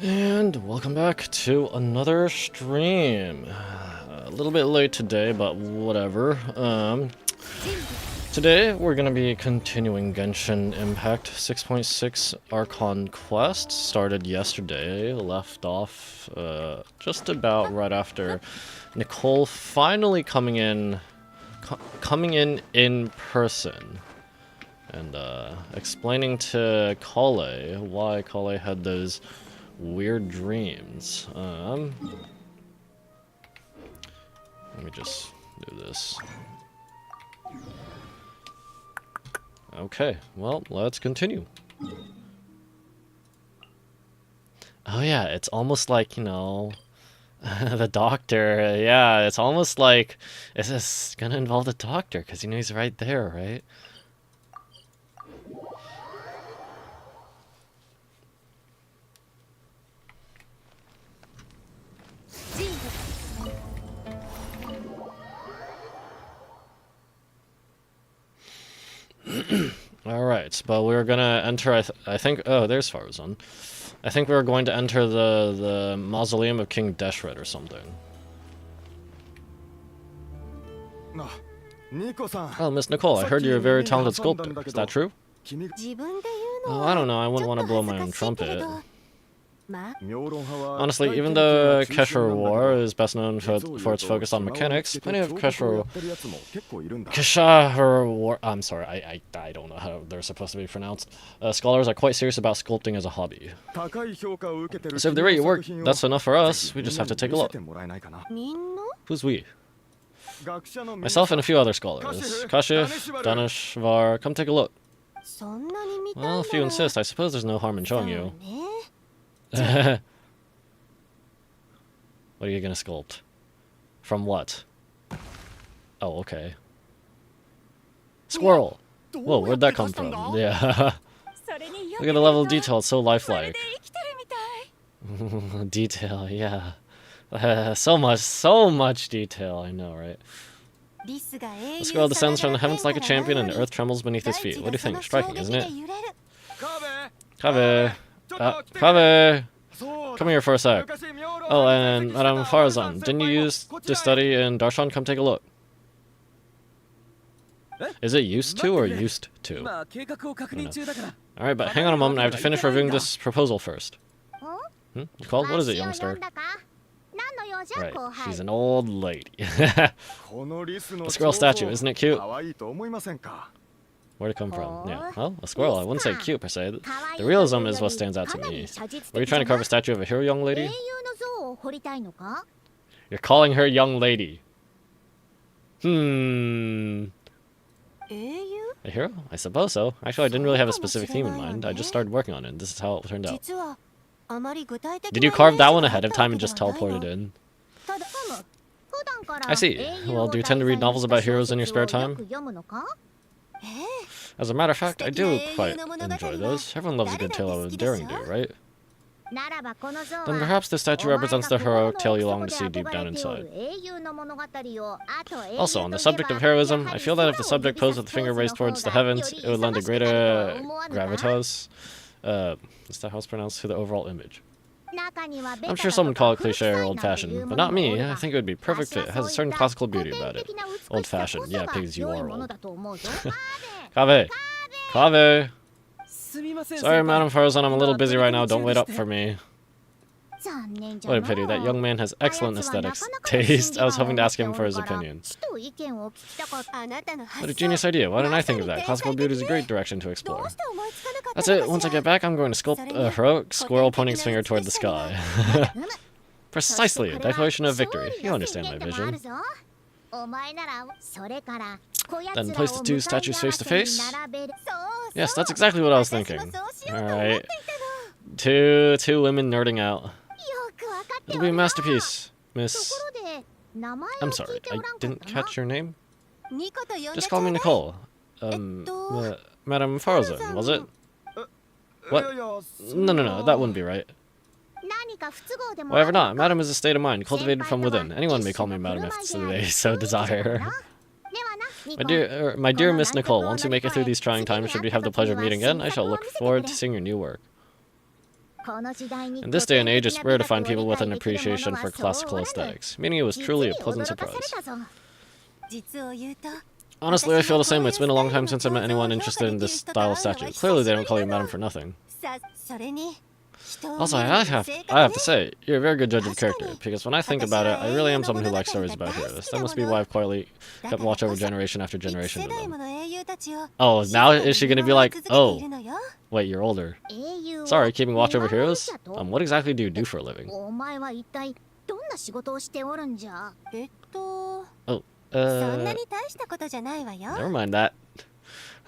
And welcome back to another stream. A little bit late today, but whatever. Today we're gonna be continuing Genshin Impact 6.6 Archon Quest. Started yesterday, left off just about right after Nicole finally coming in person. And explaining to Kale why Kale had those weird dreams. Let me just do this. Okay, well, let's continue. Oh yeah, it's almost like, you know, the doctor. Yeah, it's almost like, is this gonna involve the doctor? Because, you know, he's right there, right? Alright, but we're gonna enter, I think, oh, there's Farazan. I think we're going to enter the mausoleum of King Deshret or something. Oh, Miss Nicole, I heard you're a very talented sculptor. Is that true? Oh, I don't know, I wouldn't want to blow my own trumpet. Honestly, even though Keshra War is best known for its focus on mechanics, plenty of Keshra War, I'm sorry, I don't know how they're supposed to be pronounced. Scholars are quite serious about sculpting as a hobby. So if they rate your work, that's enough for us. We just have to take a look. Who's we? Myself and a few other scholars. Kashif, Danish, Var, come take a look. Well, if you insist, I suppose there's no harm in showing you. What are you gonna sculpt? From what? Oh, okay. Squirrel! Whoa, where'd that come from? Yeah. Look at the level of detail, it's so lifelike. Detail, yeah. So much detail, I know, right? The squirrel descends from the heavens like a champion and the earth trembles beneath his feet. What do you think? Striking, isn't it? Kave! Kave! Come here for a sec. Oh, and Madame Farazan, didn't you use to study in Darshan? Come take a look. Is it used to or used to? Alright, but hang on a moment, I have to finish reviewing this proposal first. Hmm? You called? What is it, youngster? Right, she's an old lady. The squirrel statue, isn't it cute? Where'd it come from? Yeah, well, a squirrel, I wouldn't say cute per se. The realism is what stands out to me. Were you trying to carve a statue of a hero young lady? You're calling her young lady. A hero? I suppose so. Actually, I didn't really have a specific theme in mind. I just started working on it, and this is how it turned out. Did you carve that one ahead of time and just teleport it in? I see. Well, do you tend to read novels about heroes in your spare time? As a matter of fact, I do quite enjoy those. Everyone loves a good tale of a daring do, right? Then perhaps this statue represents the heroic tale you long to see deep down inside. Also, on the subject of heroism, I feel that if the subject posed with the finger raised towards the heavens, it would lend a greater gravitas, is that how it's pronounced, to the overall image. I'm sure some would call it cliche or old-fashioned, but not me. I think it would be perfect fit. It has a certain classical beauty about it. Old-fashioned, yeah, because you are old. Kave! Kave! Sorry, Madame Farazan, I'm a little busy right now. Don't wait up for me. What a pity. That young man has excellent aesthetics. Taste. I was hoping to ask him for his opinion. What a genius idea. Why didn't I think of that? Classical beauty is a great direction to explore. That's it. Once I get back, I'm going to sculpt a heroic squirrel pointing its finger toward the sky. Precisely. A declaration of victory. You understand my vision. Then place the two statues face to face. Yes, that's exactly what I was thinking. Alright. Two women nerding out. It'll be a masterpiece, Miss... I'm sorry, I didn't catch your name? Just call me Nicole. Madame Farazan, was it? What? No, that wouldn't be right. Whatever not, Madam is a state of mind, cultivated from within. Anyone may call me Madam if they so desire. My dear Miss Nicole, once we make it through these trying times, should we have the pleasure of meeting again, I shall look forward to seeing your new work. In this day and age, it's rare to find people with an appreciation for classical aesthetics, meaning it was truly a pleasant surprise. Honestly, I feel the same way. It's been a long time since I met anyone interested in this style of statue. Clearly, they don't call you madam for nothing. Also, I have to say, you're a very good judge of character, because when I think about it, I really am someone who likes stories about heroes. That must be why I've quietly kept watch over generation after generation of them. Oh, now is she gonna be like, oh, wait, you're older. Sorry, keeping watch over heroes? What exactly do you do for a living? Oh, never mind that.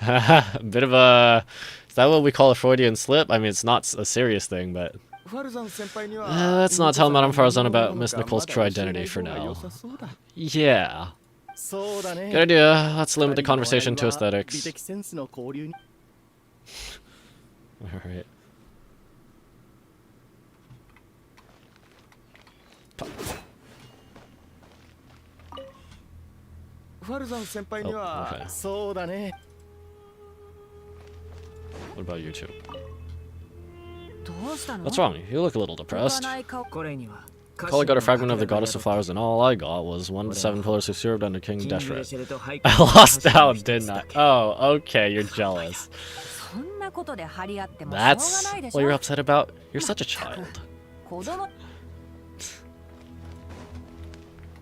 A bit of a... Is that what we call a Freudian slip? I mean, it's not a serious thing, but... let's not tell Madame Farzan about Miss Nicole's true identity for now. Yeah. Good idea. Let's limit the conversation to aesthetics. Alright. Oh, okay. What about you two? What's wrong? You look a little depressed. Kali got a fragment of the goddess of flowers, and all I got was one of the 7 pillars who served under King Deshret. I lost out, didn't I? Oh, okay, you're jealous. That's what you're upset about? You're such a child.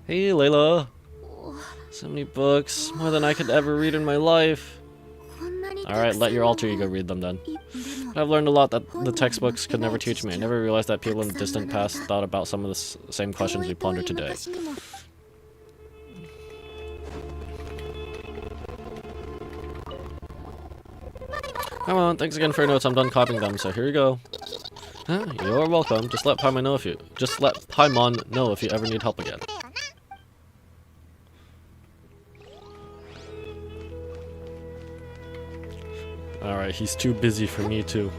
Hey, Layla. So many books, more than I could ever read in my life. Alright, let your alter ego read them then. I've learned a lot that the textbooks could never teach me. I never realized that people in the distant past thought about some of the same questions we ponder today. Come on, thanks again for your notes. I'm done copying them, so here you go. You're welcome. Just let Paimon know if you ever need help again. Alright, he's too busy for me too.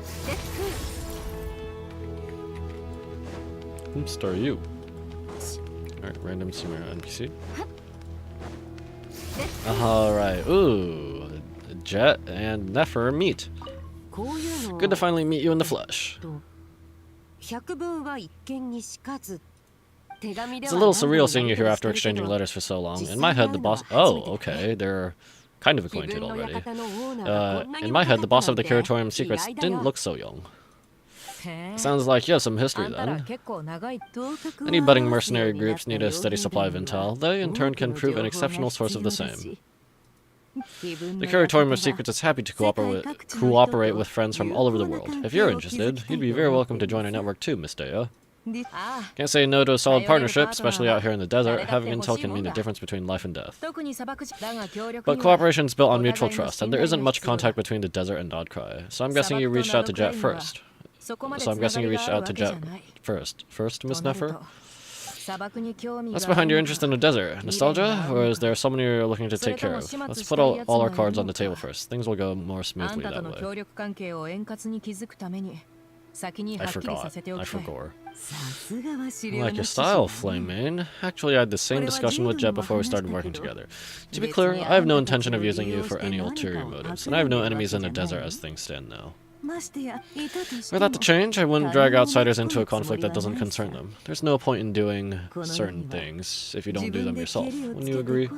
Whom are you? Alright, random Sumeria NPC. Alright, ooh. Jet and Nefer meet. Good to finally meet you in the flesh. It's a little surreal seeing you here after exchanging letters for so long. In my head, the boss... Oh, okay, they're kind of acquainted already. In my head, the boss of the Curatorium Secrets didn't look so young. Sounds like you have some history then. Any budding mercenary groups need a steady supply of intel. They, in turn, can prove an exceptional source of the same. The Curatorium of Secrets is happy to cooperate with friends from all over the world. If you're interested, you'd be very welcome to join our network too, Miss Dea. Can't say no to a solid partnership, especially out here in the desert. Having intel can mean the difference between life and death. But cooperation is built on mutual trust, and there isn't much contact between the desert and Dodcry. So I'm guessing you reached out to Jet first. First, Miss Nefer? What's behind your interest in the desert? Nostalgia? Or is there someone you're looking to take care of? Let's put all our cards on the table first. Things will go more smoothly that way. I forgot. I like your style, Flame Mane. Actually, I had the same discussion with Jet before we started working together. To be clear, I have no intention of using you for any ulterior motives, and I have no enemies in the desert as things stand now. Were that to change, I wouldn't drag outsiders into a conflict that doesn't concern them. There's no point in doing certain things if you don't do them yourself. Wouldn't you agree?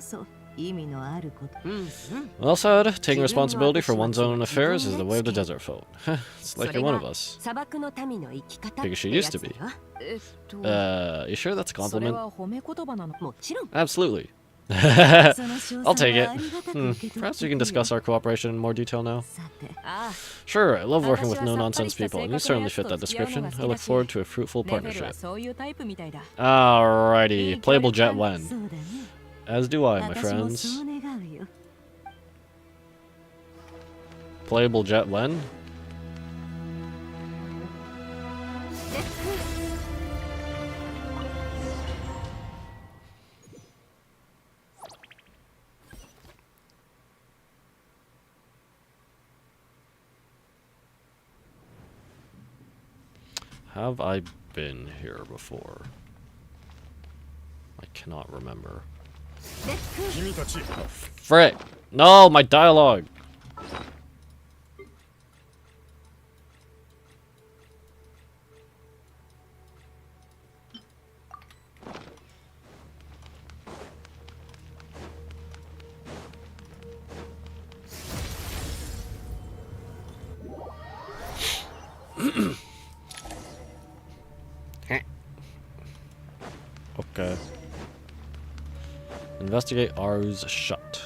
Well said. Taking responsibility for one's own affairs is the way of the desert folk. It's like you're one of us. Because she used to be. You sure that's a compliment? Absolutely. I'll take it. Perhaps we can discuss our cooperation in more detail now. Sure, I love working with no-nonsense people, and you certainly fit that description. I look forward to a fruitful partnership. Alrighty, playable Jet when? As do I, my friends. Playable Jet when? Have I been here before? I cannot remember. Oh, frick! No, my dialogue! Investigate Aru's shut.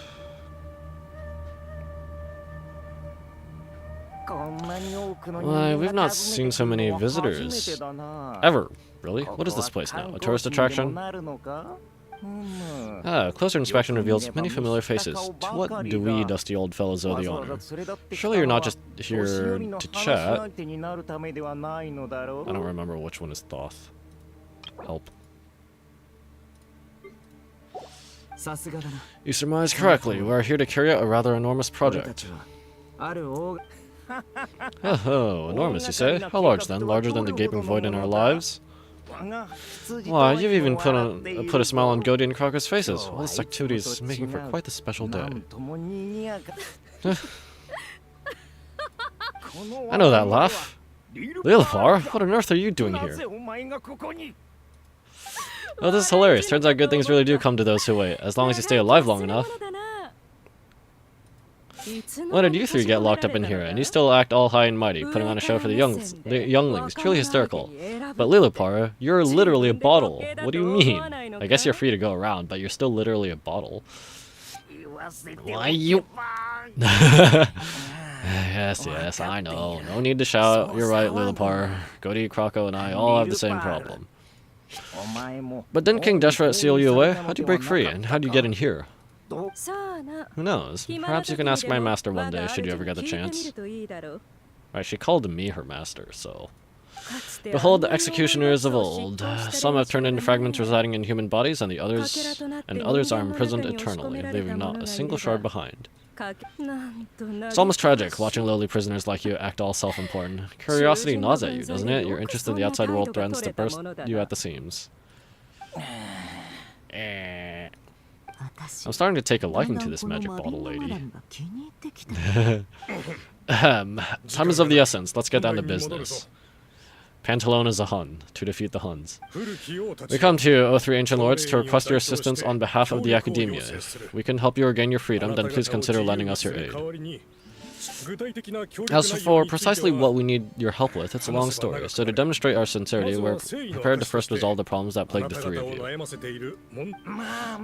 Why, we've not seen so many visitors. Ever. Really? What is this place now? A tourist attraction? Ah, closer inspection reveals many familiar faces. To what do we dusty old fellows owe the honor? Surely you're not just here to chat. I don't remember which one is Thoth. Help. You surmise correctly. We are here to carry out a rather enormous project. Oh, enormous, you say? How large, then? Larger than the gaping void in our lives? Why, you've even put a smile on Godi and Crocker's faces. All this activity is making for quite the special day. I know that laugh. Lilipar, what on earth are you doing here? Oh, this is hilarious. Turns out good things really do come to those who wait, as long as you stay alive long enough. When did you three get locked up in here, and you still act all high and mighty, putting on a show for the younglings? Truly hysterical. But Lilipara, you're literally a bottle. What do you mean? I guess you're free to go around, but you're still literally a bottle. Why you... Yes, I know. No need to shout. You're right, Lilipar. Godi, Croco, and I all have the same problem. But didn't King Deshret seal you away? How'd you break free, and how'd you get in here? Who knows? Perhaps you can ask my master one day, should you ever get the chance. Right, she called me her master, so... Behold the executioners of old. Some have turned into fragments residing in human bodies, and others are imprisoned eternally, leaving not a single shard behind. It's almost tragic, watching lowly prisoners like you act all self-important. Curiosity gnaws at you, doesn't it? Your interest in the outside world threatens to burst you at the seams. I'm starting to take a liking to this magic bottle lady. Time is of the essence. Let's get down to business. Pantalone is a Hun, to defeat the Huns. We come to you, O three ancient lords, to request your assistance on behalf of the Academia. If we can help you regain your freedom, then please consider lending us your aid. As for precisely what we need your help with, it's a long story, so to demonstrate our sincerity, we're prepared to first resolve the problems that plague the three of you.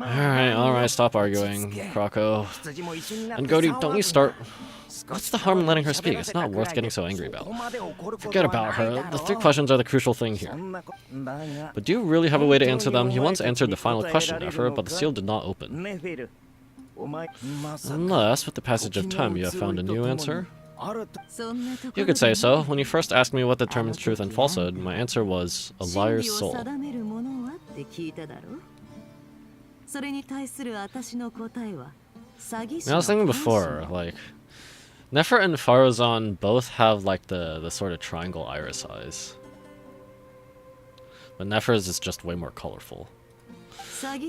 Alright, stop arguing, Croco. And Godi, don't you start... What's the harm in letting her speak? It's not worth getting so angry about. Forget about her. The three questions are the crucial thing here. But do you really have a way to answer them? You once answered the final question, Nefer, but the seal did not open. Unless, with the passage of time, you have found a new answer? You could say so. When you first asked me what determines truth and falsehood, my answer was a liar's soul. I was thinking before, like, Nefer and Farazan both have like the sort of triangle iris eyes. But Nefer's is just way more colorful.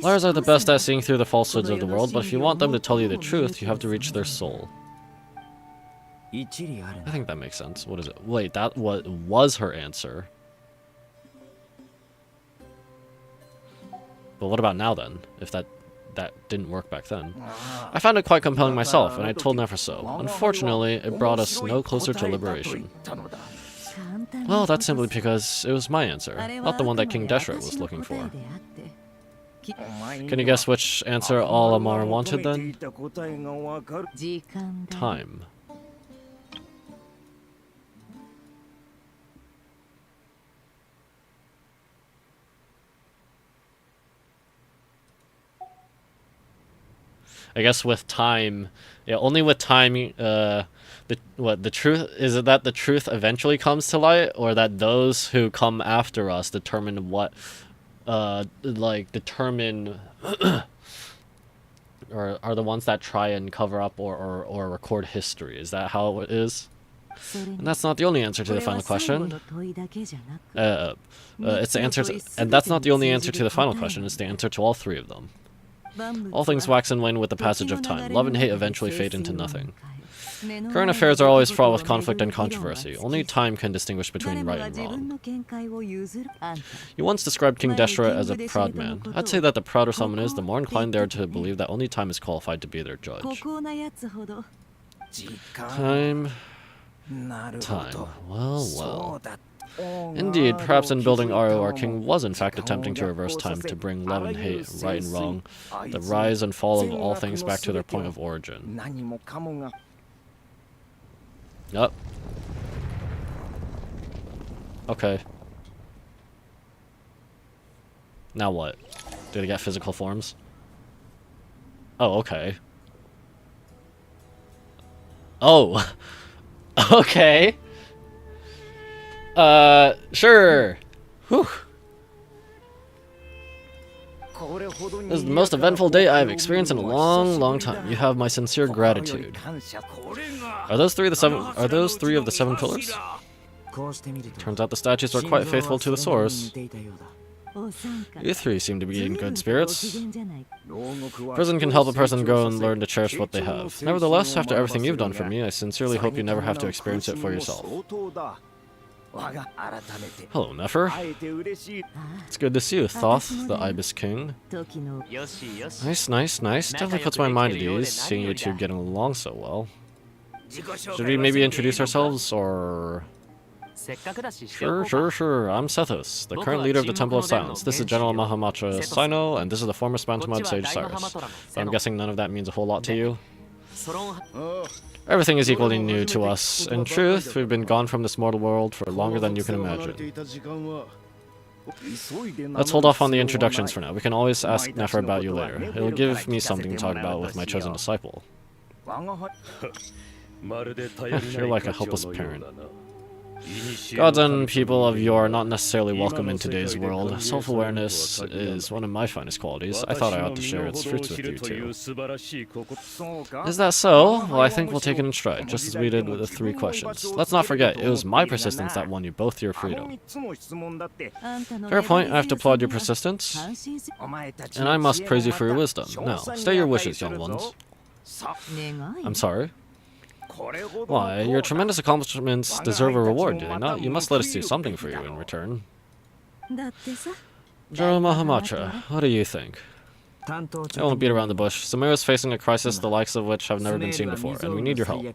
Liars are the best at seeing through the falsehoods of the world, but if you want them to tell you the truth, you have to reach their soul. I think that makes sense. What is it? Wait, that was her answer. But what about now then? If that didn't work back then. I found it quite compelling myself, and I told Nefer so. Unfortunately, it brought us no closer to liberation. Well, that's simply because it was my answer, not the one that King Deshret was looking for. Can you guess which answer all Amar wanted then? Time. I guess with time, yeah, only with time, the truth, is it that the truth eventually comes to light, or that those who come after us determine what, determine, or are the ones that try and cover up or record history? Is that how it is? And that's not the only answer to the final question. It's the answer to, and that's not the only answer to the final question, it's the answer to all three of them. All things wax and wane with the passage of time. Love and hate eventually fade into nothing. Current affairs are always fraught with conflict and controversy. Only time can distinguish between right and wrong. You once described King Deshret as a proud man. I'd say that the prouder someone is, the more inclined they are to believe that only time is qualified to be their judge. Time. Well. Indeed, perhaps in building Aru, our king was in fact attempting to reverse time to bring love and hate, right and wrong, the rise and fall of all things back to their point of origin. Yup. Okay. Now what? Do they get physical forms? Oh, okay. Oh! Okay! Sure! Whew! This is the most eventful day I have experienced in a long, long time. You have my sincere gratitude. Are those three of the seven pillars? Turns out the statues are quite faithful to the source. You three seem to be in good spirits. Prison can help a person grow and learn to cherish what they have. Nevertheless, after everything you've done for me, I sincerely hope you never have to experience it for yourself. Hello, Nefer. It's good to see you, Thoth, the Ibis King. Nice, nice, nice. Definitely puts my mind at ease, seeing you two getting along so well. Should we maybe introduce ourselves, or... Sure. I'm Sethos, the current leader of the Temple of Silence. This is General Mahamatra Sino, and this is the former Spantamud Sage Cyrus. But I'm guessing none of that means a whole lot to you. Everything is equally new to us. In truth, we've been gone from this mortal world for longer than you can imagine. Let's hold off on the introductions for now. We can always ask Nefer about you later. It'll give me something to talk about with my chosen disciple. You're like a helpless parent. Gods and people of yore are not necessarily welcome in today's world. Self-awareness is one of my finest qualities. I thought I ought to share its fruits with you too. Is that so? Well, I think we'll take it in stride, just as we did with the 3 questions. Let's not forget, it was my persistence that won you both your freedom. Fair point, I have to applaud your persistence. And I must praise you for your wisdom. Now, state your wishes, young ones. I'm sorry? Why, your tremendous accomplishments deserve a reward, do they not? You must let us do something for you in return. General Mahamatra, what do you think? I won't beat around the bush. Sumeru is facing a crisis the likes of which have never been seen before, and we need your help.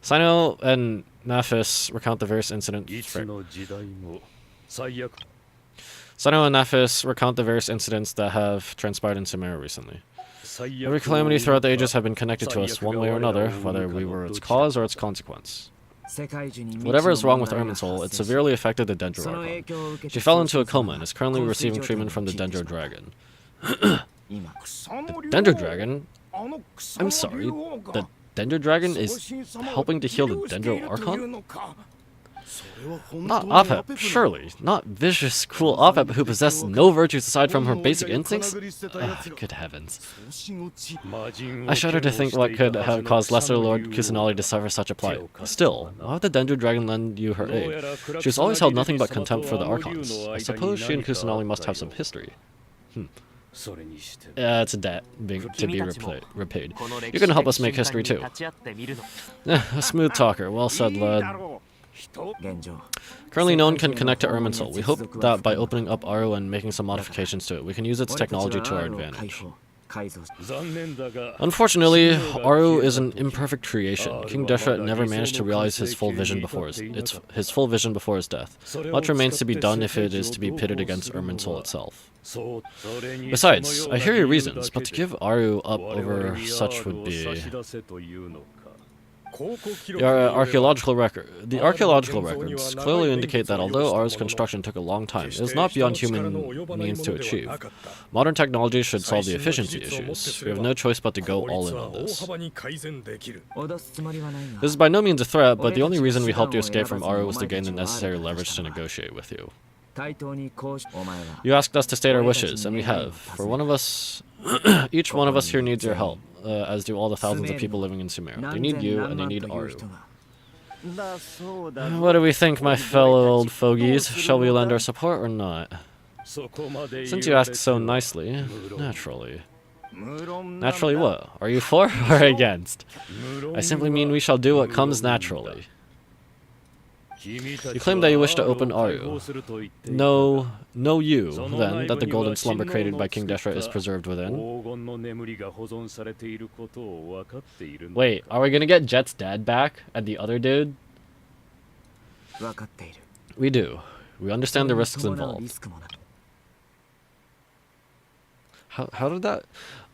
Sino and Naphis recount the various incidents... Sino and Naphis recount the various incidents that have transpired in Sumeru recently. Every calamity throughout the ages have been connected to us one way or another, whether we were its cause or its consequence. Whatever is wrong with Irminsul, it severely affected the Dendro Archon. She fell into a coma and is currently receiving treatment from the Dendro Dragon. The Dendro Dragon? I'm sorry, the Dendro Dragon is helping to heal the Dendro Archon? Not Apep, surely. Not vicious, cruel Apep who possessed no virtues aside from her basic instincts? Good heavens. I shudder to think what could have caused Lesser Lord Kusanali to suffer such a plight. Still, why would the Dendro Dragon lend you her aid? She has always held nothing but contempt for the Archons. I suppose she and Kusanali must have some history. It's a debt to be repaid. You can help us make history too. A smooth talker. Well said, lad. Currently no one can connect to Irminsul. We hope that by opening up Aru and making some modifications to it, we can use its technology to our advantage. Unfortunately, Aru is an imperfect creation. King Deshret never managed to realize his full vision before his death. Much remains to be done if it is to be pitted against Irminsul itself. Besides, I hear your reasons, but to give Aru up over such would be... The archaeological records clearly indicate that although Aru's construction took a long time, it was not beyond human means to achieve. Modern technology should solve the efficiency issues. We have no choice but to go all in on this. This is by no means a threat, but the only reason we helped you escape from Aru was to gain the necessary leverage to negotiate with you. You asked us to state our wishes, and we have. For one of us, each one of us here needs your help. As do all the thousands of people living in Sumeru. They need you, and they need Aru. What do we think, my fellow old fogies? Shall we lend our support or not? Since you ask so nicely, naturally. Naturally what? Are you for or against? I simply mean we shall do what comes naturally. You claim that you wish to open Aru. Know you, then, that the golden slumber created by King Deshret is preserved within? Wait, are we gonna get Jet's dad back? And the other dude? We do. We understand the risks involved. How did that...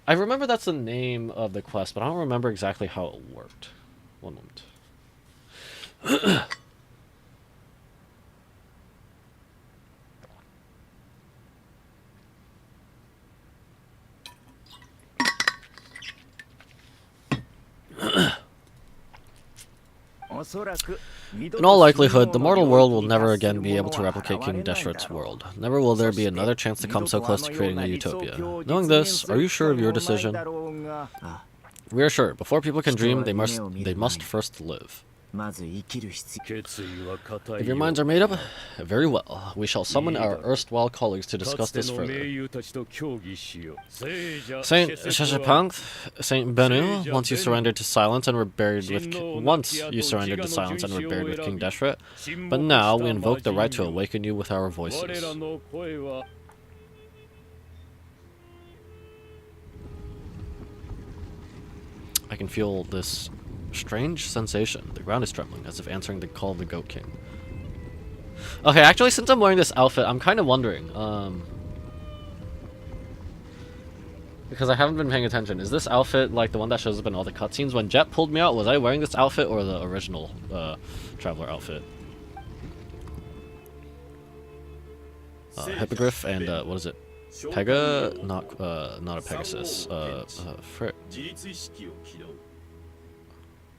I remember that's the name of the quest, but I don't remember exactly how it worked. One moment. In all likelihood, the mortal world will never again be able to replicate King Deshret's world. Never will there be another chance to come so close to creating a utopia. Knowing this, are you sure of your decision? We are sure. Before people can dream, they must first live. If your minds are made up, very well. We shall summon our erstwhile colleagues to discuss this further. Saint Sheshapunk, Saint Benu, once you surrendered to silence and were buried with King Deshret, but now we invoke the right to awaken you with our voices. I can feel this strange sensation. The ground is trembling, as if answering the call of the Goat King. Okay, actually, since I'm wearing this outfit, I'm kind of wondering, because I haven't been paying attention. Is this outfit like the one that shows up in all the cutscenes? When Jet pulled me out, was I wearing this outfit or the original Traveler outfit? Hippogriff and what is it? Pega? Not a Pegasus. Frick.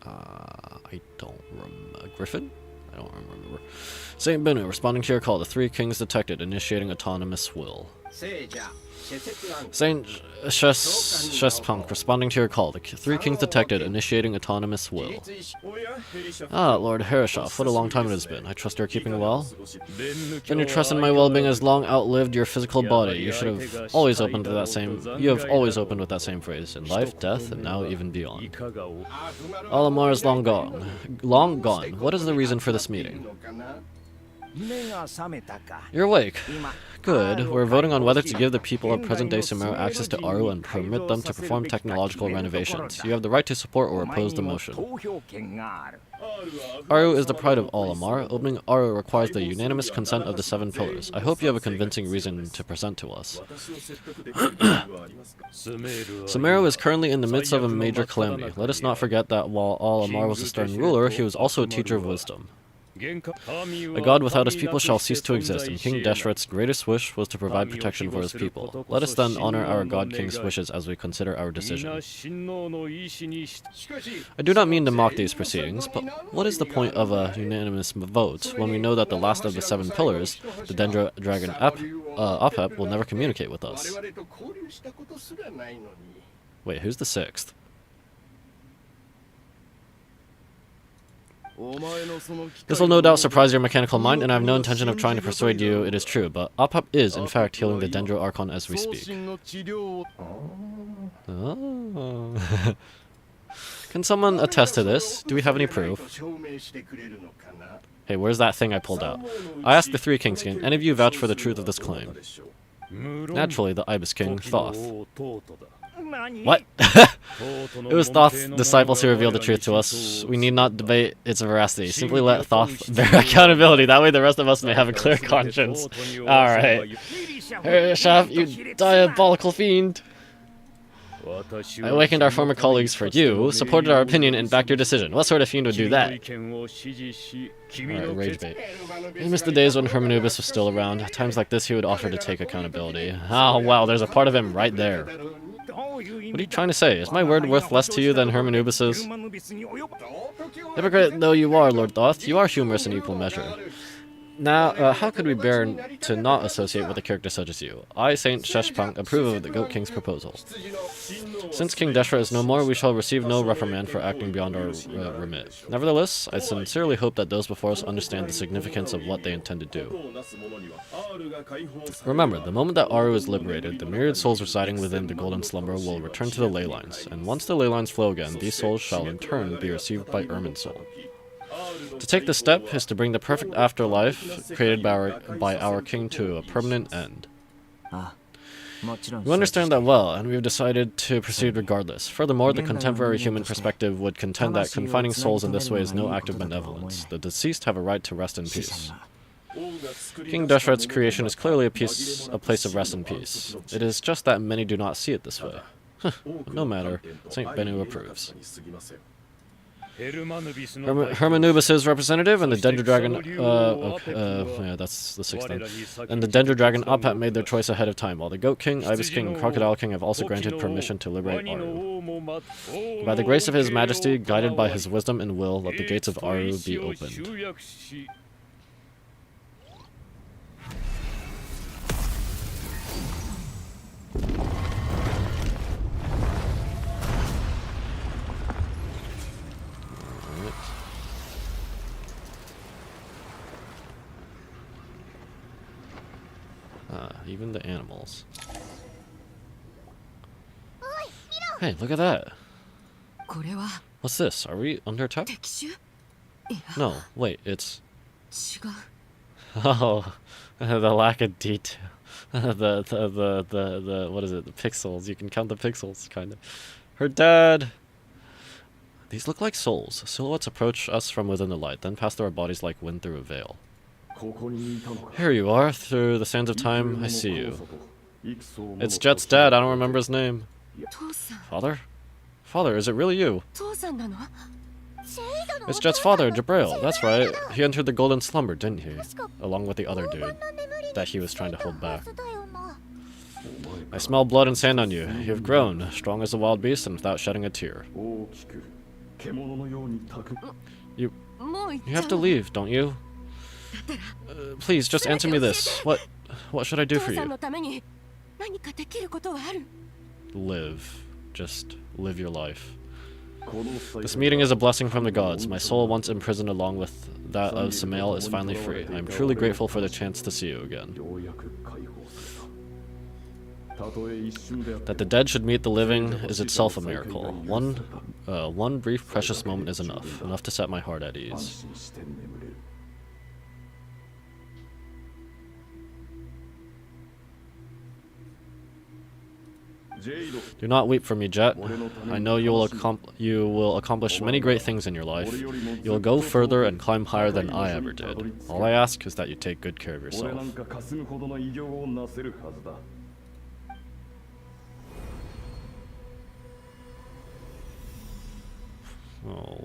I don't remember. Griffin? I don't remember. Saint Benu, responding to your call, the three kings detected, initiating autonomous will. Saint Sheshapunk, responding to your call, the three kings detected, initiating autonomous will. Ah, Lord Harishov, what a long time it has been. I trust you are keeping well? Then your trust in my well-being has long outlived your physical body. You have always opened with that same phrase, in life, death, and now even beyond. Alamar is long gone. Long gone. What is the reason for this meeting? You're awake. Good. We're voting on whether to give the people of present-day Sumeru access to Aru and permit them to perform technological renovations. You have the right to support or oppose the motion. Aru is the pride of all Amar. Opening Aru requires the unanimous consent of the 7 pillars. I hope you have a convincing reason to present to us. Sumeru is currently in the midst of a major calamity. Let us not forget that while all Amar was a stern ruler, he was also a teacher of wisdom. A god without his people shall cease to exist, and King Deshret's greatest wish was to provide protection for his people. Let us then honor our god king's wishes as we consider our decision. I do not mean to mock these proceedings, but what is the point of a unanimous vote when we know that the last of the 7 pillars, the Dendro Dragon Apep, will never communicate with us? Wait, who's the 6th? This will no doubt surprise your mechanical mind, and I have no intention of trying to persuade you it is true, but Apep is, in fact, healing the Dendro Archon as we speak. Oh. Can someone attest to this? Do we have any proof? Hey, where's that thing I pulled out? I asked the 3 kings, can any of you vouch for the truth of this claim? Naturally, the Ibis King, Thoth. What? It was Thoth's disciples who revealed the truth to us. We need not debate its veracity. Simply let Thoth bear accountability. That way the rest of us may have a clear conscience. Alright. Shaf, you diabolical fiend. I awakened our former colleagues for you, supported our opinion, and backed your decision. What sort of fiend would do that? Alright, rage bait. I miss the days when Hermanubis was still around. At times like this, he would offer to take accountability. Oh, wow, there's a part of him right there. What are you trying to say? Is my word worth less to you than Hermanubis's? Hypocrite though you are, Lord Thoth, you are humorous in equal measure. Now, how could we bear to not associate with a character such as you? I, Saint Sheshapunk, approve of the Goat King's proposal. Since King Deshret is no more, we shall receive no reprimand for acting beyond our remit. Nevertheless, I sincerely hope that those before us understand the significance of what they intend to do. Remember, the moment that Aru is liberated, the myriad souls residing within the Golden Slumber will return to the ley lines, and once the ley lines flow again, these souls shall in turn be received by Ermin's soul. To take this step is to bring the perfect afterlife created by our king to a permanent end. We understand that well, and we've decided to proceed regardless. Furthermore, the contemporary human perspective would contend that confining souls in this way is no act of benevolence. The deceased have a right to rest in peace. King Deshret's creation is clearly a place of rest and peace. It is just that many do not see it this way. But no matter, Saint Bennu approves. Hermanubis' representative and the Dendrodragon, yeah, that's the sixth then. And the Dendrodragon Appat made their choice ahead of time, while the Goat King, Ibis King, and Crocodile King have also granted permission to liberate Aru. By the grace of His Majesty, guided by His wisdom and will, let the gates of Aru be opened. Even the animals. Hey, look at that. What's this? Are we under attack? No, wait, it's... Oh, the lack of detail. the what is it? The pixels. You can count the pixels, kind of. Her dad. These look like souls. Silhouettes approach us from within the light, then pass through our bodies like wind through a veil. Here you are, through the sands of time, I see you. It's Jet's dad, I don't remember his name. Father? Father, is it really you? It's Jet's father, Jabrail, that's right. He entered the golden slumber, didn't he? Along with the other dude that he was trying to hold back. I smell blood and sand on you. You've grown, strong as a wild beast and without shedding a tear. You have to leave, don't you? Please, just answer me this. What should I do for you? Live. Just live your life. This meeting is a blessing from the gods. My soul, once imprisoned along with that of Samael, is finally free. I am truly grateful for the chance to see you again. That the dead should meet the living is itself a miracle. One brief precious moment is enough to set my heart at ease. Do not weep for me, Jet. I know you will accomplish many great things in your life. You will go further and climb higher than I ever did. All I ask is that you take good care of yourself. Oh.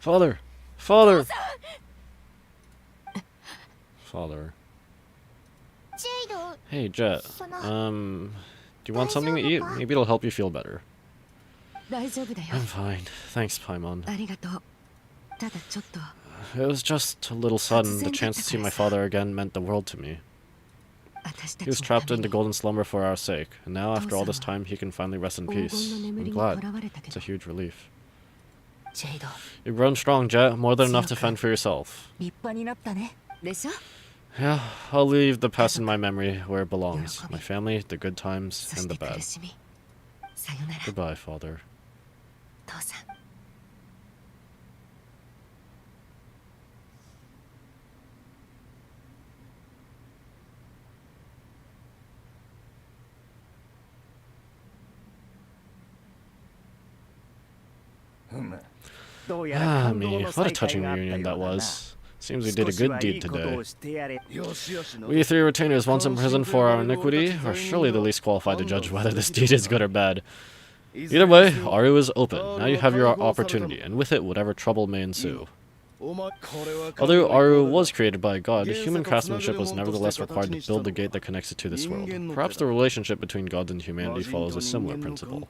Father! Father! Father. Hey, Jet. Do you want something to eat? Maybe it'll help you feel better. I'm fine. Thanks, Paimon. It was just a little sudden. The chance to see my father again meant the world to me. He was trapped into golden slumber for our sake, and now, after all this time, he can finally rest in peace. I'm glad. It's a huge relief. You've grown strong, Jet. More than enough to fend for yourself. Yeah, I'll leave the past in my memory where it belongs. My family, the good times, and the bad. Goodbye, Father. Ah, me. What a touching reunion that was. Seems we did a good deed today. We three retainers once imprisoned for our iniquity are surely the least qualified to judge whether this deed is good or bad. Either way, Aru is open. Now you have your opportunity, and with it, whatever trouble may ensue. Although Aru was created by a god, human craftsmanship was nevertheless required to build the gate that connects it to this world. Perhaps the relationship between gods and humanity follows a similar principle.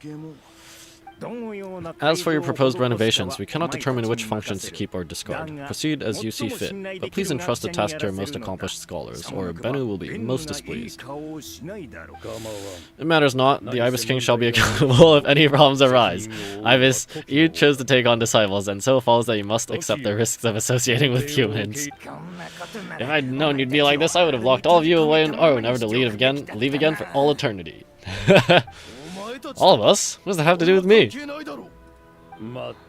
As for your proposed renovations, we cannot determine which functions to keep or discard. Proceed as you see fit, but please entrust the task to your most accomplished scholars, or Bennu will be most displeased. It matters not, the Ibis King shall be accountable if any problems arise. Ibis, you chose to take on disciples, and so it follows that you must accept the risks of associating with humans. If I'd known you'd be like this, I would have locked all of you away in Aru, never to leave again for all eternity. All of us? What does that have to do with me?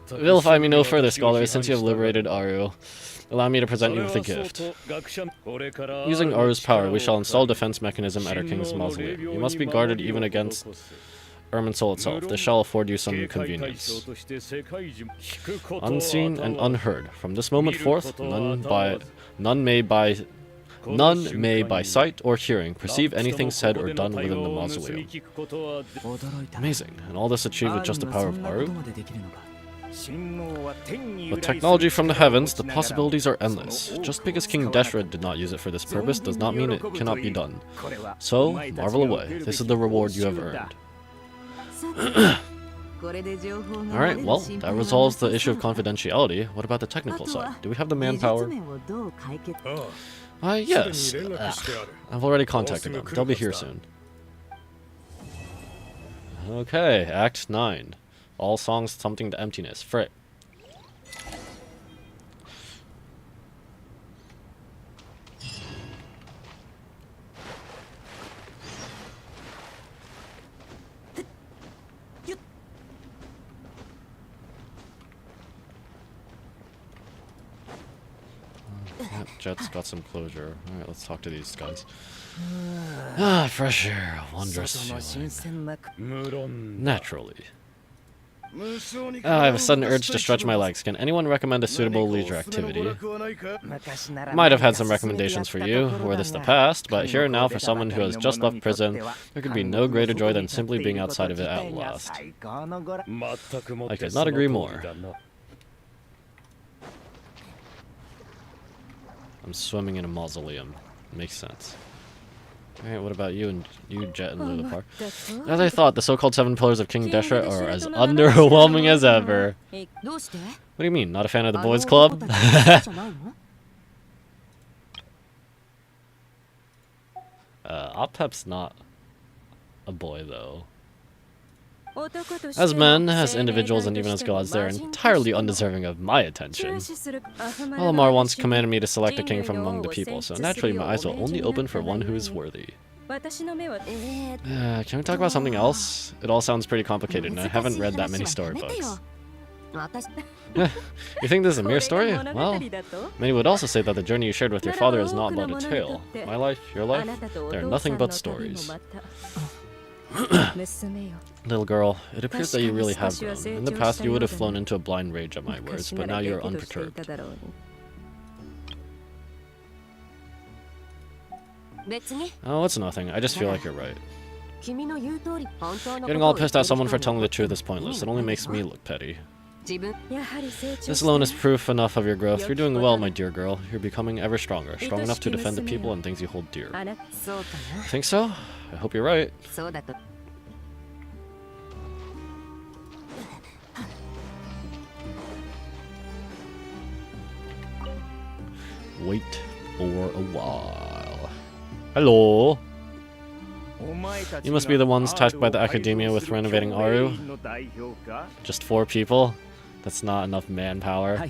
Vilify me no further, scholars, since you have liberated Aru. Allow me to present you with a gift. Using Aru's power, we shall install a defense mechanism at our king's mausoleum. You must be guarded even against Irminsul itself. This shall afford you some convenience. Unseen and unheard. From this moment forth, none may by sight or hearing perceive anything said or done within the mausoleum. Amazing. And all this achieved with just the power of Aru? With technology from the heavens, the possibilities are endless. Just because King Deshret did not use it for this purpose does not mean it cannot be done. So, marvel away. This is the reward you have earned. Alright, well, that resolves the issue of confidentiality. What about the technical side? Do we have the manpower? Yes. I've already contacted them. They'll be here soon. Okay, Act 9. All songs something to emptiness. Frick. Jet's got some closure. Alright, let's talk to these guys. Fresh air. A wondrous feeling. Naturally. I have a sudden urge to stretch my legs. Can anyone recommend a suitable leisure activity? Might have had some recommendations for you, were this the past, but here and now for someone who has just left prison, there could be no greater joy than simply being outside of it at last. I could not agree more. I'm swimming in a mausoleum. Makes sense. Alright, what about you and Jet and Lulapar? As I thought, the so-called 7 pillars of King Deshret are as underwhelming as ever. What do you mean, not a fan of the boys club? Optep's not a boy though. As men, as individuals, and even as gods, they are entirely undeserving of my attention. Olimar once commanded me to select a king from among the people, so naturally my eyes will only open for one who is worthy. Can we talk about something else? It all sounds pretty complicated, and I haven't read that many storybooks. You think this is a mere story? Well, many would also say that the journey you shared with your father is not but a tale. My life, your life, they are nothing but stories. Little girl, it appears that you really have grown. In the past, you would have flown into a blind rage at my words, but now you are unperturbed. Oh, it's nothing. I just feel like you're right. Getting all pissed at someone for telling the truth is pointless. It only makes me look petty. This alone is proof enough of your growth. You're doing well, my dear girl. You're becoming ever stronger. Strong enough to defend the people and things you hold dear. Think so? I hope you're right. Wait for a while. Hello. You must be the ones tasked by the Academia with renovating Aru. Just 4 people? That's not enough manpower.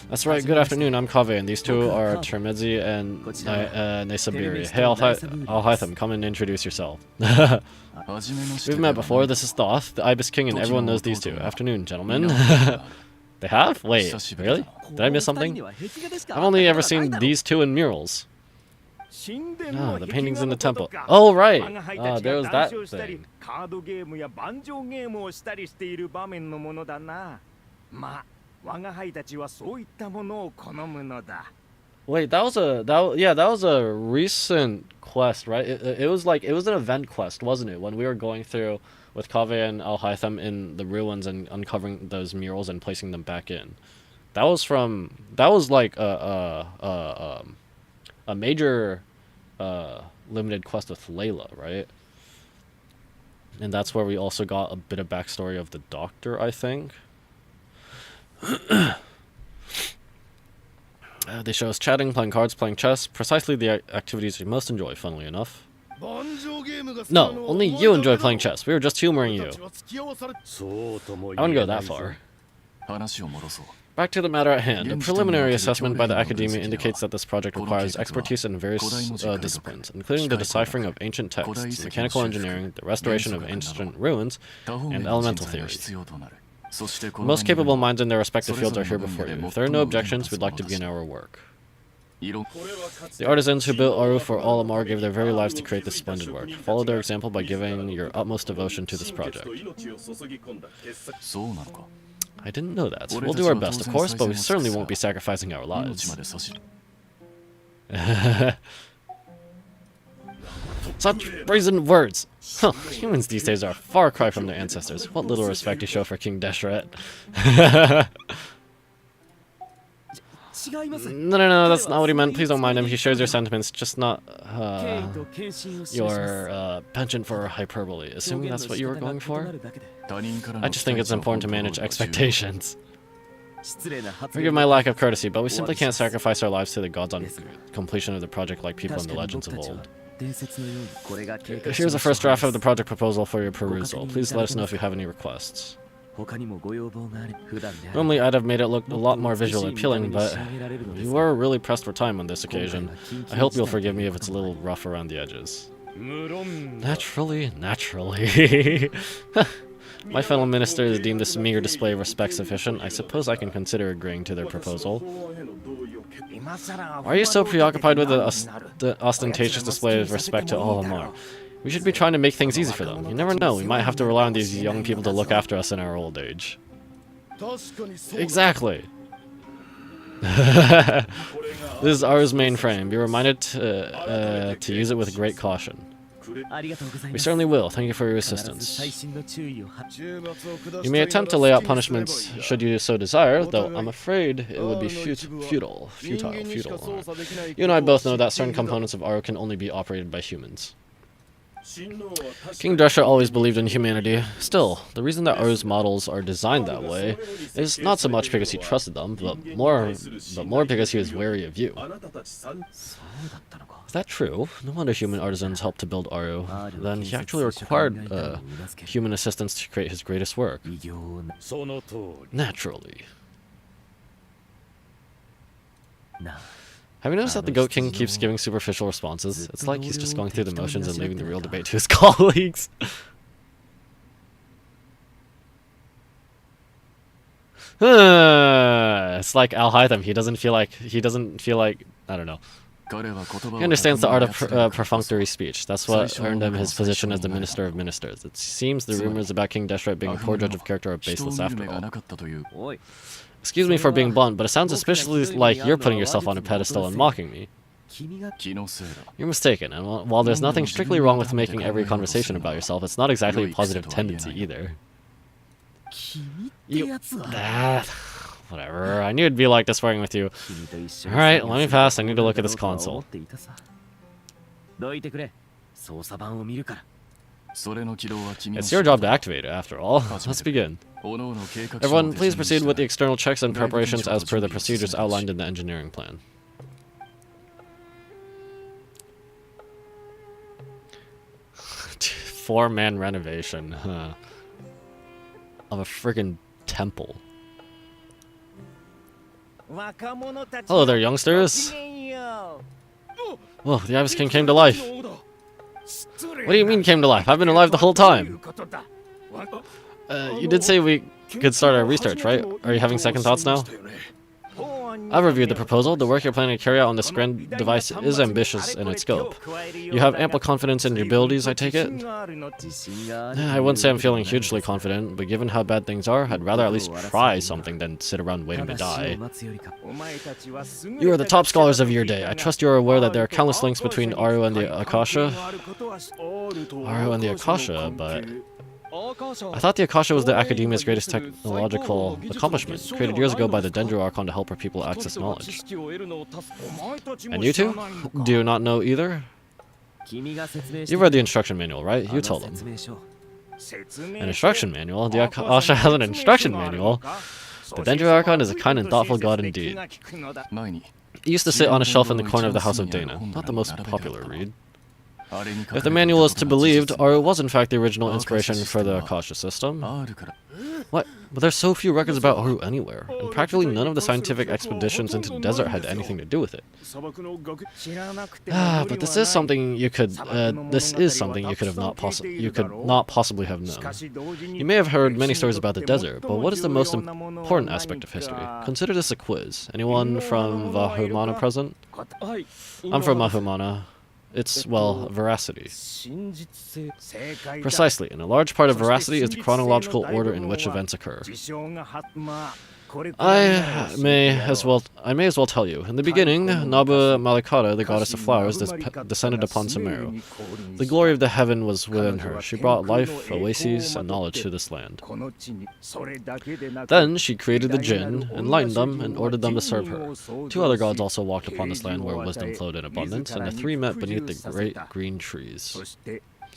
That's right, good afternoon, I'm Kaveh, and these two are Termedzi and Nesabiri. Hey, Alhaitham, come and introduce yourself. We've met before, this is Thoth, the Ibis King, and everyone knows these two. Afternoon, gentlemen. They have? Wait, really? Did I miss something? I've only ever seen these two in murals. Ah, the paintings in the temple. Oh, right! There was that thing. Wait, that was a recent quest, right? It was an event quest, wasn't it? When we were going through with Kaveh and Alhaitham in the ruins and uncovering those murals and placing them back in. That was like a major limited quest with Layla, right? And that's where we also got a bit of backstory of the Doctor, I think. They show us chatting, playing cards, playing chess, precisely the activities we most enjoy, funnily enough. No, only you enjoy playing chess. We were just humoring you. I wouldn't go that far. Back to the matter at hand. A preliminary assessment by the Academia indicates that this project requires expertise in various disciplines, including the deciphering of ancient texts, mechanical engineering, the restoration of ancient ruins, and elemental theory. The most capable minds in their respective fields are here before you. If there are no objections, we'd like to begin our work. The artisans who built Aru for all Amar gave their very lives to create this splendid work. Follow their example by giving your utmost devotion to this project. I didn't know that. We'll do our best, of course, but we certainly won't be sacrificing our lives. Such brazen words! Huh, humans these days are a far cry from their ancestors. What little respect you show for King Deshret. No, that's not what he meant. Please don't mind him. He shares your sentiments, just not your penchant for hyperbole. Assuming that's what you were going for? I just think it's important to manage expectations. Forgive my lack of courtesy, but we simply can't sacrifice our lives to the gods on completion of the project like people in the legends of old. Here's a first draft of the project proposal for your perusal. Please let us know if you have any requests. Normally I'd have made it look a lot more visually appealing, but we were really pressed for time on this occasion. I hope you'll forgive me if it's a little rough around the edges. Naturally. My fellow ministers deem this meager display of respect sufficient. I suppose I can consider agreeing to their proposal. Why are you so preoccupied with the ostentatious display of respect to all Amar? We should be trying to make things easy for them. You never know, we might have to rely on these young people to look after us in our old age. Exactly. This is Aru's mainframe. Be reminded to use it with great caution. We certainly will. Thank you for your assistance. You may attempt to lay out punishments should you so desire, though I'm afraid it would be futile. You and I both know that certain components of Aru can only be operated by humans. King Drescher always believed in humanity. Still, the reason that Aru's models are designed that way is not so much because he trusted them, but more because he was wary of you. Is that true? No wonder human artisans helped to build Aru. Then he actually required human assistance to create his greatest work. Naturally. Have you noticed that the Goat King keeps giving superficial responses? It's like he's just going through the motions and leaving the real debate to his colleagues. It's like Al-Haytham. He doesn't feel like, I don't know. He understands the art of perfunctory speech. That's what earned him his position as the Minister of Ministers. It seems the rumors about King Deshret being a poor judge of character are baseless after all. Excuse me for being blunt, but it sounds suspiciously like you're putting yourself on a pedestal and mocking me. You're mistaken, and while there's nothing strictly wrong with making every conversation about yourself, it's not exactly a positive tendency either. Whatever, I knew it'd be like this working with you. Alright, let me pass, I need to look at this console. It's your job to activate it, after all. Let's begin. Everyone, please proceed with the external checks and preparations as per the procedures outlined in the engineering plan. Four-man renovation, huh? Of a friggin' temple. Hello there, youngsters. Whoa, the Ibis King came to life. What do you mean came to life? I've been alive the whole time. You did say we could start our research, right? Are you having second thoughts now? I've reviewed the proposal. The work you're planning to carry out on this grand device is ambitious in its scope. You have ample confidence in your abilities, I take it? I wouldn't say I'm feeling hugely confident, but given how bad things are, I'd rather at least try something than sit around waiting to die. You are the top scholars of your day. I trust you are aware that there are countless links between Aru and the Akasha. But I thought the Akasha was the Academia's greatest technological accomplishment, created years ago by the Dendro Archon to help her people access knowledge. And you two? Do you not know either? You read the instruction manual, right? You told them. An instruction manual? The Akasha has an instruction manual? The Dendro Archon is a kind and thoughtful god indeed. It used to sit on a shelf in the corner of the House of Dana. Not the most popular read. If the manual is to be believed, Aru was in fact the original inspiration for the Akasha system. What? But there's so few records about Aru anywhere, and practically none of the scientific expeditions into the desert had anything to do with it. But this is something you could have not possibly have known. You may have heard many stories about the desert, but what is the most important aspect of history? Consider this a quiz. Anyone from Vahumana present? I'm from Vahumana. It's, well, veracity. Precisely, and a large part of veracity is the chronological order in which events occur. I may as well tell you. In the beginning, Nabu Malikata, the goddess of flowers, descended upon Sumeru. The glory of the heaven was within her. She brought life, oases, and knowledge to this land. Then she created the jinn, enlightened them, and ordered them to serve her. 2 other gods also walked upon this land where wisdom flowed in abundance, and the 3 met beneath the great green trees.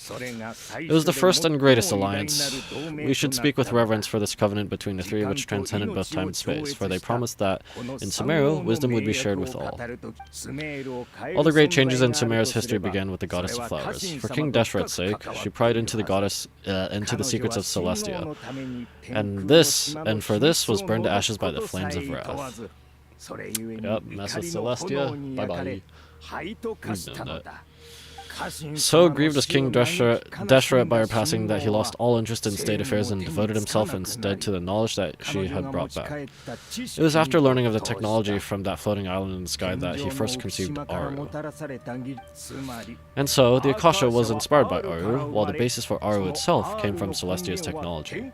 It was the first and greatest alliance. We should speak with reverence for this covenant between the 3 which transcended both time and space, for they promised that in Sumeru, wisdom would be shared with all. All the great changes in Sumeru's history began with the goddess of flowers. For King Deshret's sake, she pried into the secrets of Celestia, and for this was burned to ashes by the flames of wrath. Yep, mess with Celestia, bye-bye. We've known that. So grieved was King Deshret by her passing that he lost all interest in state affairs and devoted himself instead to the knowledge that she had brought back. It was after learning of the technology from that floating island in the sky that he first conceived Aru. And so, the Akasha was inspired by Aru, while the basis for Aru itself came from Celestia's technology.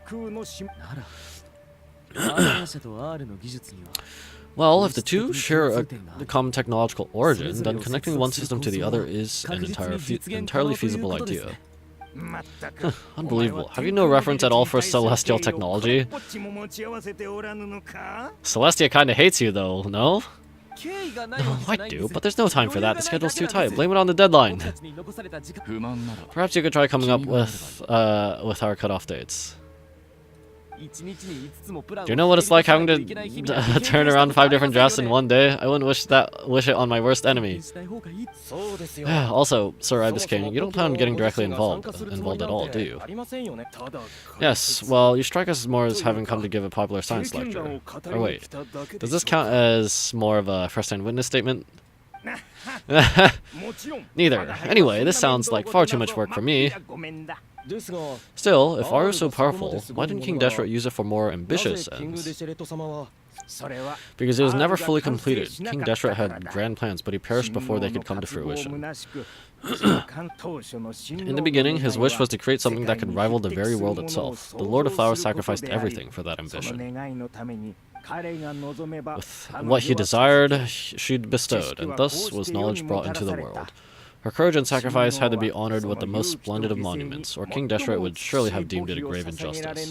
Well, if the two share a common technological origin, then connecting one system to the other is an entirely feasible idea. Unbelievable. Have you no reference at all for celestial technology? Celestia kinda hates you though, no? No, I do, but there's no time for that. The schedule's too tight. Blame it on the deadline. Perhaps you could try coming up with our cutoff dates. Do you know what it's like having to turn around 5 different drafts in one day? I wouldn't wish it on my worst enemy. Also, Sir Ibis King, you don't plan on getting directly involved at all, do you? Yes, well, you strike us more as having come to give a popular science lecture. Or wait, does this count as more of a first-hand witness statement? Neither. Anyway, this sounds like far too much work for me. Still, if Aru is so powerful, why didn't King Deshret use it for more ambitious ends? Because it was never fully completed. King Deshret had grand plans, but he perished before they could come to fruition. In the beginning, his wish was to create something that could rival the very world itself. The Lord of Flowers sacrificed everything for that ambition. With what he desired, she bestowed, and thus was knowledge brought into the world. Her courage and sacrifice had to be honored with the most splendid of monuments, or King Deshret would surely have deemed it a grave injustice.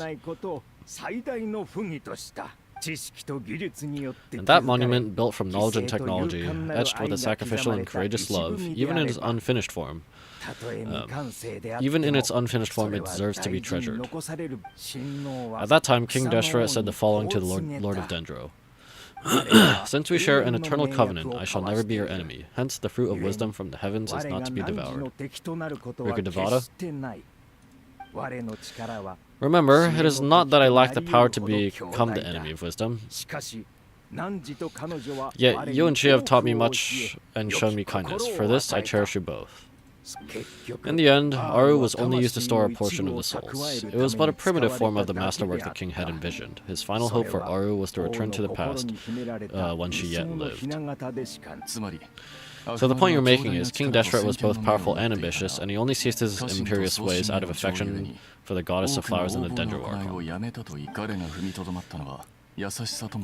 And that monument, built from knowledge and technology, etched with a sacrificial and courageous love, even in its unfinished form, it deserves to be treasured. At that time, King Deshret said the following to the Lord of Dendro. Since we share an eternal covenant, I shall never be your enemy. Hence, the fruit of wisdom from the heavens is not to be devoured. Rikudevata? Remember, it is not that I lack the power to become the enemy of wisdom. Yet, you and she have taught me much and shown me kindness. For this, I cherish you both. In the end, Aru was only used to store a portion of the souls. It was but a primitive form of the masterwork the king had envisioned. His final hope for Aru was to return to the past, when she yet lived. So the point you're making is, King Deshret was both powerful and ambitious, and he only ceased his imperious ways out of affection for the goddess of flowers in the Dendro Archon.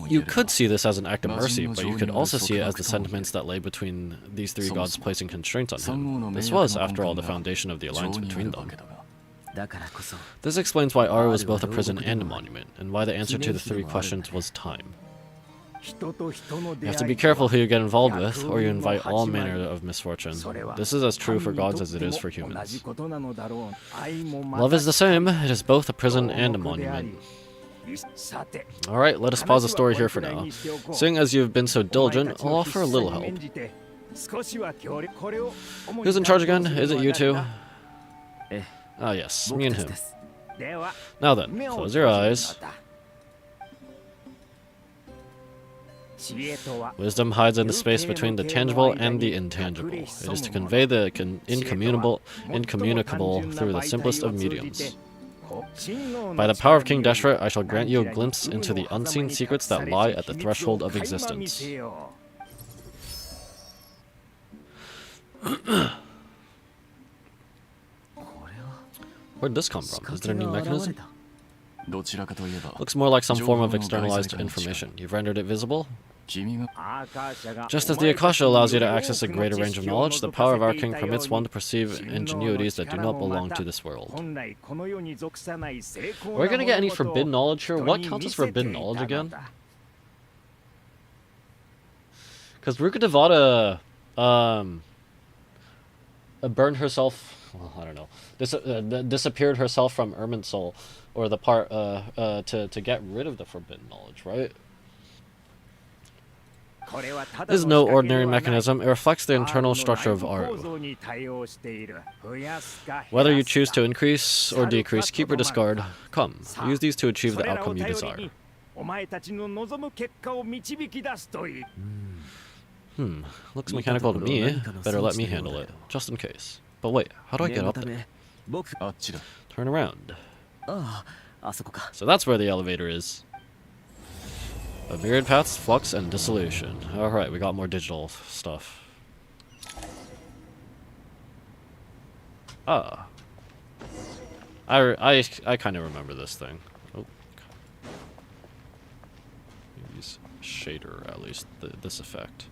You could see this as an act of mercy, but you could also see it as the sentiments that lay between these 3 gods placing constraints on him. This was, after all, the foundation of the alliance between them. This explains why Aru was both a prison and a monument, and why the answer to the 3 questions was time. You have to be careful who you get involved with, or you invite all manner of misfortune. This is as true for gods as it is for humans. Love is the same. It is both a prison and a monument. Alright, let us pause the story here for now. Seeing as you've been so diligent, I'll offer a little help. Who's in charge again? Is it you two? Ah yes, me and him. Now then, close your eyes. Wisdom hides in the space between the tangible and the intangible. It is to convey the incommunicable through the simplest of mediums. By the power of King Deshret, I shall grant you a glimpse into the unseen secrets that lie at the threshold of existence. Where'd this come from? Is there a new mechanism? Looks more like some form of externalized information. You've rendered it visible? Just as the Akasha allows you to access a greater range of knowledge, the power of our king permits one to perceive ingenuities that do not belong to this world. Are we gonna get any forbidden knowledge here? What counts as forbidden knowledge again? Because Ruka Devata burned herself, well, I don't know, disappeared herself from Irminsul, or the part to get rid of the forbidden knowledge, right? This is no ordinary mechanism. It reflects the internal structure of Aru. Whether you choose to increase or decrease, keep or discard, come. Use these to achieve the outcome you desire. Looks mechanical to me. Better let me handle it, just in case. But wait, how do I get up there? Turn around. So that's where the elevator is. A myriad paths, flux, and dissolution. Alright, we got more digital stuff. Ah. I kind of remember this thing. Oh. Use shader, at least, this effect.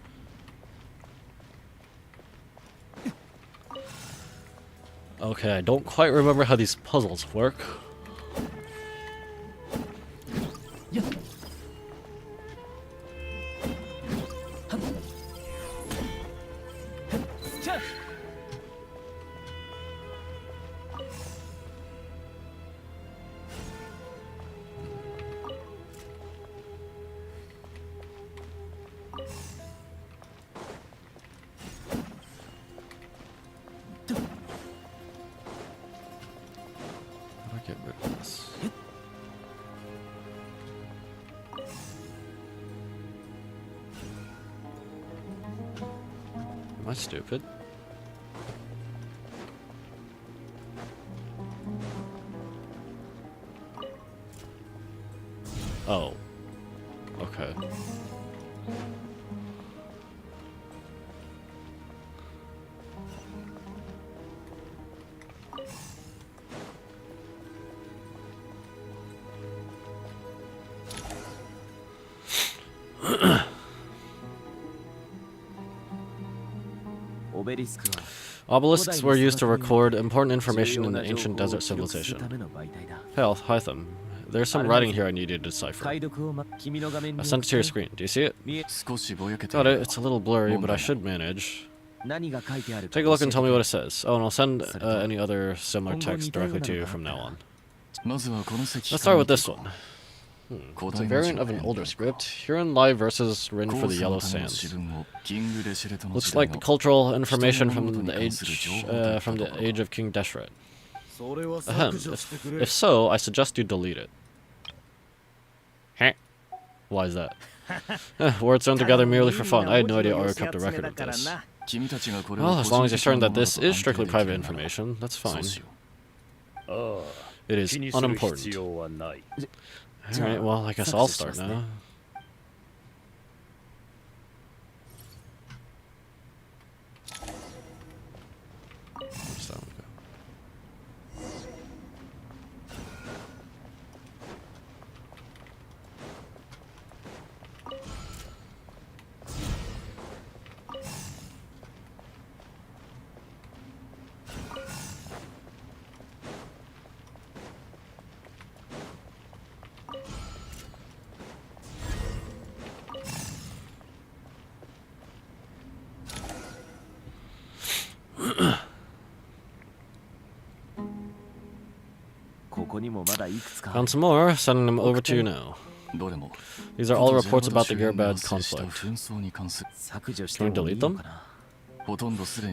Okay, I don't quite remember how these puzzles work. Get rid of this. Am I stupid? Oh. Okay. Obelisks were used to record important information in the ancient desert civilization. Hell, Hytham, there's some writing here I need you to decipher. I sent it to your screen. Do you see it? Got it. It's a little blurry, but I should manage. Take a look and tell me what it says. Oh, and I'll send any other similar text directly to you from now on. Let's start with this one. It's a variant of an older script. Herein lie verses written for the Yellow Sands. Looks like the cultural information from the age of King Deshret. Ahem. If so, I suggest you delete it. Heh. Why is that? Words thrown together merely for fun. I had no idea Aru kept a record of this. Well, as long as you're certain that this is strictly private information, that's fine. It is unimportant. Alright, well, I guess I'll start now. Where's that one go? Found some more, sending them over to you now. These are all reports about the Gerbad conflict. Can we delete them?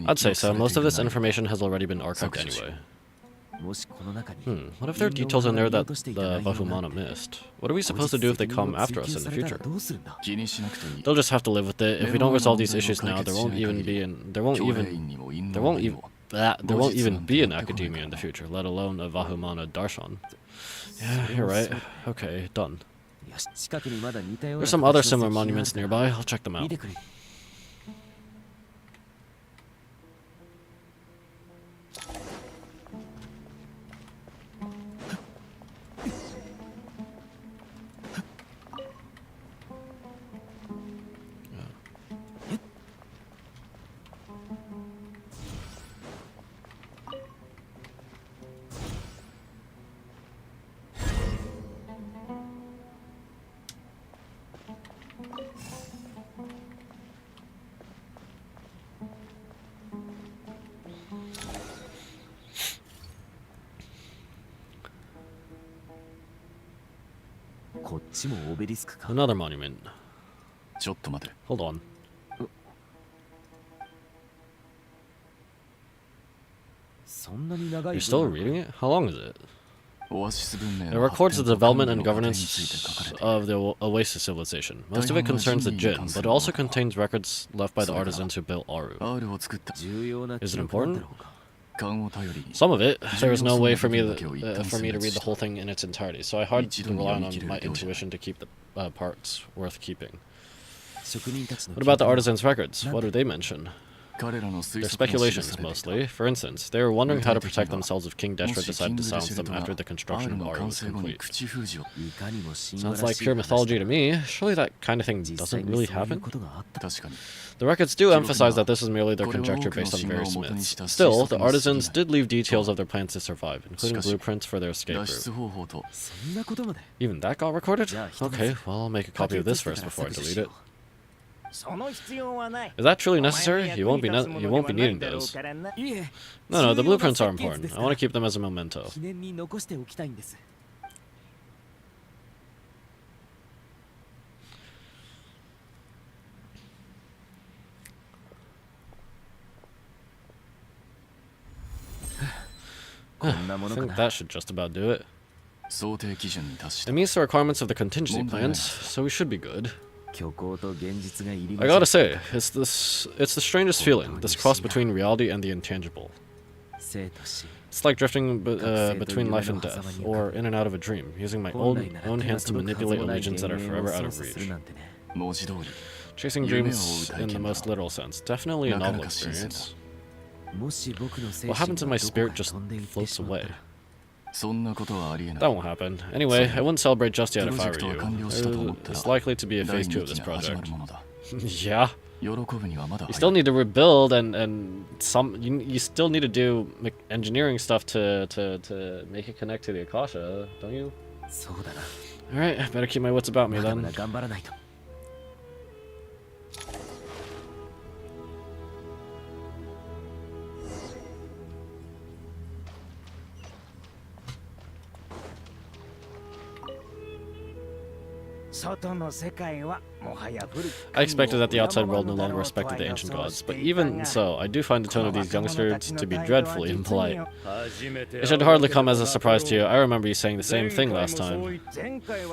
I'd say so. Most of this information has already been archived anyway. What if there are details in there that the Vahumana missed? What are we supposed to do if they come after us in the future? They'll just have to live with it. If we don't resolve these issues now, there won't even be an academia in the future, let alone a Vahumana darshan. Yeah, you're right. Okay, done. There's some other similar monuments nearby. I'll check them out. Another monument. Hold on. You're still reading it? How long is it? It records the development and governance of the Oasis civilization. Most of it concerns the Jinn, but it also contains records left by the artisans who built Aru. Is it important? Some of it. There is no way for me to read the whole thing in its entirety, so I had to rely on my intuition to keep the parts worth keeping. What about the artisans' records? What do they mention? They're speculations, mostly. For instance, they were wondering how to protect themselves if King Deshra decided to silence them after the construction of Aru was complete. Sounds like pure mythology to me. Surely that kind of thing doesn't really happen? The records do emphasize that this is merely their conjecture based on various myths. Still, the artisans did leave details of their plans to survive, including blueprints for their escape route. Even that got recorded? Okay, well, I'll make a copy of this first before I delete it. Is that truly necessary? You won't be needing those. No, the blueprints are important. I want to keep them as a memento. I think that should just about do it. It meets the requirements of the contingency plans, so we should be good. I gotta say, it's the strangest feeling, this cross between reality and the intangible. It's like drifting between life and death, or in and out of a dream, using my own hands to manipulate illusions that are forever out of reach. Chasing dreams in the most literal sense, definitely a novel experience. What happens if my spirit just floats away? That won't happen. Anyway, I wouldn't celebrate just yet if I were you. It's likely to be a phase 2 of this project. Yeah. You still need to rebuild and you still need to do engineering stuff to make it connect to the Akasha, don't you? Alright, I better keep my wits about me then. I expected that the outside world no longer respected the ancient gods, but even so, I do find the tone of these youngsters to be dreadfully impolite. It should hardly come as a surprise to you. I remember you saying the same thing last time.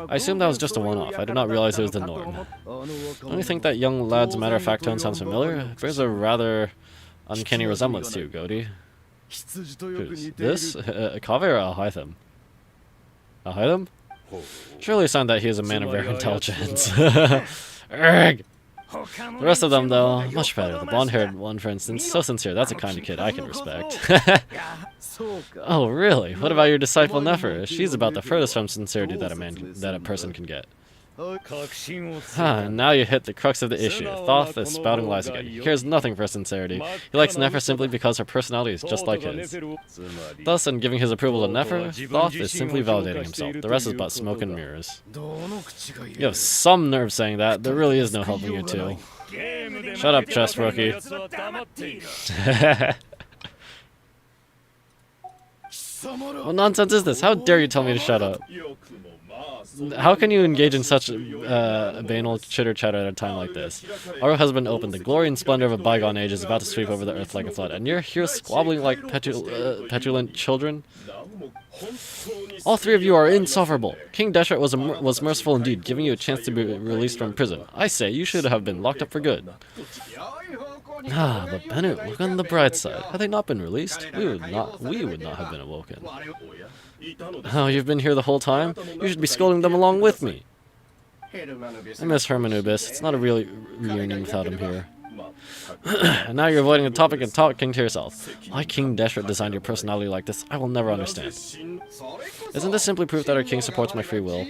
I assumed that was just a one-off. I did not realize it was the norm. Don't you think that young lad's matter-of-fact tone sounds familiar? It bears a rather uncanny resemblance to you, Godi. Who's this? A Kaveh or a Hytham? A Hytham? Surely a sign that he is a man of rare intelligence. Urgh! The rest of them, though, much better. The blonde-haired one, for instance, so sincere. That's a kind of kid I can respect. Oh, really? What about your disciple Nefer? She's about the furthest from sincerity that a person can get. Now you hit the crux of the issue. Thoth is spouting lies again. He cares nothing for sincerity. He likes Nefer simply because her personality is just like his. Thus, in giving his approval to Nefer, Thoth is simply validating himself. The rest is but smoke and mirrors. You have some nerve saying that. There really is no helping you two. Shut up, chess rookie. What nonsense is this? How dare you tell me to shut up? How can you engage in such banal chitter-chatter at a time like this? Our has been opened. The glory and splendor of a bygone age is about to sweep over the earth like a flood, and you're here squabbling like petulant children? All three of you are insufferable. King Deshret was merciful indeed, giving you a chance to be released from prison. I say, you should have been locked up for good. Ah, but Bennett, look on the bright side. Had they not been released, we would not have been awoken. Oh, you've been here the whole time? You should be scolding them along with me. I miss Hermanubis. It's not a real reunion without him here. And now you're avoiding the topic and talking to yourself. Why King Deshret designed your personality like this, I will never understand. Isn't this simply proof that our king supports my free will?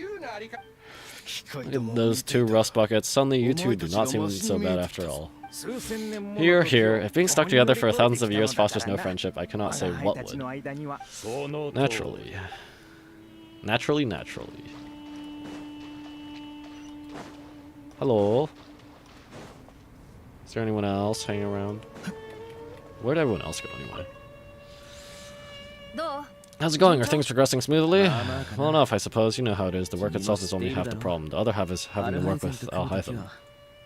Look at those two rust buckets. Suddenly you two do not seem so bad after all. Here, here. If being stuck together for thousands of years fosters no friendship, I cannot say what would. Naturally. Naturally. Hello? Is there anyone else hanging around? Where'd everyone else go anyway? How's it going? Are things progressing smoothly? Well enough, I suppose. You know how it is. The work itself is only half the problem. The other half is having to work with Al-Hytham.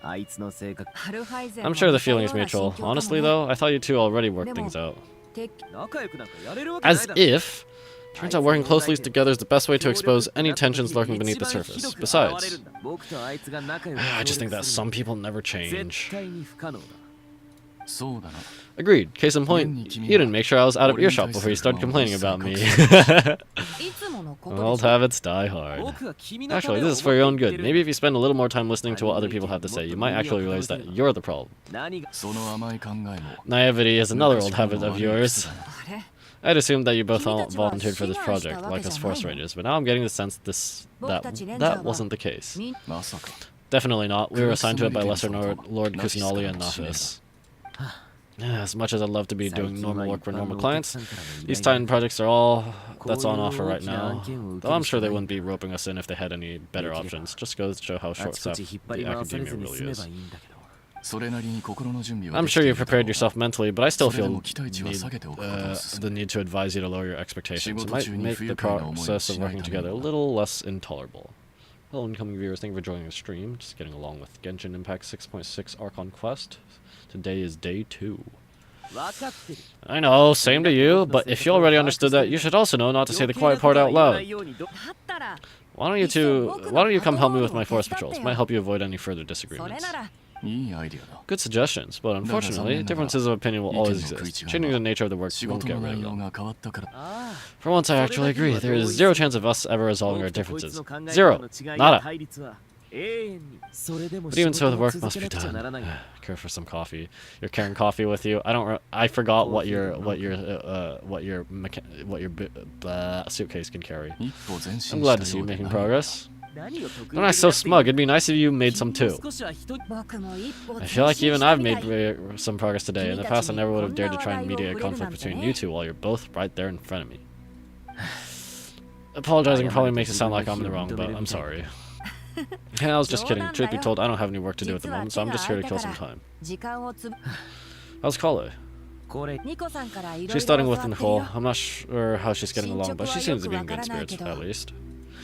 I'm sure the feeling is mutual. Honestly, though, I thought you two already worked things out. As if! Turns out working closely together is the best way to expose any tensions lurking beneath the surface. Besides, I just think that some people never change. Agreed. Case in point, you didn't make sure I was out of earshot before you started complaining about me. Old habits die hard. Actually, this is for your own good. Maybe if you spend a little more time listening to what other people have to say, you might actually realize that you're the problem. Naivety is another old habit of yours. I'd assumed that you both volunteered for this project, like us Force Rangers, but now I'm getting the sense that wasn't the case. Definitely not. We were assigned to it by Lesser Lord Kusanali and Nafis. As much as I'd love to be doing normal work for normal clients, these Titan projects are all that's on offer right now. Though I'm sure they wouldn't be roping us in if they had any better options. Just goes to show how short-staffed the academia really is. I'm sure you've prepared yourself mentally, but I still feel the need to advise you to lower your expectations. It might make the process of working together a little less intolerable. Hello, incoming viewers. Thank you for joining the stream. Just getting along with Genshin Impact 6.6 Archon Quest. Today is day 2. I know, same to you, but if you already understood that, you should also know not to say the quiet part out loud. Why don't you come help me with my forest patrols? Might help you avoid any further disagreements. Good suggestions, but unfortunately, differences of opinion will always exist. Changing the nature of the work won't get rid of them. For once, I actually agree. There is zero chance of us ever resolving our differences. Zero. Nada. But even so, the work must be done. Care for some coffee. You're carrying coffee with you. I forgot what your suitcase can carry. I'm glad to see you making progress. Don't act so smug. It'd be nice if you made some too. I feel like even I've made some progress today. In the past, I never would have dared to try and mediate a conflict between you two while you're both right there in front of me. Apologizing probably makes it sound like I'm in the wrong, but I'm sorry. Yeah, I was just kidding. Truth be told, I don't have any work to do at the moment, so I'm just here to kill some time. How's Kale? She's studying with Nicole. I'm not sure how she's getting along, but she seems to be in good spirits, at least.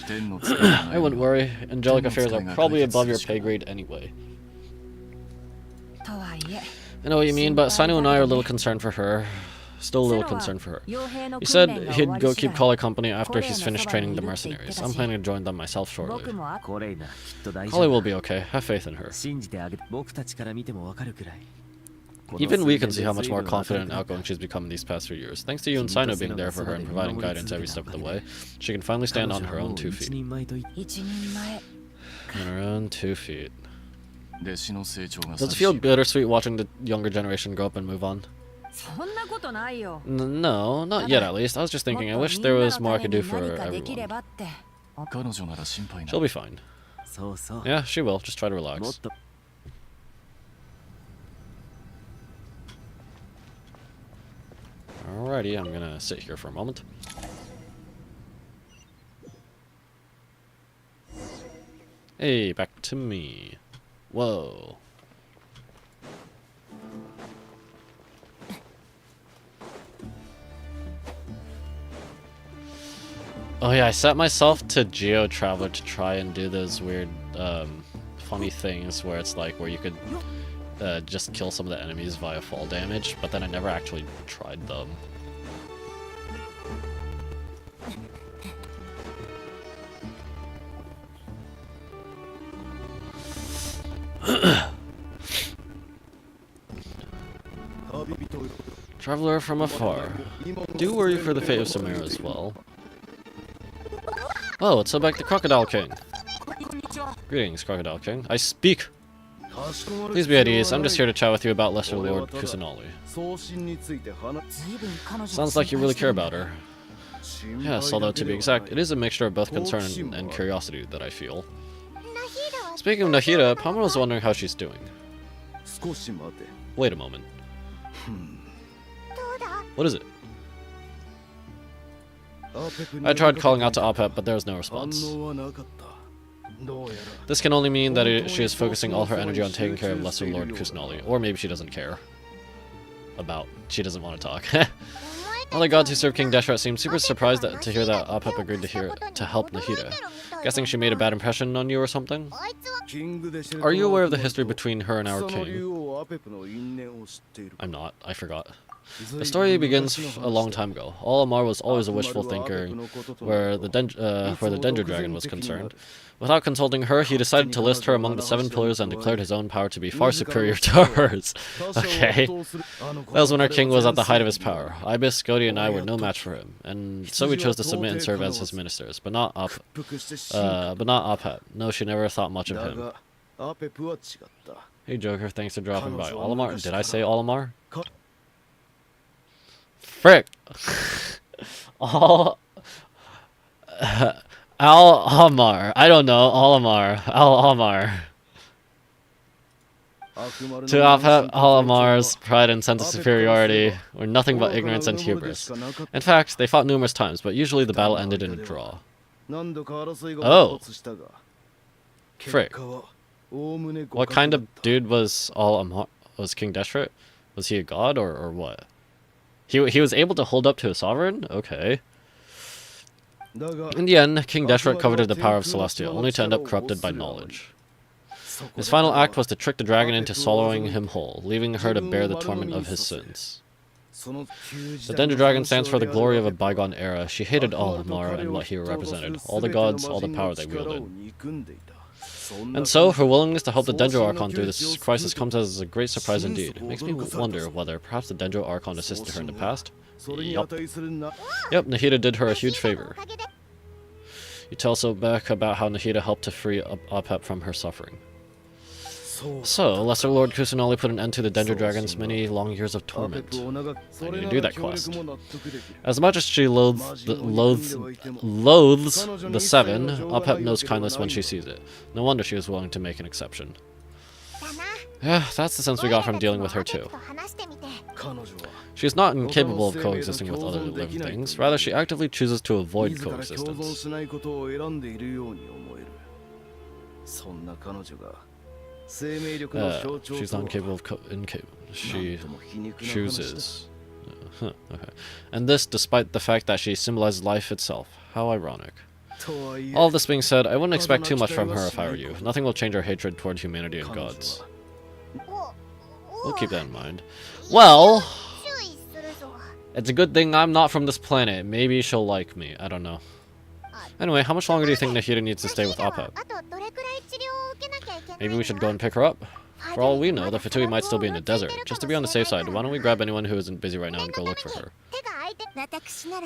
I wouldn't worry. Angelic affairs are probably above your pay grade anyway. I know what you mean, but Sainu and I are a little concerned for her. Still a little concerned for her. He said he'd go keep Kale company after he's finished training the mercenaries. I'm planning to join them myself shortly. Kale will be okay. Have faith in her. Even we can see how much more confident and outgoing she's become in these past few years. Thanks to you and Saino being there for her and providing guidance every step of the way, she can finally stand on her own 2 feet. On her own 2 feet. Does it feel bittersweet watching the younger generation grow up and move on? No, not yet at least. I was just thinking, I wish there was more I could do for everyone. She'll be fine. Yeah, she will. Just try to relax. Alrighty, I'm gonna sit here for a moment. Hey, back to me. Whoa. Oh yeah, I set myself to Geo Traveler to try and do those weird, funny things where it's like where you could just kill some of the enemies via fall damage, but then I never actually tried them. Traveler from afar. Do worry for the fate of Samara as well. Oh, it's back the Crocodile King. Greetings, Crocodile King. I speak! Please be at ease, I'm just here to chat with you about Lesser Lord Kusanali. Sounds like you really care about her. Yes, although to be exact, it is a mixture of both concern and curiosity that I feel. Speaking of Nahida, Pamela was wondering how she's doing. Wait a moment. What is it? I tried calling out to Opep, but there was no response. This can only mean that she is focusing all her energy on taking care of Lesser Lord Kusanali, or maybe she doesn't care. She doesn't want to talk. All the gods who serve King Deshret seemed super surprised to hear that Opep agreed to help Nahida. Guessing she made a bad impression on you or something? Are you aware of the history between her and our king? I'm not. I forgot. The story begins a long time ago. Olimar was always a wishful thinker where the Dendro Dragon was concerned. Without consulting her, he decided to list her among the 7 pillars and declared his own power to be far superior to hers. Okay. That was when our king was at the height of his power. Ibis, Scody, and I were no match for him, and so we chose to submit and serve as his ministers, but not Opep. No, she never thought much of him. Hey Joker, thanks for dropping by. Olimar? Did I say Olimar? Frick! Al-Amar. I don't know. Al-Amar. Al-Amar. To Opep, Al-Amar's pride and sense of superiority were nothing but ignorance and hubris. In fact, they fought numerous times, but usually the battle ended in a draw. Oh. Frick. What kind of dude was Al-Amar? Was King Deshret? Was he a god or what? He was able to hold up to a sovereign? Okay. In the end, King Deshret coveted the power of Celestia, only to end up corrupted by knowledge. His final act was to trick the dragon into swallowing him whole, leaving her to bear the torment of his sins. The Dendro Dragon stands for the glory of a bygone era. She hated all Mara and what he represented, all the gods, all the power they wielded. And so, her willingness to help the Dendro Archon through this crisis comes as a great surprise indeed. It makes me wonder whether perhaps the Dendro Archon assisted her in the past? Yup. Yep, Nahida did her a huge favor. You tell Sobek about how Nahida helped to free Opep from her suffering. So, Lesser Lord Kusanali put an end to the Dendro Dragon's many long years of torment. I need to do that quest. As much as she loathes the 7, Opep knows kindness when she sees it. No wonder she was willing to make an exception. Yeah, that's the sense we got from dealing with her too. She is not incapable of coexisting with other living things, rather she actively chooses to avoid coexistence. She's not incapable of she chooses. Okay. And this despite the fact that she symbolizes life itself. How ironic. All of this being said, I wouldn't expect too much from her if I were you. Nothing will change our hatred toward humanity and gods. We'll keep that in mind. Well, it's a good thing I'm not from this planet. Maybe she'll like me. I don't know. Anyway, how much longer do you think Nahida needs to stay with Opep? Maybe we should go and pick her up. For all we know, the Fatui might still be in the desert. Just to be on the safe side, why don't we grab anyone who isn't busy right now and go look for her?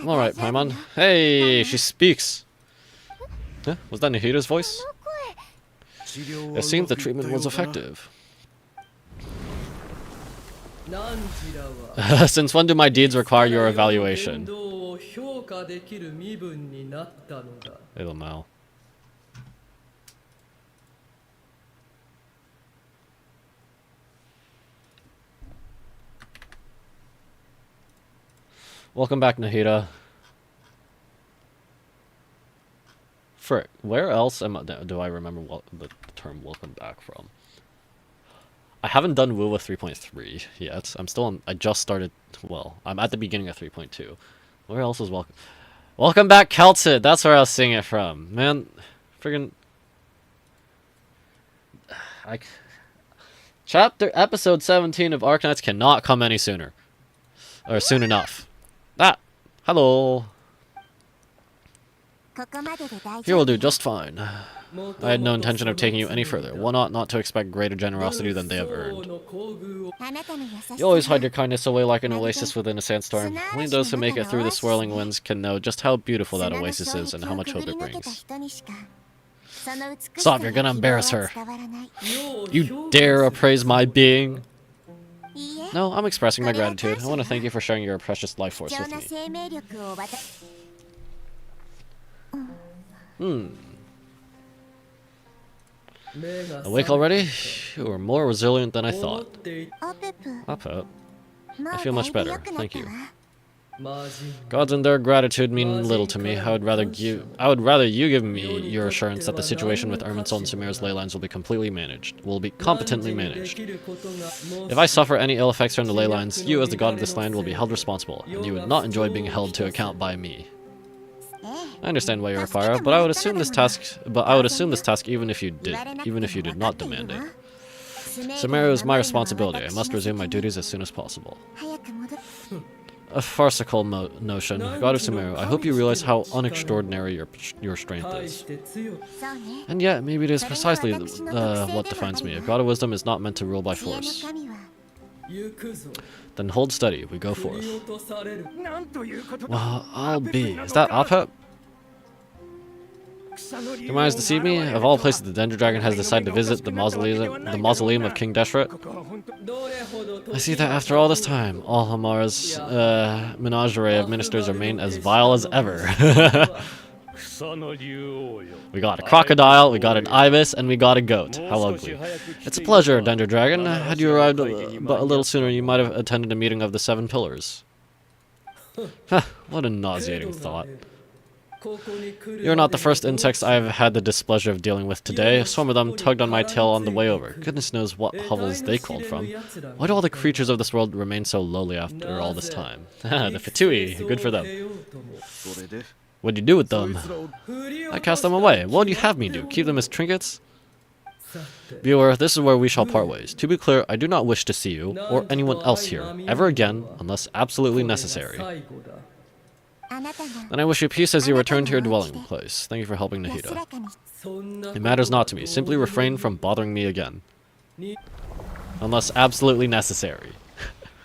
Alright, Paimon. Hey, she speaks! Huh? Was that Nahida's voice? It seems the treatment was effective. Since when do my deeds require your evaluation? Hey, Lamal. Welcome back, Nahida. Frick, where else do I remember the term welcome back from? I haven't done WoW with 3.3 yet. I just started, well, I'm at the beginning of 3.2. Where else is welcome? Welcome back, Kelted. That's where I was seeing it from. Man, friggin'... Episode 17 of Arknights cannot come any sooner. Or soon enough. Hello. Here will do just fine. I had no intention of taking you any further. One ought not to expect greater generosity than they have earned. You always hide your kindness away like an oasis within a sandstorm. Only those who make it through the swirling winds can know just how beautiful that oasis is and how much hope it brings. Stop, you're gonna embarrass her. You dare appraise my being? No, I'm expressing my gratitude. I want to thank you for sharing your precious life force with me. Awake already? You are more resilient than I thought. Up. I feel much better, thank you. Gods and their gratitude mean little to me. I would rather you give me your assurance that the situation with Irminsul and Samira's ley lines will be competently managed. If I suffer any ill effects from the ley lines, you as the god of this land will be held responsible, and you would not enjoy being held to account by me. I understand why you're a Pyra, but I would assume this task even if you did not demand it. Samira is my responsibility. I must resume my duties as soon as possible. A farcical notion. God of Sumeru, I hope you realize how unextraordinary your strength is. And yet, maybe it is precisely what defines me. A god of wisdom is not meant to rule by force. Then hold steady, we go forth. Well, I'll be. Is that Apep? Your mind has deceived me? Of all places, the Dendro Dragon has decided to visit the mausoleum of King Deshret. I see that after all this time, all Hamara's menagerie of ministers remain as vile as ever. We got a crocodile, we got an ibis, and we got a goat. How ugly. It's a pleasure, Dendro Dragon. Had you arrived but a little sooner, you might have attended a meeting of the Seven Pillars. What a nauseating thought. You're not the first insects I have had the displeasure of dealing with today. A swarm of them tugged on my tail on the way over. Goodness knows what hovels they crawled from. Why do all the creatures of this world remain so lowly after all this time? The Fatui, good for them. What'd you do with them? I cast them away. What would you have me do? Keep them as trinkets? Viewer, this is where we shall part ways. To be clear, I do not wish to see you, or anyone else here, ever again, unless absolutely necessary. Then I wish you peace as you return to your dwelling place. Thank you for helping Nahida. It matters not to me. Simply refrain from bothering me again. Unless absolutely necessary.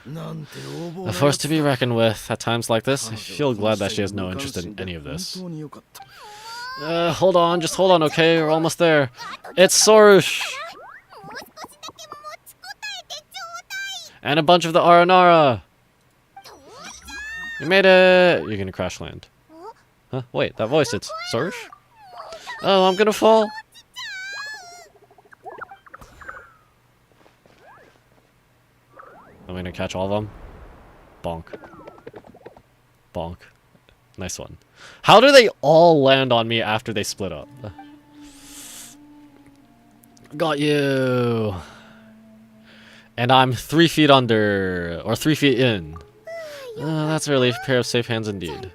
A force to be reckoned with at times like this. I feel glad that she has no interest in any of this. Hold on, just hold on, okay? We're almost there. It's Sorush! And a bunch of the Aranara! You made it! You're gonna crash land. Huh? Wait, that voice, it's Sorush? Oh, I'm gonna fall! I'm gonna catch all of them. Bonk. Bonk. Nice one. How do they all land on me after they split up? Got you! And I'm 3 feet under, or 3 feet in. That's a relief. Pair of safe hands indeed.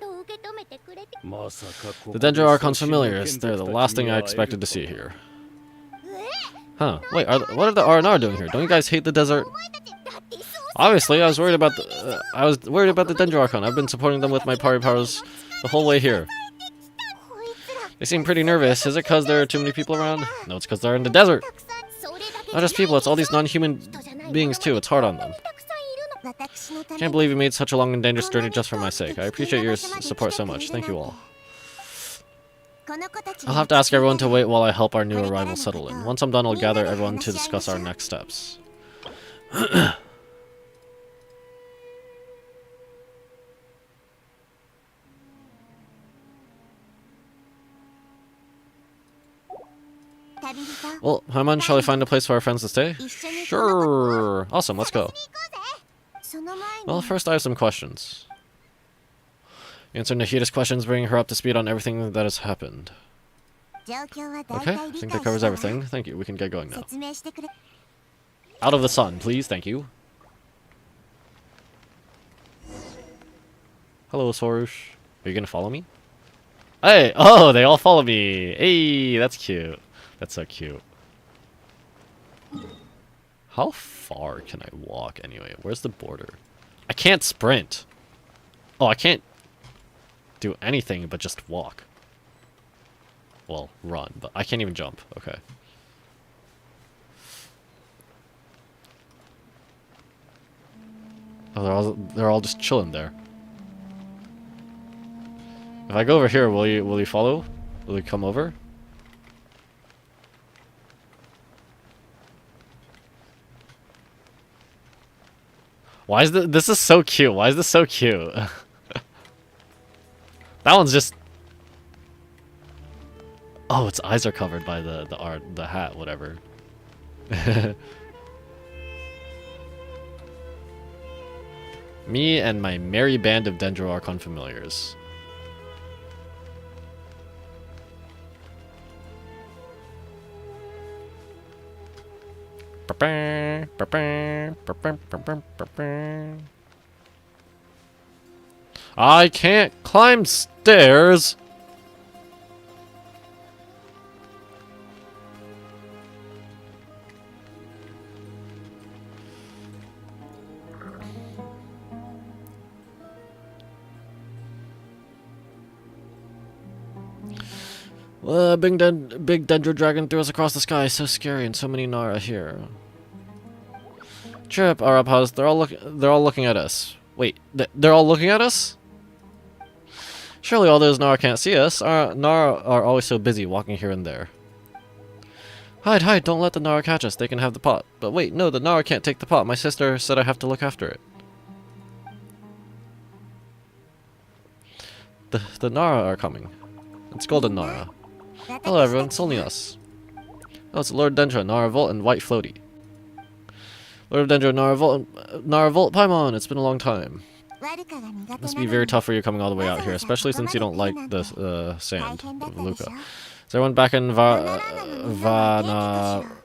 The Dendro Archon's familiars. They're the last thing I expected to see here. Huh. Wait, what are the R&R doing here? Don't you guys hate the desert? Obviously, I was worried about the Dendro Archon. I've been supporting them with my party powers the whole way here. They seem pretty nervous. Is it because there are too many people around? No, it's because they're in the desert. Not just people, it's all these non-human beings too. It's hard on them. Can't believe you made such a long and dangerous journey just for my sake. I appreciate your support so much. Thank you all. I'll have to ask everyone to wait while I help our new arrival settle in. Once I'm done, I'll gather everyone to discuss our next steps. Well, Haman, shall I find a place for our friends to stay? Sure. Awesome, let's go. Well, first I have some questions. Answer Nahida's questions, bringing her up to speed on everything that has happened. Okay, I think that covers everything. Thank you, we can get going now. Out of the sun, please, thank you. Hello, Sorush. Are you gonna follow me? Hey! Oh, they all follow me! Hey, that's cute. That's so cute. How far can I walk anyway? Where's the border? I can't sprint! Oh, I can't do anything but just walk. Well, run, but I can't even jump. Okay. Oh, they're all just chilling there. If I go over here, will you follow? Will you come over? Why is this is so cute? Why is this so cute? That one's just. Oh, its eyes are covered by the hat, whatever. Me and my merry band of Dendro Archon familiars. I can't climb stairs. Big Dendro Dragon threw us across the sky. So scary, and so many Nara here. Cheer up, Arapas. They're all looking at us. Wait, they're all looking at us? Surely all those Nara can't see us. Our Nara are always so busy walking here and there. Hide, hide! Don't let the Nara catch us. They can have the pot. But wait, no, the Nara can't take the pot. My sister said I have to look after it. The Nara are coming. It's Golden Nara. Hello everyone, it's only us. Oh, it's Lord Dendro, Nara Volt, and White Floaty. Lord Dendro, Nara Volt, Paimon, it's been a long time. It must be very tough for you coming all the way out here, especially since you don't like the sand of Luca. Is everyone back in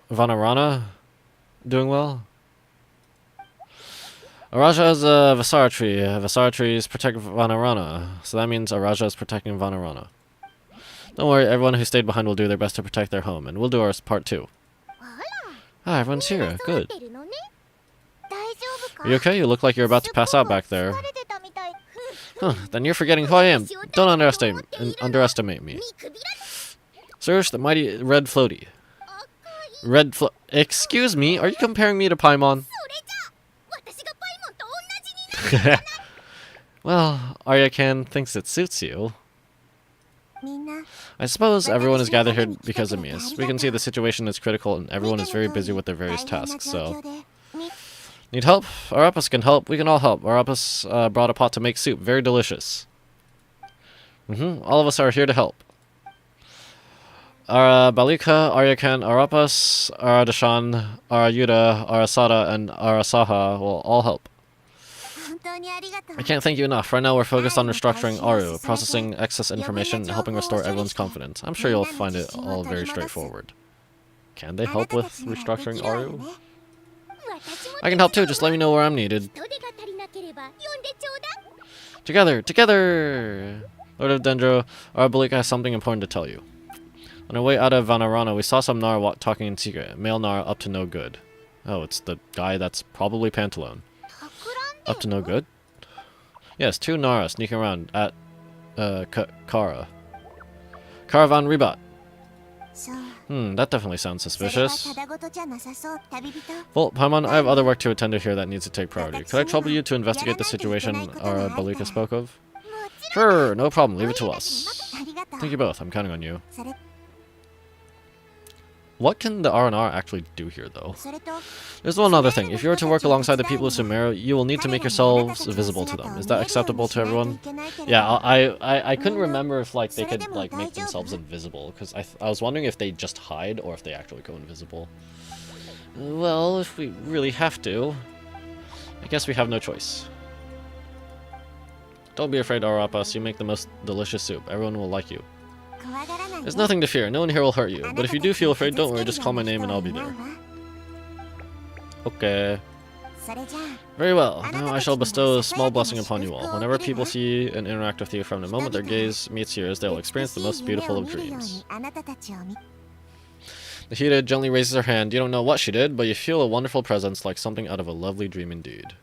Vanarana doing well? Araja is a Vasara tree. Vasara trees protect Vanarana, so that means Araja is protecting Vanarana. Don't worry, everyone who stayed behind will do their best to protect their home, and we'll do our part too. Ah, everyone's here. Good. Are you okay? You look like you're about to pass out back there. Huh, then you're forgetting who I am. Don't underestimate me. Search the mighty Red Floaty. Excuse me, are you comparing me to Paimon? Well, Arya-kan thinks it suits you. I suppose everyone is gathered here because of me. As we can see, the situation is critical and everyone is very busy with their various tasks, so... Need help? Arapas can help. We can all help. Arapas brought a pot to make soup. Very delicious. All of us are here to help. Balika, Arya-kan, Arapas, Aradashan, Arayuda, Arasada, and Arasaha will all help. I can't thank you enough. Right now we're focused on restructuring Aru, processing excess information, and helping restore everyone's confidence. I'm sure you'll find it all very straightforward. Can they help with restructuring Aru? I can help too, just let me know where I'm needed. Together! Together! Lord of Dendro, Arabalika has something important to tell you. On our way out of Vanarana, we saw some Nara talking in secret. Male Nara up to no good. Oh, it's the guy that's probably Pantalone. Up to no good? Yes, 2 Nara sneaking around at Kara. Caravan Ribat. That definitely sounds suspicious. Well, Paimon, I have other work to attend to here that needs to take priority. Could I trouble you to investigate the situation Balika spoke of? Sure, no problem. Leave it to us. Thank you both. I'm counting on you. What can the R&R actually do here, though? There's one other thing. If you were to work alongside the people of Sumeru, you will need to make yourselves visible to them. Is that acceptable to everyone? Yeah, I couldn't remember if like they could like make themselves invisible, because I was wondering if they just hide or if they actually go invisible. Well, if we really have to, I guess we have no choice. Don't be afraid, Arapas. You make the most delicious soup. Everyone will like you. There's nothing to fear. No one here will hurt you. But if you do feel afraid, don't worry. Just call my name and I'll be there. Okay. Very well. Now I shall bestow a small blessing upon you all. Whenever people see and interact with you from the moment their gaze meets yours, they will experience the most beautiful of dreams. Nahida gently raises her hand. You don't know what she did, but you feel a wonderful presence, like something out of a lovely dream indeed.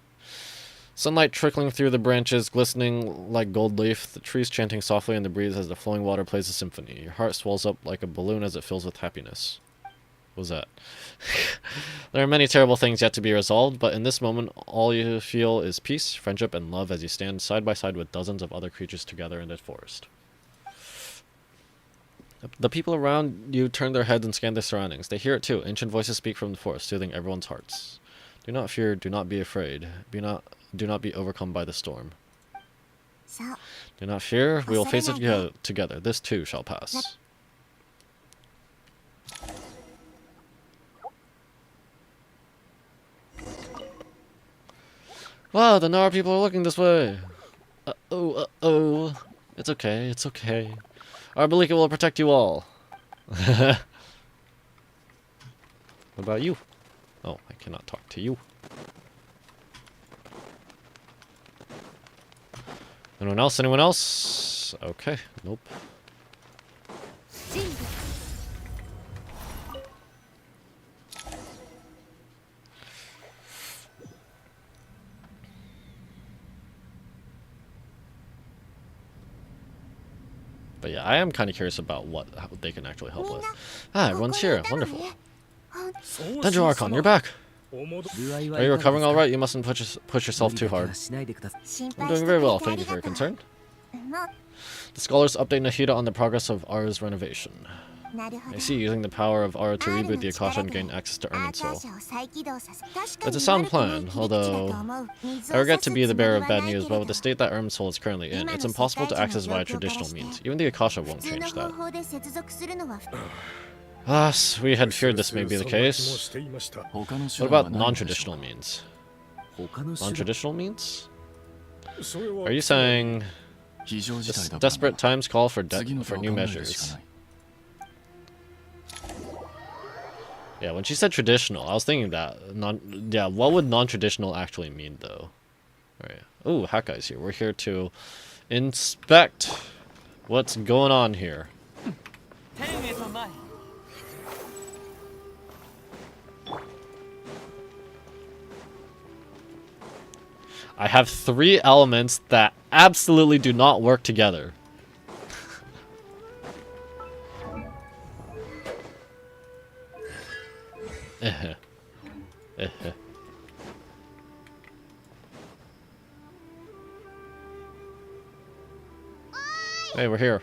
Sunlight trickling through the branches, glistening like gold leaf, the trees chanting softly in the breeze as the flowing water plays a symphony. Your heart swells up like a balloon as it fills with happiness. What was that? There are many terrible things yet to be resolved, but in this moment, all you feel is peace, friendship, and love as you stand side by side with dozens of other creatures together in the forest. The people around you turn their heads and scan their surroundings. They hear it too. Ancient voices speak from the forest, soothing everyone's hearts. Do not fear, do not be afraid. Do not be overcome by the storm. Do not fear, we will face it together. This too shall pass. Wow, the Nara people are looking this way. Uh-oh. It's okay, it's okay. Our Belika will protect you all. What about you? Oh, I cannot talk to you. Anyone else? Anyone else? Okay, nope. But yeah, I am kind of curious about how they can actually help with. Ah, everyone's here. Wonderful. Denjo Archon, you're back. Are you recovering all right? You mustn't push yourself too hard. I'm doing very well. Thank you for your concern. The scholars update Nahida on the progress of Ara's renovation. I see, using the power of Ara to reboot the Akasha and gain access to Ermin's soul. It's a sound plan, although I regret to be the bearer of bad news, but with the state that Ermin's soul is currently in, it's impossible to access via traditional means. Even the Akasha won't change that. We had feared this may be the case. What about non-traditional means? Non-traditional means? Are you saying desperate times call for new measures? Yeah, when she said traditional, I was thinking that. What would non-traditional actually mean, though? Alright. Ooh, Hakkai's here. We're here to inspect what's going on here. I have 3 elements that absolutely do not work together. Hey, we're here.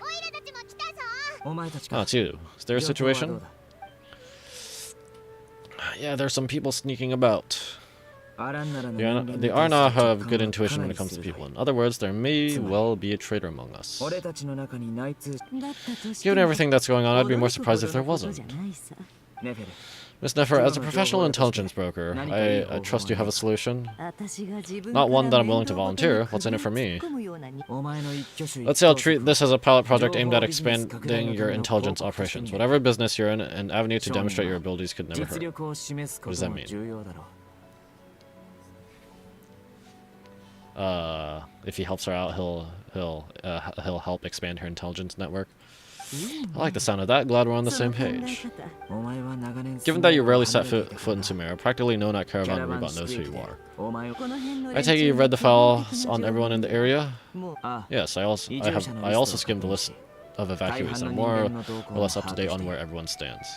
Oh, it's you. Is there a situation? Yeah, there's some people sneaking about. The Arna have good intuition when it comes to people. In other words, there may well be a traitor among us. Given everything that's going on, I'd be more surprised if there wasn't. Miss Nefer, as a professional intelligence broker, I trust you have a solution. Not one that I'm willing to volunteer. What's in it for me? Let's say I'll treat this as a pilot project aimed at expanding your intelligence operations. Whatever business you're in, an avenue to demonstrate your abilities could never hurt. What does that mean? If he helps her out, he'll help expand her intelligence network. I like the sound of that. Glad we're on the same page. Given that you rarely set foot in Sumeru, practically no one at Caravan Rebot knows who you are. I take it you've read the files on everyone in the area? Yes, I also skimmed the list of evacuees. I'm more or less up to date on where everyone stands.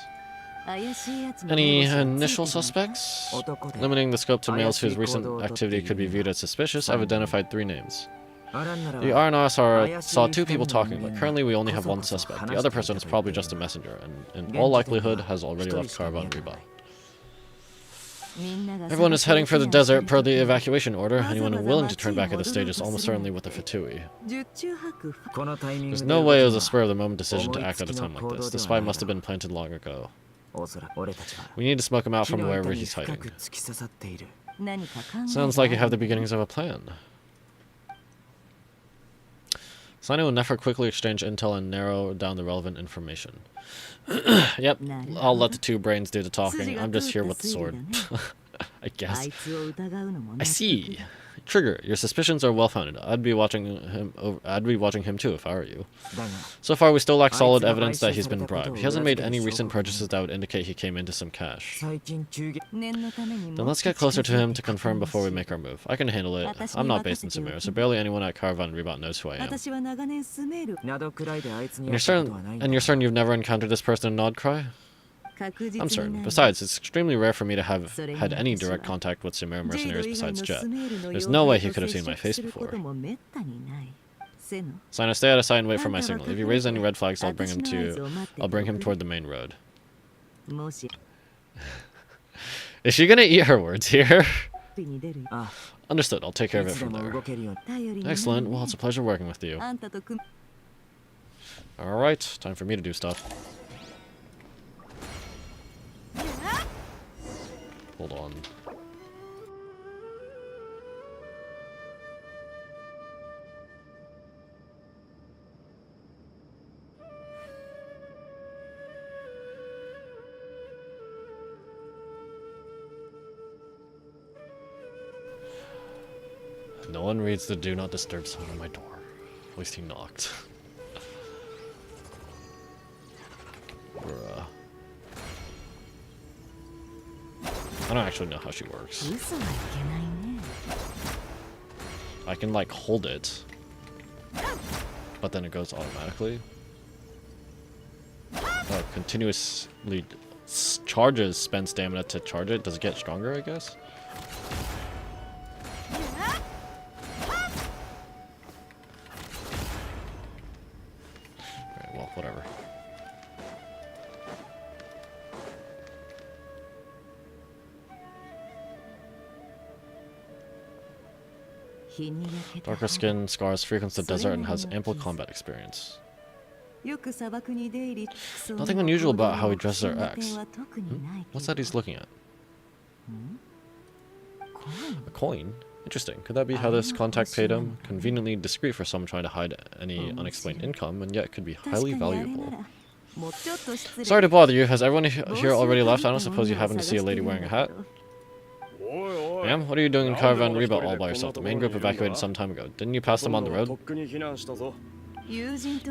Any initial suspects? Limiting the scope to males whose recent activity could be viewed as suspicious, I've identified 3 names. The RNR saw 2 people talking, but currently we only have 1 suspect. The other person is probably just a messenger, and in all likelihood has already left Caravan Rebot. Everyone is heading for the desert per the evacuation order. Anyone willing to turn back at this stage is almost certainly with the Fatui. There's no way it was a spur-of-the-moment decision to act at a time like this. The spy must have been planted long ago. We need to smoke him out from wherever he's hiding. Sounds like you have the beginnings of a plan. Sino and Nefer quickly exchange intel and narrow down the relevant information. Yep, I'll let the 2 brains do the talking. I'm just here with the sword. I guess. I see. Trigger, your suspicions are well-founded. I'd be watching him too if I were you. So far, we still lack solid evidence that he's been bribed. He hasn't made any recent purchases that would indicate he came into some cash. Then let's get closer to him to confirm before we make our move. I can handle it. I'm not based in Sumeru, so barely anyone at Caravan Rebot knows who I am. And you're certain you've never encountered this person in Nodcry? I'm certain. Besides, it's extremely rare for me to have had any direct contact with Sumeru mercenaries besides Jet. There's no way he could have seen my face before. Sina, stay out of sight and wait for my signal. If he raises any red flags, I'll bring him toward the main road. Is she gonna eat her words here? Understood. I'll take care of it from there. Excellent. Well, it's a pleasure working with you. Alright, time for me to do stuff. Hold on. No one reads the do not disturb sign on my door. At least he knocked. Bruh. I don't actually know how she works. I can like hold it, but then it goes automatically. Oh, continuously charges spend stamina to charge it. Does it get stronger, I guess? Alright, well, whatever. Darker skin, scars, frequents the desert, and has ample combat experience. Nothing unusual about how he dresses or acts. What's that he's looking at? A coin? Interesting. Could that be how this contact paid him? Conveniently discreet for someone trying to hide any unexplained income, and yet could be highly valuable. Sorry to bother you. Has everyone here already left? I don't suppose you happen to see a lady wearing a hat? Ma'am, what are you doing in Caravan Rebot all by yourself? The main group evacuated some time ago. Didn't you pass them on the road? My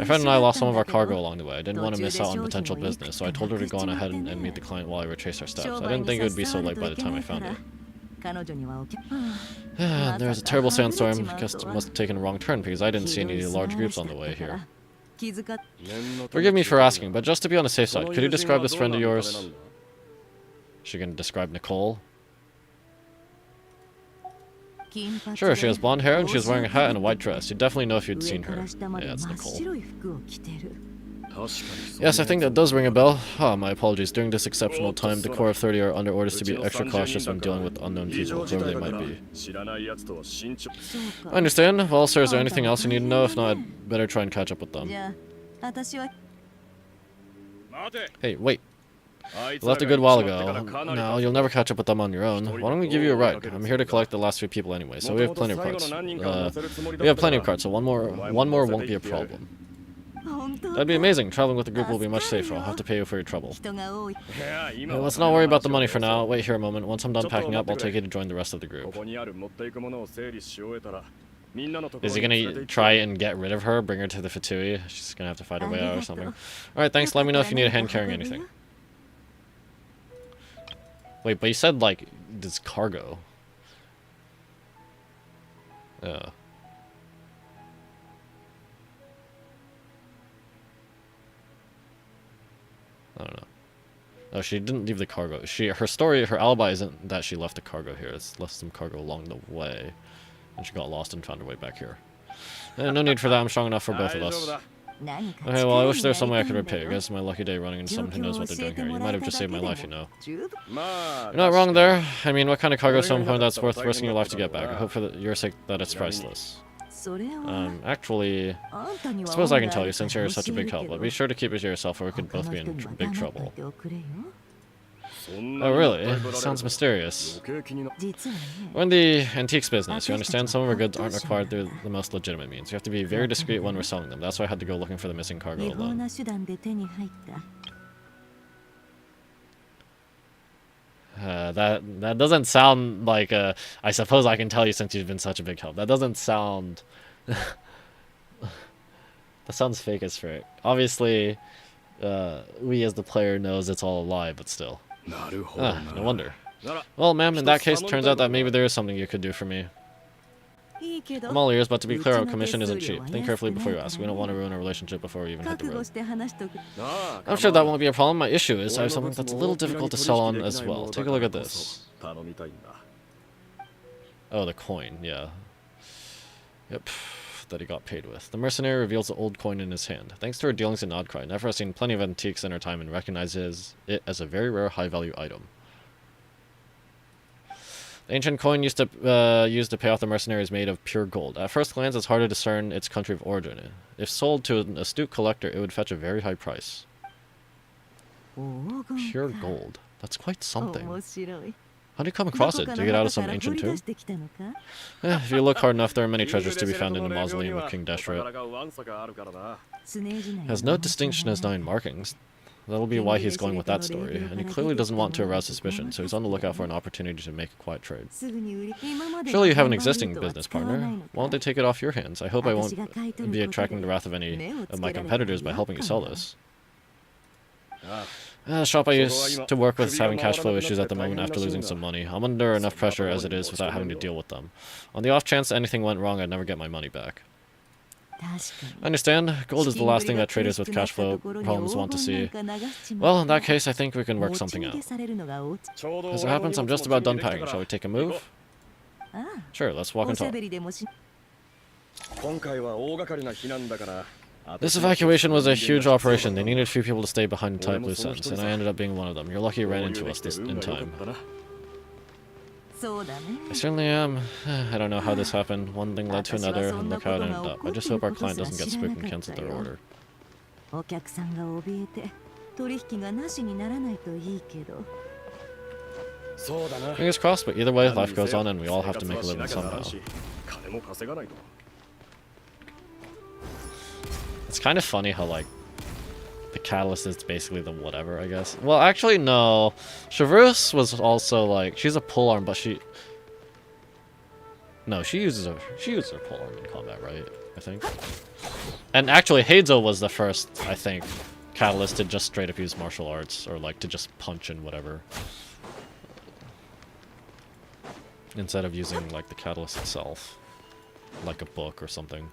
friend and I lost some of our cargo along the way. I didn't want to miss out on potential business, so I told her to go on ahead and meet the client while I retraced our steps. I didn't think it would be so late by the time I found it. There was a terrible sandstorm. Guess it must have taken a wrong turn because I didn't see any large groups on the way here. Forgive me for asking, but just to be on the safe side, could you describe this friend of yours? Is she going to describe Nicole? Sure, she has blonde hair and she was wearing a hat and a white dress. You'd definitely know if you'd seen her. Yeah, it's Nicole. Yes, I think that does ring a bell. Ah, my apologies. During this exceptional time, the Corps of 30 are under orders to be extra cautious when dealing with unknown people, whoever they might be. I understand. Well, sir, is there anything else you need to know? If not, I'd better try and catch up with them. Hey, wait. You left a good while ago. Now, you'll never catch up with them on your own. Why don't we give you a ride? I'm here to collect the last few people anyway, so we have plenty of carts. We have plenty of carts, so one more won't be a problem. That'd be amazing. Traveling with the group will be much safer. I'll have to pay you for your trouble. Hey, let's not worry about the money for now. Wait here a moment. Once I'm done packing up, I'll take you to join the rest of the group. Is he gonna try and get rid of her? Bring her to the Fatui? She's gonna have to fight her way out or something. Alright, thanks. Let me know if you need a hand carrying anything. Wait, but you said, like, this cargo. I don't know. Oh, she didn't leave the cargo. Her alibi isn't that she left the cargo here. It's left some cargo along the way. And she got lost and found her way back here. No need for that. I'm strong enough for both of us. Okay, well, I wish there was some way I could repay you. I guess it's my lucky day running into someone who knows what they're doing here. You might have just saved my life, you know. You're not wrong there. I mean, what kind of cargo is so important that's worth risking your life to get back? I hope for your sake that it's priceless. Actually, I suppose I can tell you since you're such a big help, but be sure to keep it to yourself or we could both be in big trouble. Oh, really? Sounds mysterious. We're in the antiques business. You understand? Some of our goods aren't acquired through the most legitimate means. We have to be very discreet when we're selling them. That's why I had to go looking for the missing cargo alone. That doesn't sound like I suppose I can tell you since you've been such a big help. That doesn't sound... that sounds fake as frick. Obviously, we as the player knows it's all a lie, but still. No wonder. Well, ma'am, in that case, turns out that maybe there is something you could do for me. I'm all ears, but to be clear, our commission isn't cheap. Think carefully before you ask. We don't want to ruin our relationship before we even hit the road. I'm sure that won't be a problem. My issue is I have something that's a little difficult to sell on as well. Take a look at this. Oh, the coin, yeah. Yep, that he got paid with. The mercenary reveals the old coin in his hand. Thanks to her dealings in Oddcry, Nefer has seen plenty of antiques in her time and recognizes it as a very rare, high-value item. The ancient coin used to pay off the mercenary is made of pure gold. At first glance, it's hard to discern its country of origin. If sold to an astute collector, it would fetch a very high price. Pure gold. That's quite something. How do you come across it? Do you get out of some ancient tomb? If you look hard enough, there are many treasures to be found in the mausoleum of King Deshret. It has no distinction as 9 markings. That'll be why he's going with that story, and he clearly doesn't want to arouse suspicion, so he's on the lookout for an opportunity to make a quiet trade. Surely you have an existing business partner. Why don't they take it off your hands? I hope I won't be attracting the wrath of any of my competitors by helping you sell this. The shop I used to work with is having cash flow issues at the moment after losing some money. I'm under enough pressure as it is without having to deal with them. On the off chance anything went wrong, I'd never get my money back. I understand. Gold is the last thing that traders with cash flow problems want to see. Well, in that case, I think we can work something out. As it happens, I'm just about done packing. Shall we take a move? Sure, let's walk and talk. This evacuation was a huge operation. They needed a few people to stay behind and tie up loose ends, and I ended up being one of them. You're lucky you ran into us in time. I certainly am. I don't know how this happened. One thing led to another, and look how it ended up. I just hope our client doesn't get spooked and cancel their order. Fingers crossed, but either way, life goes on and we all have to make a living somehow. It's kind of funny how, like, the catalyst is basically the whatever, I guess. Well, actually, no. Chevreuse was also, like, she's a polearm, but she... No, she uses her polearm in combat, right? I think. And actually, Heizo was the first, I think, catalyst to just straight up use martial arts, or, like, to just punch and whatever. Instead of using, like, the catalyst itself. Like a book or something.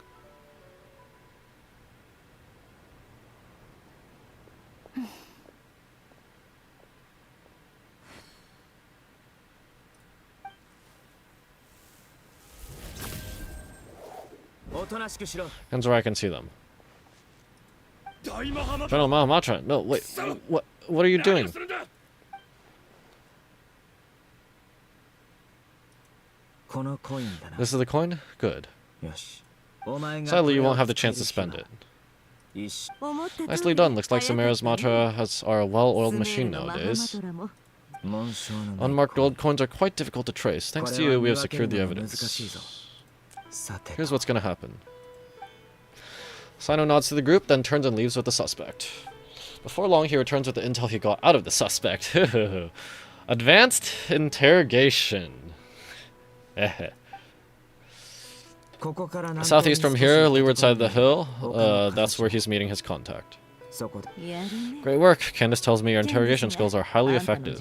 Hands where I can see them. General Mahamatra, no, wait, what are you doing? This is the coin? Good. Sadly, you won't have the chance to spend it. Nicely done. Looks like Samara's mantras are a well-oiled machine nowadays. Unmarked gold coins are quite difficult to trace. Thanks to you, we have secured the evidence. Here's what's gonna happen. Sino nods to the group, then turns and leaves with the suspect. Before long, he returns with the intel he got out of the suspect. Advanced interrogation. Southeast from here, leeward side of the hill, that's where he's meeting his contact. Great work. Candace tells me your interrogation skills are highly effective.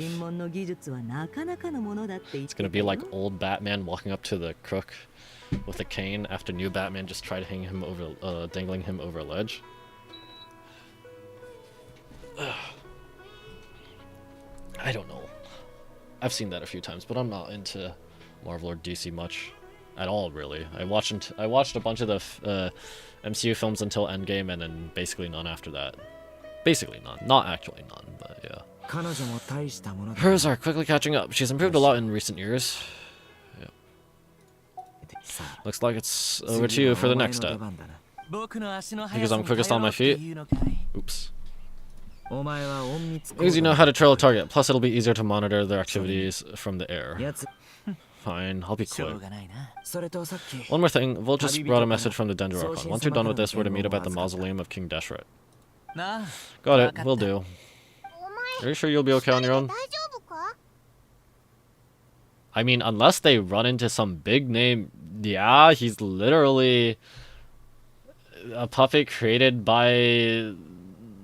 It's gonna be like old Batman walking up to the crook with a cane after new Batman just tried to hang him over, dangling him over a ledge. I don't know. I've seen that a few times, but I'm not into Marvel or DC much at all, really. I watched a bunch of the MCU films until Endgame, and then basically none after that. Basically none. Not actually none, but yeah. Hers are quickly catching up. She's improved a lot in recent years. Yep. Looks like it's over to you for the next step. Because I'm quickest on my feet. Oops. Because you know how to trail a target, plus it'll be easier to monitor their activities from the air. Fine, I'll be quick. One more thing, Vultus brought a message from the Dendro Archon. Once you're done with this, we're to meet up at the mausoleum of King Deshret. Got it, will do. Are you sure you'll be okay on your own? I mean, unless they run into some big name, yeah, he's literally a puppet created by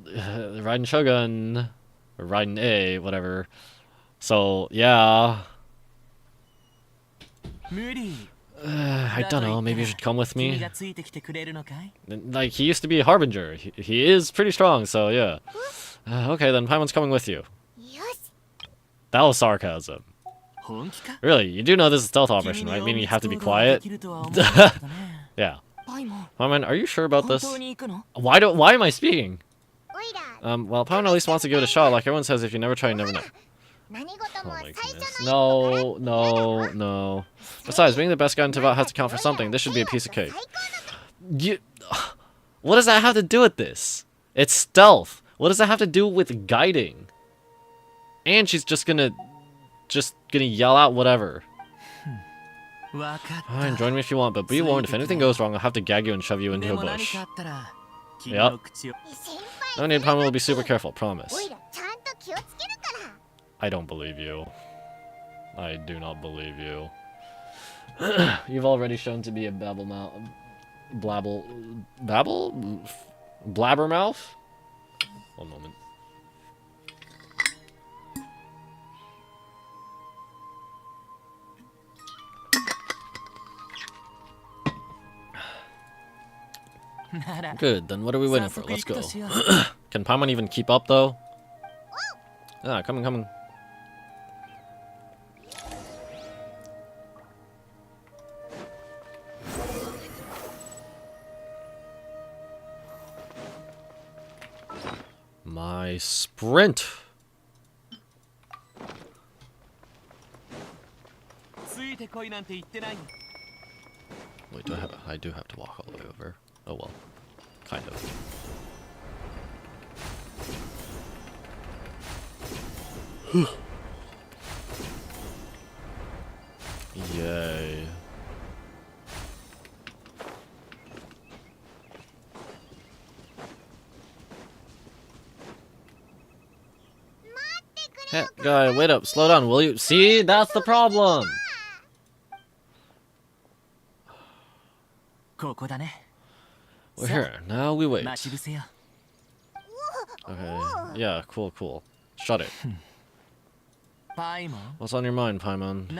Raiden Shogun, or Raiden A, whatever. So, yeah. I don't know, maybe you should come with me. Like, he used to be a Harbinger. He is pretty strong, so yeah. Okay, then Paimon's coming with you. That was sarcasm. Really, you do know this is a stealth operation, right? Meaning you have to be quiet? Yeah. Paimon, are you sure about this? Why am I speaking? Well, Paimon at least wants to give it a shot. Like everyone says, if you never try, you never know. Oh my goodness. No, no, no. Besides, being the best guy in Teyvat has to count for something. This should be a piece of cake. What does that have to do with this? It's stealth. What does that have to do with guiding? And she's just gonna yell out whatever. Fine, join me if you want, but be warned, if anything goes wrong, I'll have to gag you and shove you into a bush. Yep. No need, Paimon will be super careful, promise. I don't believe you. I do not believe you. You've already shown to be a blabbermouth? One moment. Good, then what are we waiting for? Let's go. Can Paimon even keep up, though? Ah, coming. My sprint! Wait, I do have to walk all the way over. Oh well. Kind of. Yay. Hey, guy, wait up, slow down, will you? See, that's the problem! We're here, now we wait. Okay, yeah, cool. Shut it. What's on your mind, Paimon?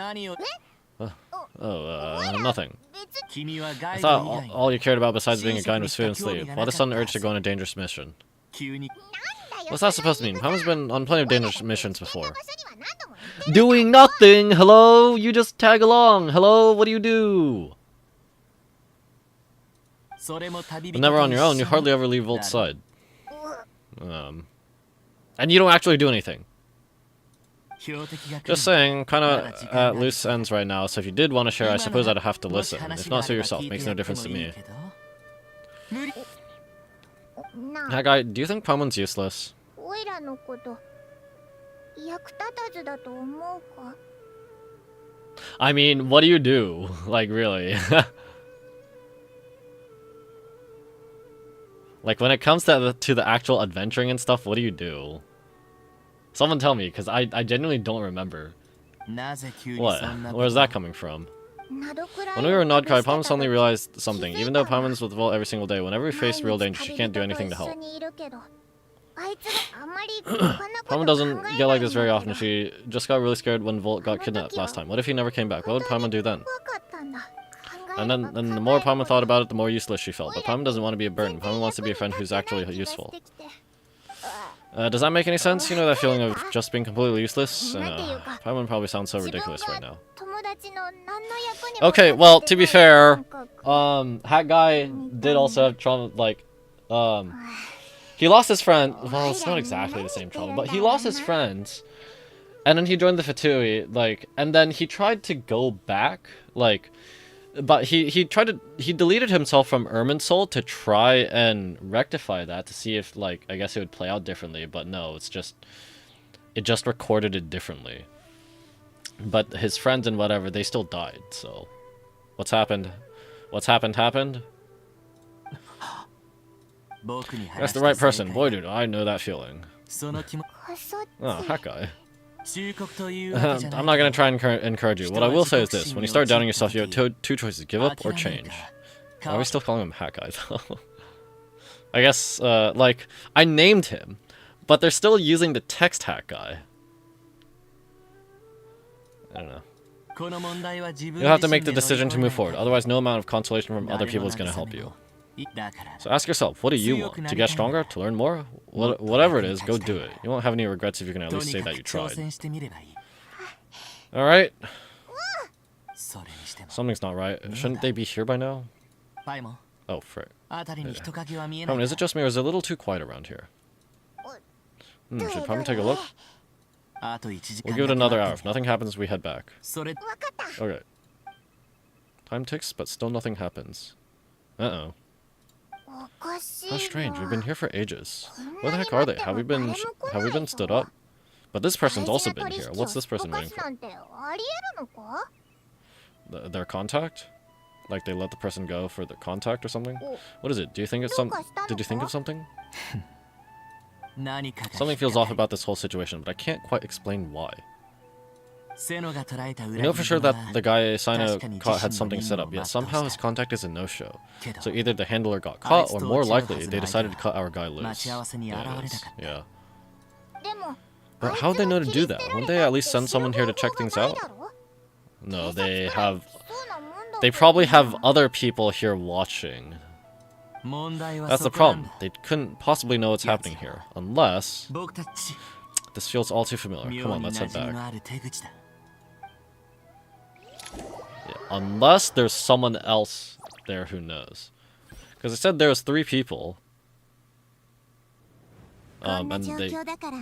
Nothing. I thought all you cared about besides being a guide was food and sleep. Why the sudden urge to go on a dangerous mission? What's that supposed to mean? Paimon's been on plenty of dangerous missions before. Doing nothing! Hello? You just tag along! Hello? What do you do? Whenever on your own, you hardly ever leave Volt's side. And you don't actually do anything. Just saying, kinda at loose ends right now, so if you did want to share, I suppose I'd have to listen. If not, so yourself. Makes no difference to me. That guy, do you think Paimon's useless? I mean, what do you do? Like, really? Like, when it comes to the actual adventuring and stuff, what do you do? Someone tell me, because I genuinely don't remember. What? Where's that coming from? When we were in Nodkai, Paimon suddenly realized something. Even though Paimon's with Volt every single day, whenever we face real danger, she can't do anything to help. Paimon doesn't get like this very often. She just got really scared when Volt got kidnapped last time. What if he never came back? What would Paimon do then? And then the more Paimon thought about it, the more useless she felt. But Paimon doesn't want to be a burden. Paimon wants to be a friend who's actually useful. Does that make any sense? You know that feeling of just being completely useless? Paimon probably sounds so ridiculous right now. Okay, well, to be fair, Hat Guy did also have trauma, like, he lost his friend, well, it's not exactly the same trauma, but he lost his friends, and then he joined the Fatui, like, and then he tried to go back, like, but he deleted himself from Irminsul to try and rectify that, to see if, like, I guess it would play out differently, but no, it just recorded it differently. But his friends and whatever, they still died, so... What's happened? What's happened? That's the right person. Boy, dude, I know that feeling. Oh, that guy. I'm not gonna try and encourage you. What I will say is this: when you start doubting yourself, you have two choices: give up or change. Why are we still calling him Hat Guy though? I guess like I named him, but they're still using the text Hat Guy. I don't know. You'll have to make the decision to move forward. Otherwise, no amount of consolation from other people is gonna help you. So ask yourself, what do you want? To get stronger? To learn more? Whatever it is, go do it. You won't have any regrets if you can at least say that you tried. Alright. Something's not right. Shouldn't they be here by now? Oh, frick. Yeah. Is it just me or is it a little too quiet around here? Should Paimon take a look? We'll give it another hour. If nothing happens, we head back. Okay. Time ticks, but still nothing happens. Uh-oh. How strange. We've been here for ages. Where the heck are they? Have we been stood up? But this person's also been here. What's this person waiting for? Their contact? Like they let the person go for the contact or something? What is it? Do you think it's Did you think of something? Something feels off about this whole situation, but I can't quite explain why. We know for sure that the guy Sino caught had something set up, yet somehow his contact is a no-show. So either the handler got caught, or more likely, they decided to cut our guy loose. Yeah. But how'd they know to do that? Wouldn't they at least send someone here to check things out? No, they probably have other people here watching. That's the problem. They couldn't possibly know what's happening here. Unless... This feels all too familiar. Come on, let's head back. Yeah, unless there's someone else there who knows. Because it said there was 3 people. And they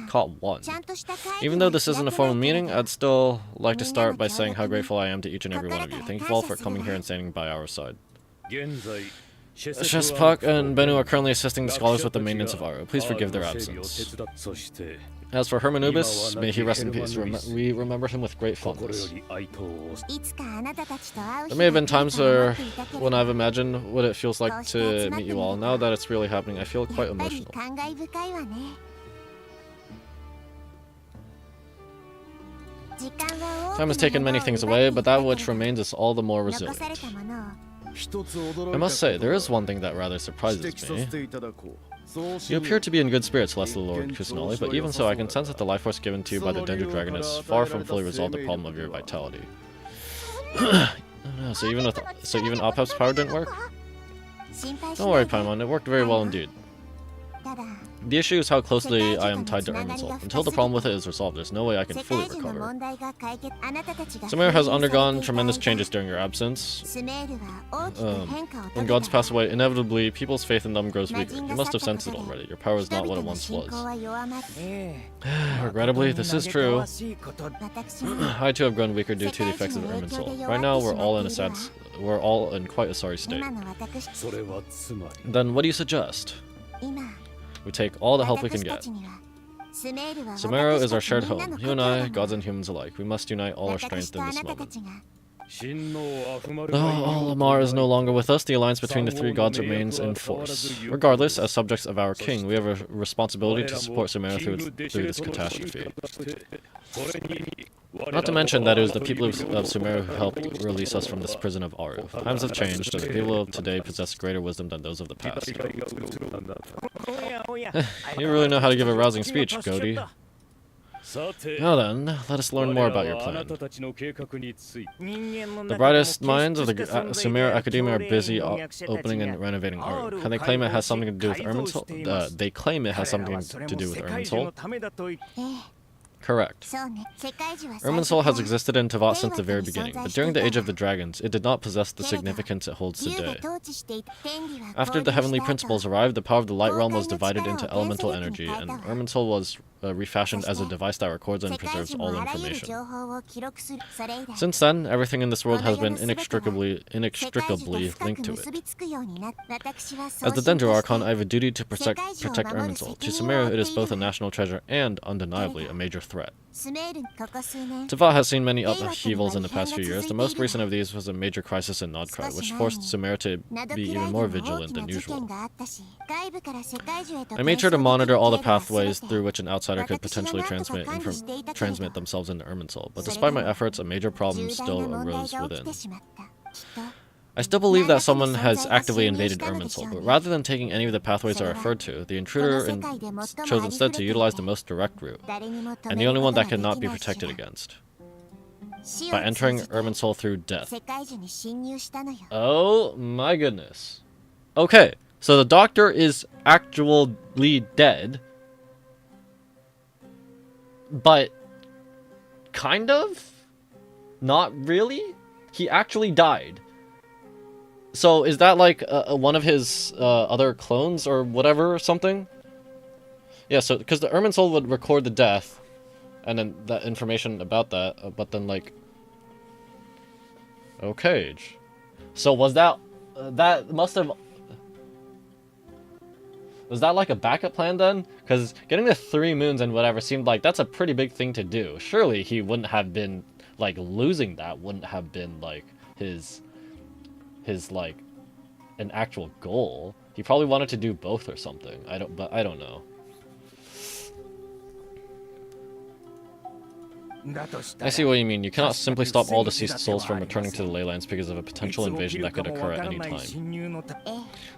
caught 1. Even though this isn't a formal meeting, I'd still like to start by saying how grateful I am to each and every one of you. Thank you all for coming here and standing by our side. Shespak and Bennu are currently assisting the scholars with the maintenance of Aru. Please forgive their absence. As for Hermanubis, may he rest in peace. We remember him with great fondness. There may have been times when I've imagined what it feels like to meet you all. Now that it's really happening, I feel quite emotional. Time has taken many things away, but that which remains is all the more resilient. I must say, there is one thing that rather surprises me. You appear to be in good spirits, Celestial Lord Kusanali, but even so, I can sense that the life force given to you by the Dendro Dragon has far from fully resolved the problem of your vitality. So even Ophep's power didn't work? Don't worry, Paimon, it worked very well indeed. The issue is how closely I am tied to Irminsul. Until the problem with it is resolved, there's no way I can fully recover. Sumeru has undergone tremendous changes during your absence. When gods pass away, inevitably, people's faith in them grows weaker. You must have sensed it already. Your power is not what it once was. Regrettably, this is true. I too have grown weaker due to the effects of Irminsul. Right now, we're all in quite a sorry state. Then what do you suggest? We take all the help we can get. Sumeru is our shared home. You and I, gods and humans alike. We must unite all our strength in this moment. Though Olimar is no longer with us, the alliance between the 3 gods remains in force. Regardless, as subjects of our king, we have a responsibility to support Sumeru through this catastrophe. Not to mention that it was the people of Sumeru who helped release us from this prison of Aru. Times have changed, and the people of today possess greater wisdom than those of the past. You really know how to give a rousing speech, Godi. Now then, let us learn more about your plan. The brightest minds of the Sumeru Academia are busy opening and renovating Aru. Can they claim it has something to do with Irminsul? They claim it has something to do with Irminsul? Correct. Irminsul has existed in Teyvat since the very beginning, but during the Age of the Dragons, it did not possess the significance it holds today. After the Heavenly Principles arrived, the power of the Light Realm was divided into elemental energy, and Irminsul was refashioned as a device that records and preserves all information. Since then, everything in this world has been inextricably linked to it. As the Dendro Archon, I have a duty to protect Irminsul. To Sumeru, it is both a national treasure and, undeniably, a major threat. Teyvat has seen many upheavals in the past few years. The most recent of these was a major crisis in Nodcry, which forced Sumeru to be even more vigilant than usual. I made sure to monitor all the pathways through which an outsider could potentially transmit themselves into Irminsul, but despite my efforts, a major problem still arose within. I still believe that someone has actively invaded Irminsul, but rather than taking any of the pathways I referred to, the intruder chose instead to utilize the most direct route, and the only one that cannot be protected against, by entering Irminsul through death. Oh my goodness. Okay, so the doctor is actually dead, but kind of? Not really? He actually died. So is that like one of his other clones or whatever or something? Yeah, so because the Irminsul would record the death, and then that information about that, but then like, okay, so was that that must have, was that like a backup plan then? Because getting the 3 moons and whatever seemed like that's a pretty big thing to do. Surely he wouldn't have been like losing that wouldn't have been like his like an actual goal. He probably wanted to do both or something. I don't know. I see what you mean. You cannot simply stop all deceased souls from returning to the Leylands because of a potential invasion that could occur at any time.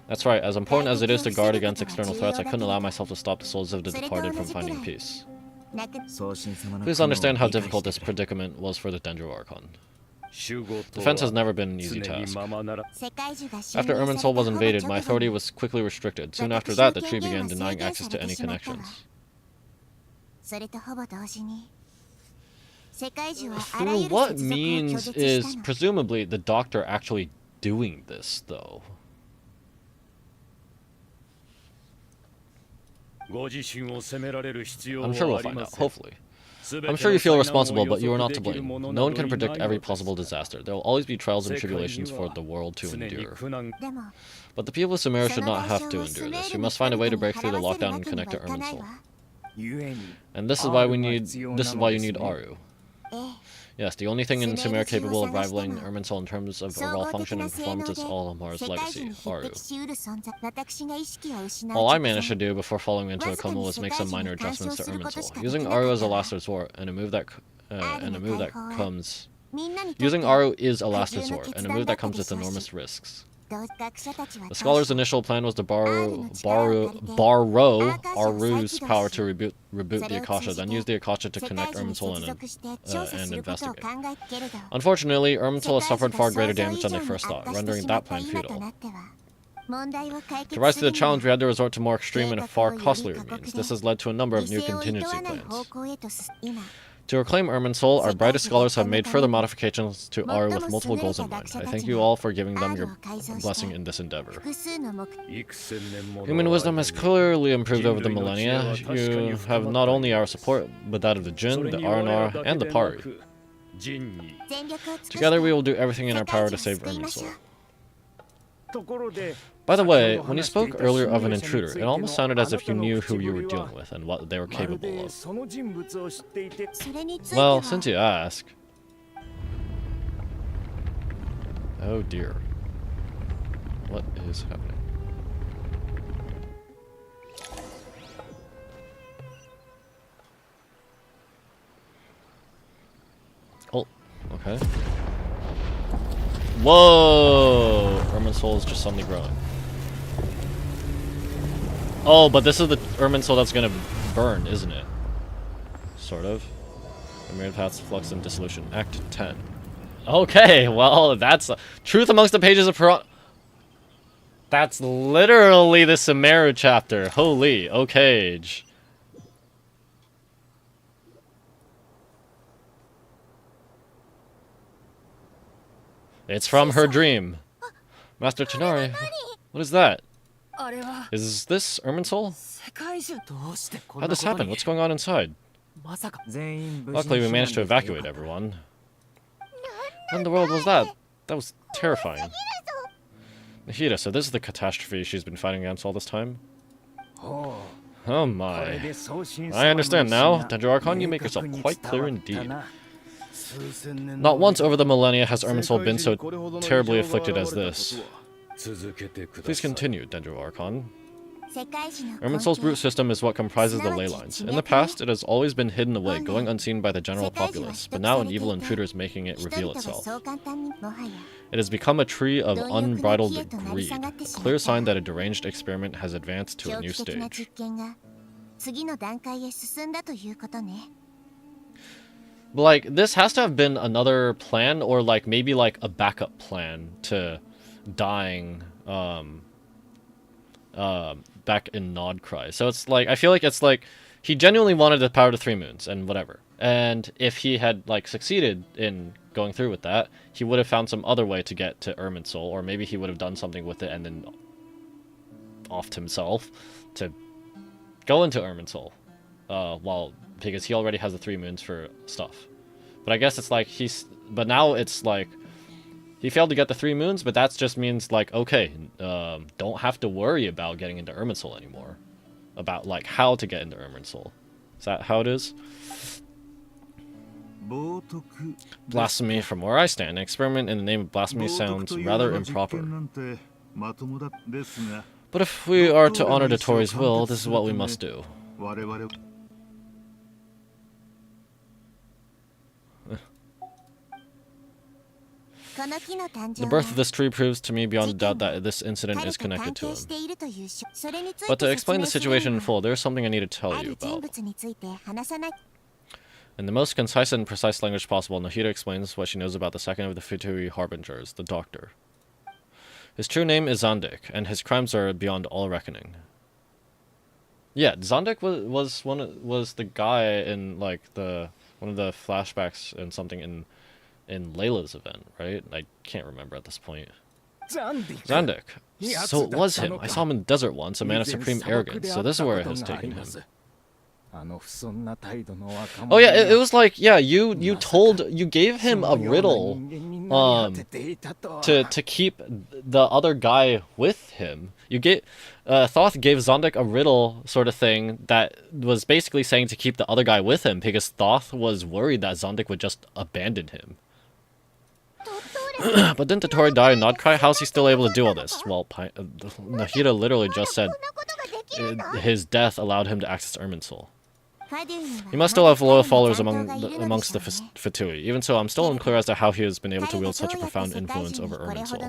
That's right. As important as it is to guard against external threats, I couldn't allow myself to stop the souls of the departed from finding peace. Please understand how difficult this predicament was for the Dendro Archon. Defense has never been an easy task. After Irminsul was invaded, my authority was quickly restricted. Soon after that, the tree began denying access to any connections. Through what means is presumably the doctor actually doing this, though? I'm sure we'll find out, hopefully. I'm sure you feel responsible, but you are not to blame. No one can predict every possible disaster. There will always be trials and tribulations for the world to endure. But the people of Sumeru should not have to endure this. We must find a way to break through the lockdown and connect to Irminsul. And this is why you need Aru. Yes, the only thing in Sumeru capable of rivaling Irminsul in terms of overall function and performance is Olamar's legacy, Aru. All I managed to do before falling into a coma was make some minor adjustments to Irminsul. Using Aru as a last resort, and a move that comes... Using Aru is a last resort, and a move that comes with enormous risks. The scholar's initial plan was to borrow Aru's power to reboot the Akasha, then use the Akasha to connect Irminsul and investigate. Unfortunately, Irminsul has suffered far greater damage than they first thought, rendering that plan futile. To rise to the challenge, we had to resort to more extreme and far costlier means. This has led to a number of new contingency plans. To reclaim Irminsul, our brightest scholars have made further modifications to Aru with multiple goals in mind. I thank you all for giving them your blessing in this endeavor. Human wisdom has clearly improved over the millennia. You have not only our support, but that of the Jin, the Aranar, and the Pari. Together we will do everything in our power to save Irminsul. By the way, when you spoke earlier of an intruder, it almost sounded as if you knew who you were dealing with and what they were capable of. Well, since you ask... Oh dear. What is happening? Oh, okay. Whoa! Irminsul is just suddenly growing. Oh, but this is the Irminsul that's gonna burn, isn't it? Sort of. The myriad paths, flux, and dissolution. Act 10. Okay, well, that's... Truth amongst the pages of Puran... That's literally the Sumeru chapter. Holy, okay. It's from her dream. Master Chinari, what is that? Is this Irminsul? How'd this happen? What's going on inside? Luckily, we managed to evacuate everyone. What in the world was that? That was terrifying. Nahida, so this is the catastrophe she's been fighting against all this time? Oh my. I understand now. Dendro Archon, you make yourself quite clear indeed. Not once over the millennia has Irminsul been so terribly afflicted as this. Please continue, Dendro Archon. Irminsul's root system is what comprises the ley lines. In the past, it has always been hidden away, going unseen by the general populace, but now an evil intruder is making it reveal itself. It has become a tree of unbridled greed, a clear sign that a deranged experiment has advanced to a new stage. Like, this has to have been another plan, or like maybe like a backup plan to dying back in Nodcry. So it's like, I feel like it's like he genuinely wanted the power to 3 moons and whatever. And if he had like succeeded in going through with that, he would have found some other way to get to Irminsul, or maybe he would have done something with it and then offed himself to go into Irminsul. Because he already has the 3 moons for stuff. But I guess it's like but now it's like he failed to get the 3 moons, but that just means like, okay, don't have to worry about getting into Irminsul anymore. About like how to get into Irminsul. Is that how it is? Blasphemy. From where I stand, an experiment in the name of blasphemy sounds rather improper. But if we are to honor Dotori's will, this is what we must do. The birth of this tree proves to me beyond a doubt that this incident is connected to him. But to explain the situation in full, there is something I need to tell you about. In the most concise and precise language possible, Nahida explains what she knows about the second of the Futui Harbingers, the Doctor. His true name is Zandik, and his crimes are beyond all reckoning. Yeah, Zandik was the guy in like one of the flashbacks and something in Layla's event, right? I can't remember at this point. Zandik. So it was him. I saw him in the desert once, a man of supreme arrogance, so this is where it has taken him. Oh yeah, it was like, yeah, you gave him a riddle to keep the other guy with him. Thoth gave Zandik a riddle sort of thing that was basically saying to keep the other guy with him because Thoth was worried that Zandik would just abandon him. But didn't Dotori die in Nodcry? How's he still able to do all this? Well, Nahida literally just said his death allowed him to access Irminsul. He must still have loyal followers amongst the Fatui. Even so, I'm still unclear as to how he has been able to wield such a profound influence over Irminsul.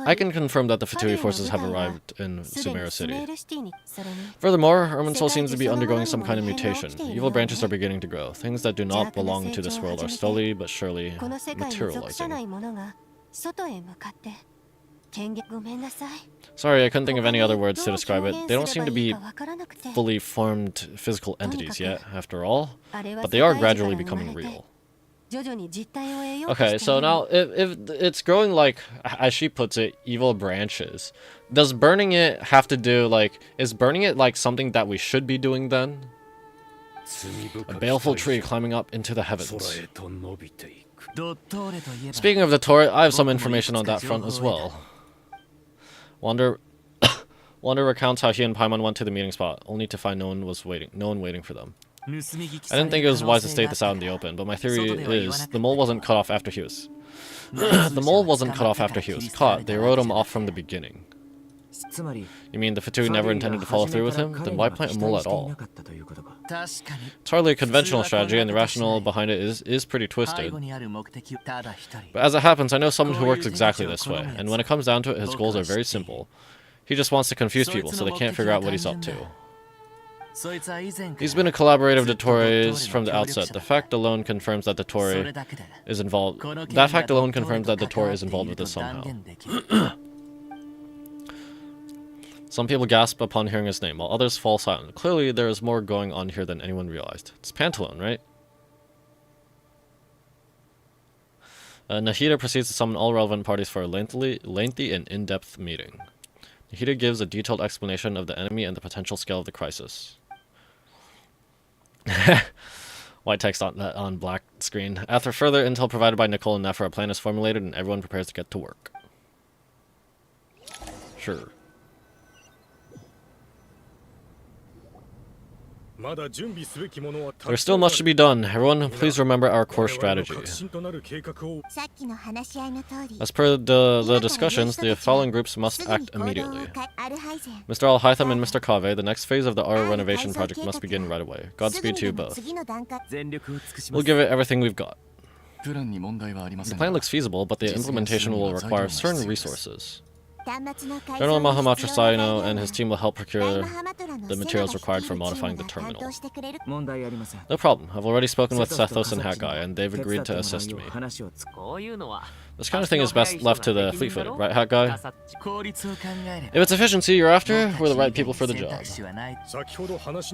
I can confirm that the Fatui forces have arrived in Sumeru City. Furthermore, Irminsul seems to be undergoing some kind of mutation. Evil branches are beginning to grow. Things that do not belong to this world are slowly but surely materializing. Sorry, I couldn't think of any other words to describe it. They don't seem to be fully formed physical entities yet, after all, but they are gradually becoming real. Okay, so now, if it's growing like, as she puts it, evil branches, does burning it have to do, like, is burning it like something that we should be doing then? A baleful tree climbing up into the heavens. Speaking of the Dotori, I have some information on that front as well. Wander recounts how he and Paimon went to the meeting spot, only to find no one waiting for them. I didn't think it was wise to state this out in the open, but my theory is the mole wasn't cut off after he was caught. They wrote him off from the beginning. You mean the Fatui never intended to follow through with him? Then why plant a mole at all? It's hardly a conventional strategy, and the rationale behind it is pretty twisted. But as it happens, I know someone who works exactly this way, and when it comes down to it, his goals are very simple. He just wants to confuse people so they can't figure out what he's up to. He's been a collaborator of Dotori's from the outset. The fact alone confirms that Dotori is involved. That fact alone confirms that Dotori is involved with this somehow. Some people gasp upon hearing his name, while others fall silent. Clearly, there is more going on here than anyone realized. It's Pantaloon, right? Nahida proceeds to summon all relevant parties for a lengthy and in-depth meeting. Nahida gives a detailed explanation of the enemy and the potential scale of the crisis. White text on black screen. After further intel provided by Nicole and Nephra, a plan is formulated and everyone prepares to get to work. Sure. There's still much to be done. Everyone, please remember our core strategy. As per the discussions, the following groups must act immediately. Mr. Al-Haytham and Mr. Kaveh, the next phase of the R renovation project must begin right away. Godspeed to you both. We'll give it everything we've got. The plan looks feasible, but the implementation will require certain resources. General Mahamatra Saino and his team will help procure the materials required for modifying the terminal. No problem. I've already spoken with Sethos and Hat-Guy, and they've agreed to assist me. This kind of thing is best left to the fleet-footed, right, Hat-Guy? If it's efficiency you're after, we're the right people for the job.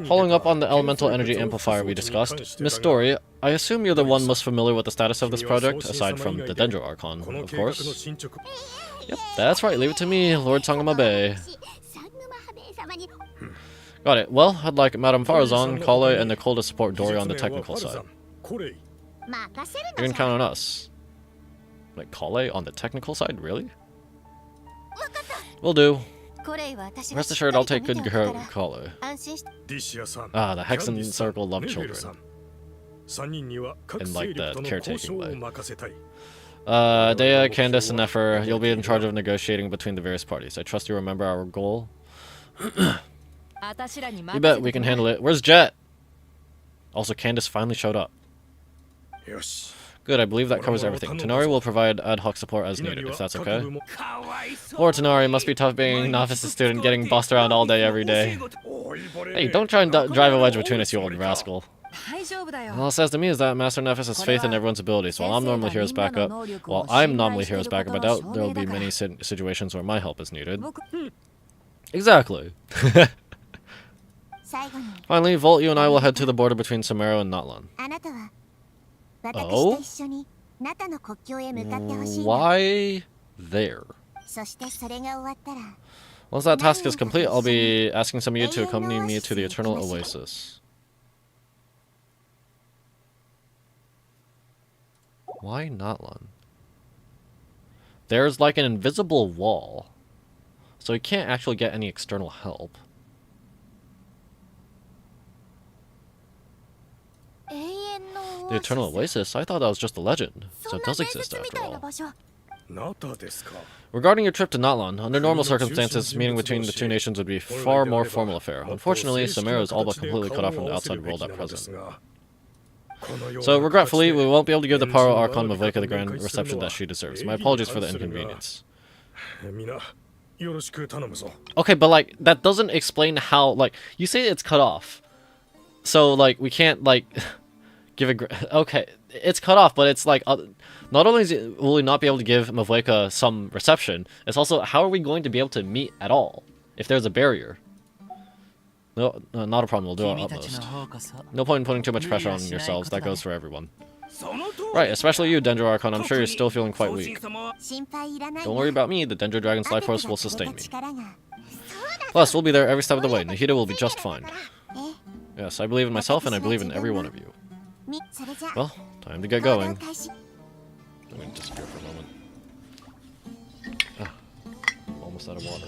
Following up on the elemental energy amplifier we discussed, Miss Dory, I assume you're the one most familiar with the status of this project, aside from the Dendro Archon, of course. Yep, that's right, leave it to me, Lord Sangamabe. Got it. Well, I'd like Madame Farazan, Kale, and Nicole to support Dory on the technical side. You can count on us. Like, Kale on the technical side? Really? Will do. Rest assured, I'll take good care of Kale. Ah, the Hexen Circle love children. In, like, the caretaking way. Dea, Candace, and Nefer, you'll be in charge of negotiating between the various parties. I trust you remember our goal. You bet, we can handle it. Where's Jet? Also, Candace finally showed up. Good, I believe that covers everything. Tanari will provide ad hoc support as needed, if that's okay. Poor Tanari, must be tough being a novice student getting bossed around all day every day. Hey, don't try and drive a wedge between us, you old rascal. All it says to me is that Master Nephis has faith in everyone's abilities. While I'm normally hero's backup, I doubt there will be many situations where my help is needed. Exactly. Finally, Volt, you and I will head to the border between Samaro and Natlan. Oh? Why there? Once that task is complete, I'll be asking some of you to accompany me to the Eternal Oasis. Why Natlan? There's like an invisible wall, so he can't actually get any external help. The Eternal Oasis? I thought that was just a legend, so it does exist after all. Regarding your trip to Natlan, under normal circumstances, meeting between the two nations would be a far more formal affair. Unfortunately, Samaro is all but completely cut off from the outside world at present. So, regretfully, we won't be able to give the Paro Archon Mavleka the grand reception that she deserves. My apologies for the inconvenience. Okay, but, like, that doesn't explain how, like, you say it's cut off. So, like, we can't, like, give a... Okay, it's cut off, but it's, like, not only will we not be able to give Mavleka some reception, it's also, how are we going to be able to meet at all if there's a barrier? No, not a problem. We'll do our utmost. No point in putting too much pressure on yourselves. That goes for everyone. Right, especially you, Dendro Archon. I'm sure you're still feeling quite weak. Don't worry about me. The Dendro Dragon's life force will sustain me. Plus, we'll be there every step of the way. Nahida will be just fine. Yes, I believe in myself, and I believe in every one of you. Well, time to get going. I'm going to disappear for a moment. Ah, I'm almost out of water.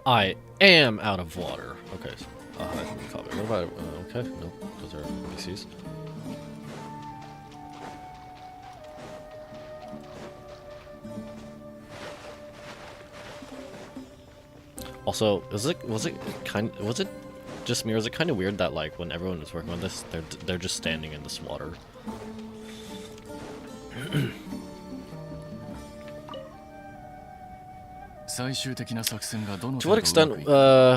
I am out of water. Okay. What about okay? No, those are NPCs. Also, was it just me, or was it kind of weird that, like, when everyone was working on this, they're just standing in this water? To what extent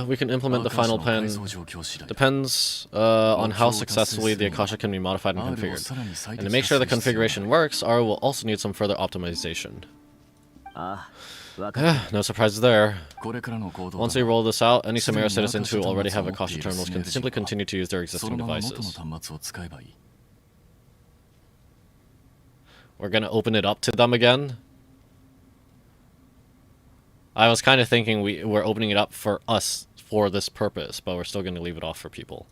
we can implement the final plan depends on how successfully the Akasha can be modified and configured. And to make sure the configuration works, Aru will also need some further optimization. No surprises there. Once we roll this out, any Samara citizens who already have Akasha terminals can simply continue to use their existing devices. We're gonna open it up to them again? I was kind of thinking we're opening it up for us for this purpose, but we're still going to leave it off for people.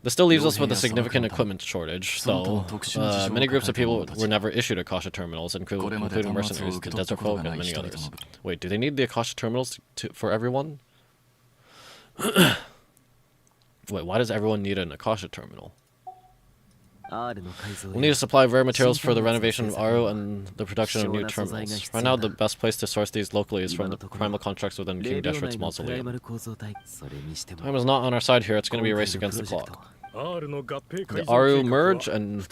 This still leaves us with a significant equipment shortage, though. Many groups of people were never issued Akasha terminals, including mercenaries, the desert folk, and many others. Wait, do they need the Akasha terminals for everyone? Wait, why does everyone need an Akasha terminal? We'll need a supply of rare materials for the renovation of Aru and the production of new terminals. Right now, the best place to source these locally is from the primal contracts within King Deshret's mausoleum. Time is not on our side here, it's going to be a race against the clock. The Aru merge and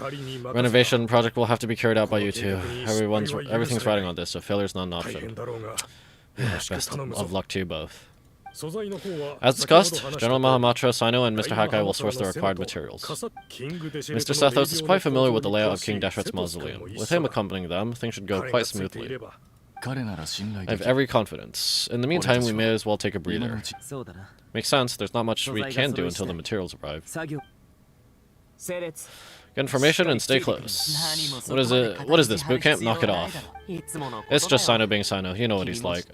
renovation project will have to be carried out by you two. Everything's riding on this, so failure's not an option. Best of luck to you both. As discussed, General Mahamatra, Sino, and Mr. Hakai will source the required materials. Mr. Sethos is quite familiar with the layout of King Deshret's mausoleum. With him accompanying them, things should go quite smoothly. I have every confidence. In the meantime, we may as well take a breather. Makes sense, there's not much we can do until the materials arrive. Get information and stay close. What is it? What is this, boot camp? Knock it off. It's just Sino being Sino, you know what he's like.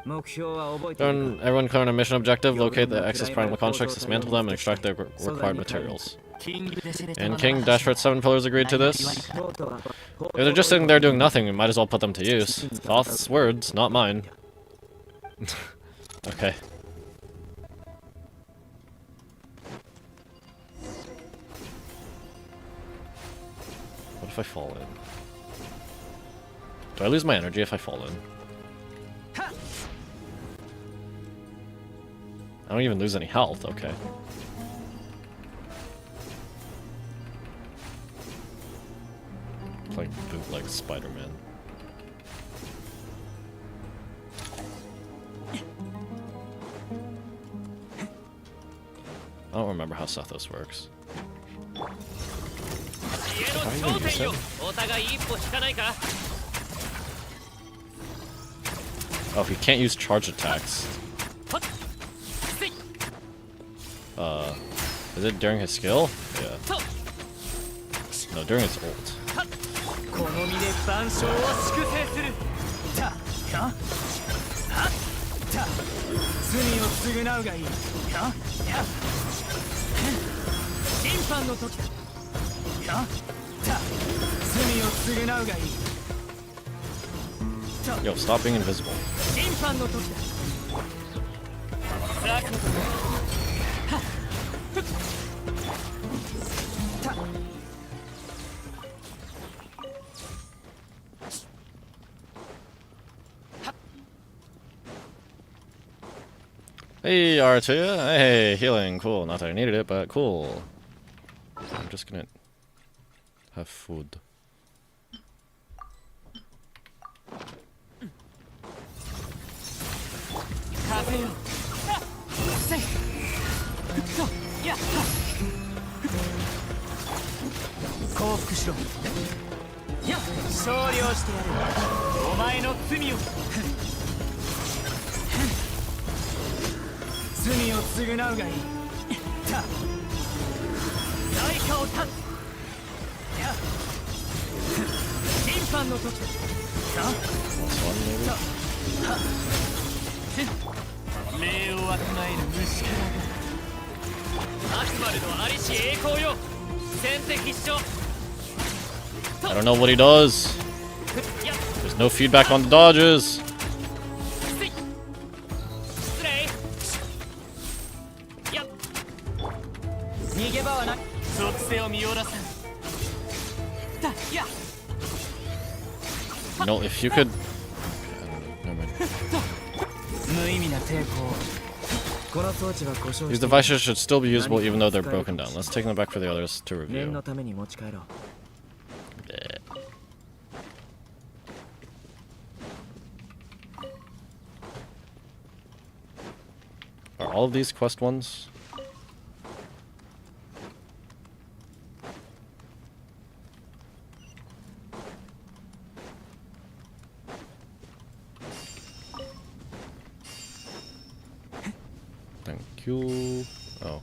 Everyone clear on a mission objective, locate the excess primal constructs, dismantle them, and extract their required materials. And King Deshret's 7 pillars agreed to this? If they're just sitting there doing nothing, we might as well put them to use. Thoth's words, not mine. Okay. What if I fall in? Do I lose my energy if I fall in? I don't even lose any health, okay. It's like bootleg Spider-Man. I don't remember how Sethos works. Oh, he can't use charge attacks. Is it during his skill? Yeah. No, during his ult. Yo, stop being invisible. Hey, R2. Hey, healing. Cool. Not that I needed it, but cool. I'm just gonna have food. I don't know what he does. There's no feedback on the dodges. No, if you could... Never mind. These devices should still be usable even though they're broken down. Let's take them back for the others to review. Are all of these quest ones? Thank you. Oh.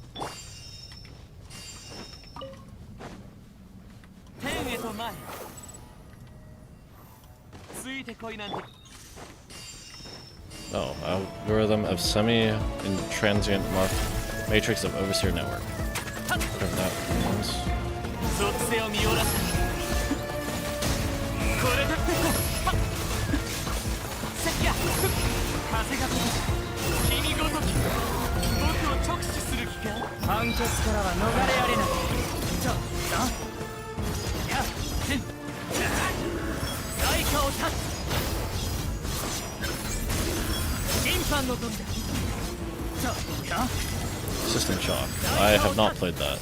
Oh, algorithm of semi-intransient Matrix of Overseer Network. Whatever that means. System Shock. I have not played that.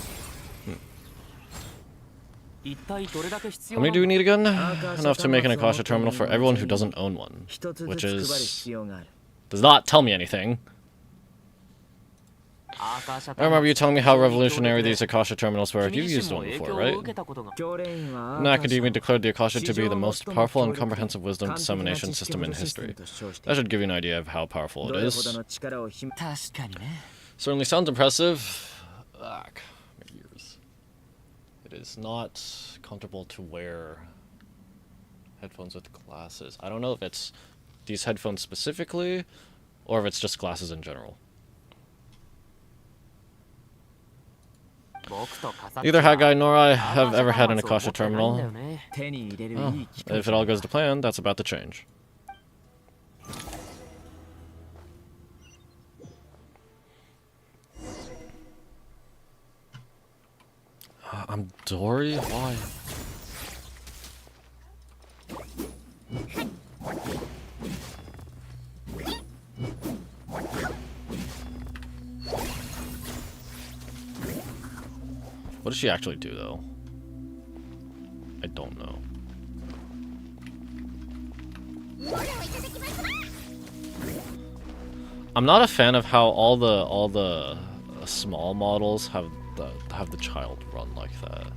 How many do we need again? Enough to make an Akasha terminal for everyone who doesn't own one. Which is... does not tell me anything. I remember you telling me how revolutionary these Akasha terminals were. You've used one before, right? And academia declared the Akasha to be the most powerful and comprehensive wisdom dissemination system in history. That should give you an idea of how powerful it is. Certainly sounds impressive. My ears. It is not comfortable to wear headphones with glasses. I don't know if it's these headphones specifically, or if it's just glasses in general. Neither Haggai nor I have ever had an Akasha terminal. Oh, if it all goes to plan, that's about to change. I'm Dory? Why? What does she actually do, though? I don't know. I'm not a fan of how all the small models have the child run like that.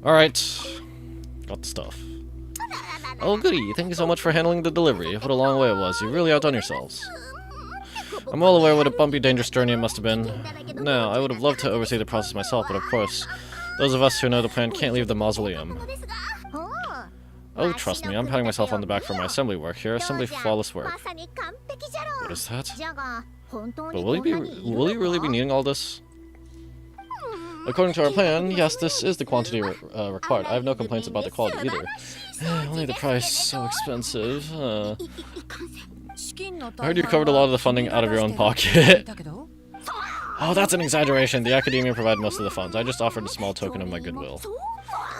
All right, got the stuff. Oh goody! Thank you so much for handling the delivery. What a long way it was. You really outdone yourselves. I'm well aware what a bumpy, dangerous journey it must have been. Now, I would have loved to oversee the process myself, but of course, those of us who know the plan can't leave the mausoleum. Oh, trust me, I'm patting myself on the back for my assembly work here. Simply flawless work. What is that? But will you really be needing all this? According to our plan, yes, this is the quantity required. I have no complaints about the quality either. Only the price, so expensive. I heard you covered a lot of the funding out of your own pocket. Oh, that's an exaggeration. The academia provided most of the funds. I just offered a small token of my goodwill.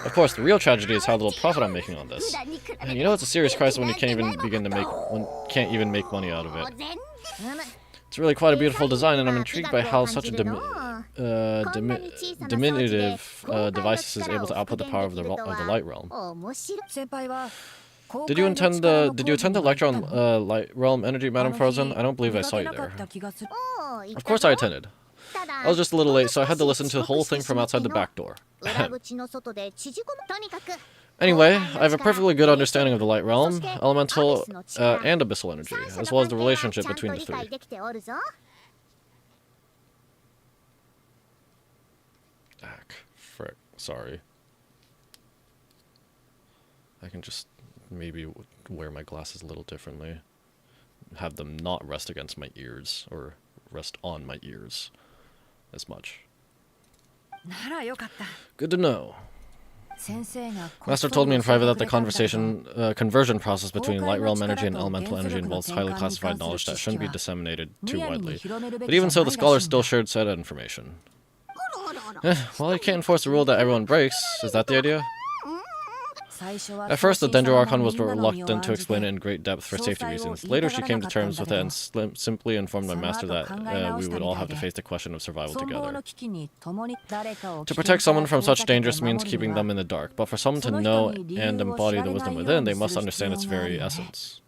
Of course, the real tragedy is how little profit I'm making on this. And you know it's a serious crisis when you can't even make money out of it. It's really quite a beautiful design, and I'm intrigued by how such a diminutive device is able to output the power of the light realm. Did you attend the lecture on light realm energy, Madam Frozen? I don't believe I saw you there. Of course I attended. I was just a little late, so I had to listen to the whole thing from outside the back door. Anyway, I have a perfectly good understanding of the light realm, elemental, and abyssal energy, as well as the relationship between the three. Frick. Sorry. I can just maybe wear my glasses a little differently. Have them not rest against my ears, or rest on my ears as much. Good to know. Master told me in private that the conversion process between light realm energy and elemental energy involves highly classified knowledge that shouldn't be disseminated too widely. But even so, the scholars still shared said information. Well, you can't enforce a rule that everyone breaks. Is that the idea? At first, the Dendro Archon was reluctant to explain it in great depth for safety reasons. Later, she came to terms with it and simply informed my master that we would all have to face the question of survival together. To protect someone from such dangerous means keeping them in the dark, but for someone to know and embody the wisdom within, they must understand its very essence.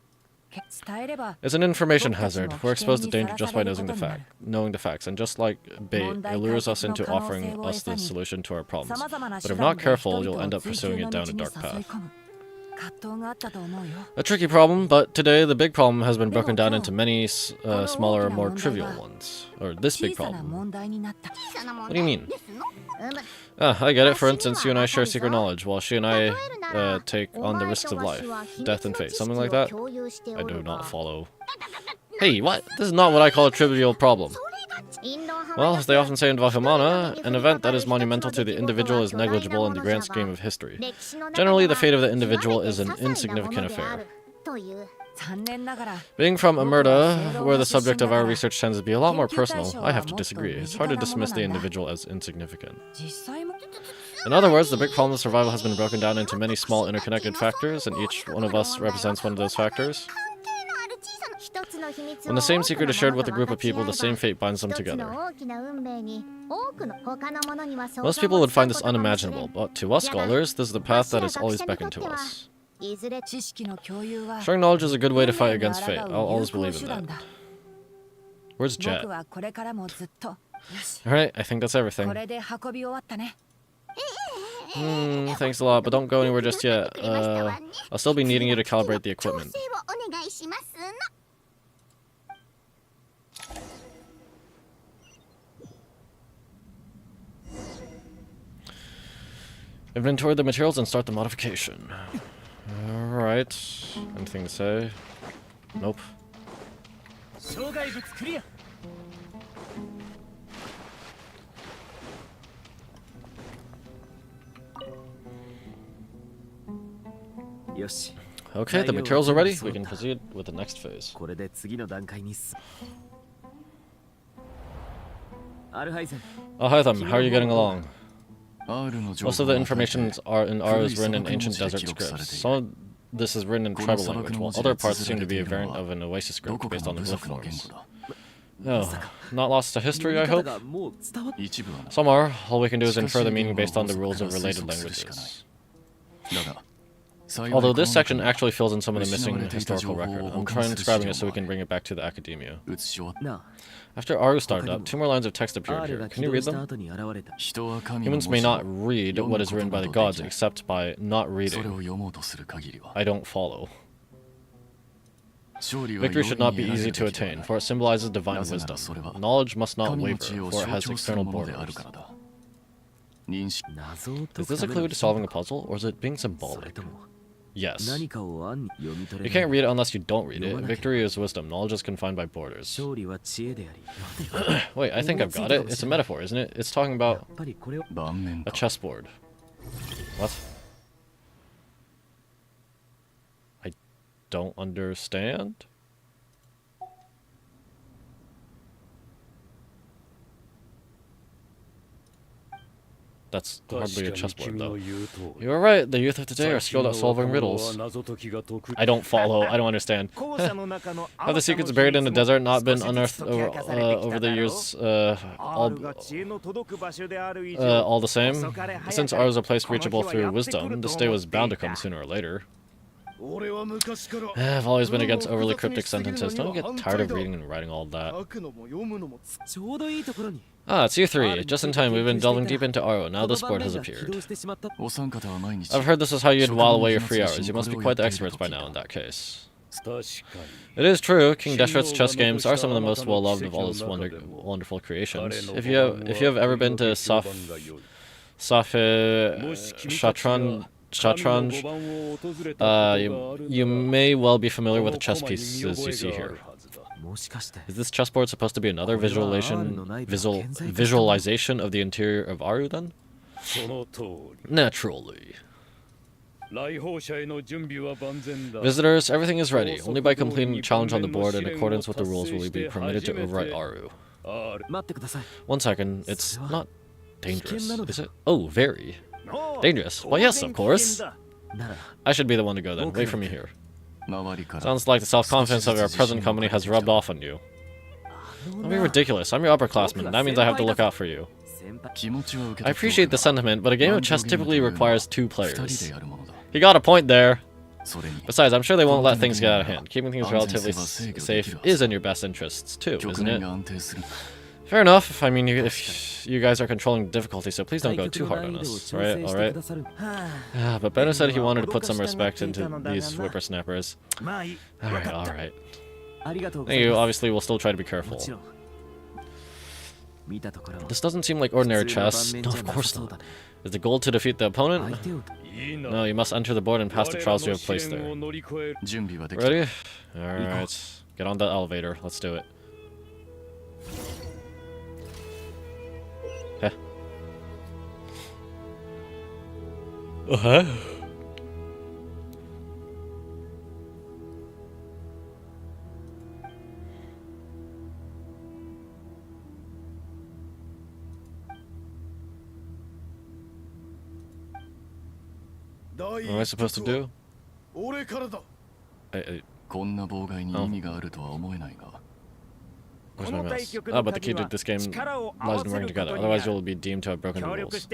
It's an information hazard. We're exposed to danger just by knowing the facts, and just like bait, it lures us into offering us the solution to our problems. But if not careful, you'll end up pursuing it down a dark path. A tricky problem, but today the big problem has been broken down into many smaller, more trivial ones. Or this big problem. What do you mean? Ah, I get it. For instance, you and I share secret knowledge, while she and I take on the risks of life, death and fate. Something like that? I do not follow. Hey, what? This is not what I call a trivial problem. Well, as they often say in Valhamana, an event that is monumental to the individual is negligible in the grand scheme of history. Generally, the fate of the individual is an insignificant affair. Being from Amerta, where the subject of our research tends to be a lot more personal, I have to disagree. It's hard to dismiss the individual as insignificant. In other words, the big problem of survival has been broken down into many small interconnected factors, and each one of us represents one of those factors. When the same secret is shared with a group of people, the same fate binds them together. Most people would find this unimaginable, but to us scholars, this is the path that is always beckoned to us. Sharing knowledge is a good way to fight against fate. I'll always believe in that. Where's Jet? Alright, I think that's everything. Thanks a lot, but don't go anywhere just yet. I'll still be needing you to calibrate the equipment. Inventory the materials and start the modification. Alright. Anything to say? Nope. Okay, the materials are ready. We can proceed with the next phase. Oh, hi them. How are you getting along? Most of the information are in R is written in ancient desert scripts. Some of this is written in tribal language, while other parts seem to be a variant of an oasis script based on the glyph forms. Oh, not lost to history, I hope? Some are. All we can do is infer the meaning based on the rules of related languages. Although this section actually fills in some of the missing historical record, I'm transcribing it so we can bring it back to the academia. After Aru started up, 2 more lines of text appeared here. Can you read them? Humans may not read what is written by the gods except by not reading. I don't follow. Victory should not be easy to attain, for it symbolizes divine wisdom. Knowledge must not waver, for it has external borders. Is this a clue to solving a puzzle, or is it being symbolic? Yes. You can't read it unless you don't read it. Victory is wisdom. Knowledge is confined by borders. Wait, I think I've got it. It's a metaphor, isn't it? It's talking about a chessboard. What? I don't understand? That's hardly a chessboard, though. You were right. The youth of today are skilled at solving riddles. I don't follow. I don't understand. Have the secrets buried in the desert not been unearthed over the years all the same? Since ours is a place reachable through wisdom, this day was bound to come sooner or later. I've always been against overly cryptic sentences. Don't you get tired of reading and writing all that? Ah, it's you 3. Just in time, we've been delving deep into Aro. Now this board has appeared. I've heard this is how you'd while away your free hours. You must be quite the experts by now in that case. It is true, King Deshret's chess games are some of the most well-loved of all his wonderful creations. If you have ever been to Shatranj, you may well be familiar with the chess pieces you see here. Is this chessboard supposed to be another visualization of the interior of Aru, then? Naturally. Visitors, everything is ready. Only by completing the challenge on the board in accordance with the rules will we be permitted to overwrite Aru. 1 second, it's not dangerous, is it? Oh, very. Dangerous? Well, yes, of course. I should be the one to go then. Wait for me here. Sounds like the self-confidence of our present company has rubbed off on you. Don't be ridiculous. I'm your upperclassman. That means I have to look out for you. I appreciate the sentiment, but a game of chess typically requires 2 players. He got a point there. Besides, I'm sure they won't let things get out of hand. Keeping things relatively safe is in your best interests, too, isn't it? Fair enough. I mean, if you guys are controlling the difficulty, so please don't go too hard on us. Alright? But Benno said he wanted to put some respect into these whippersnappers. Alright. Thank you. Obviously, we'll still try to be careful. This doesn't seem like ordinary chess. No, of course not. Is the goal to defeat the opponent? No, you must enter the board and pass the trials you have placed there. Ready? Alright. Get on the elevator. Let's do it. Heh. Uh-huh. What am I supposed to do? Where's my mouse? Oh, but the key to this game lies in working together. Otherwise, you'll be deemed to have broken the rules.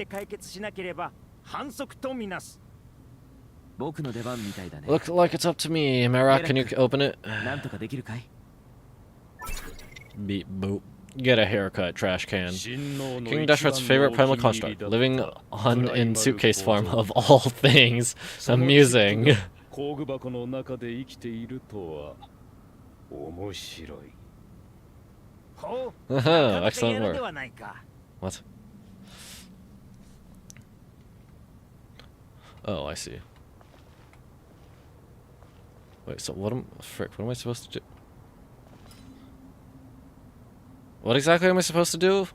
Look like it's up to me. Merak, can you open it? Beep boop. Get a haircut, trash can. King Deshret's favorite primal construct, living on in suitcase form of all things. Amusing. Excellent work. What? Oh, I see. Wait, so what am I supposed to do? What exactly am I supposed to do?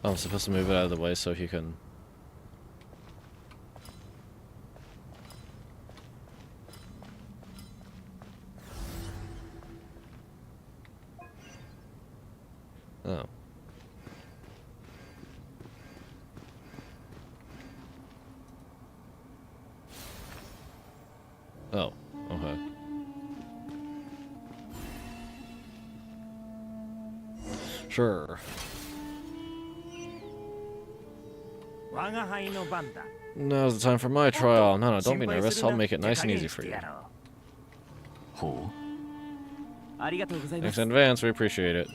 Oh, I'm supposed to move it out of the way so he can... Oh. Oh, okay. Sure. Now's the time for my trial. No, don't be nervous. I'll make it nice and easy for you. Thanks in advance. We appreciate it.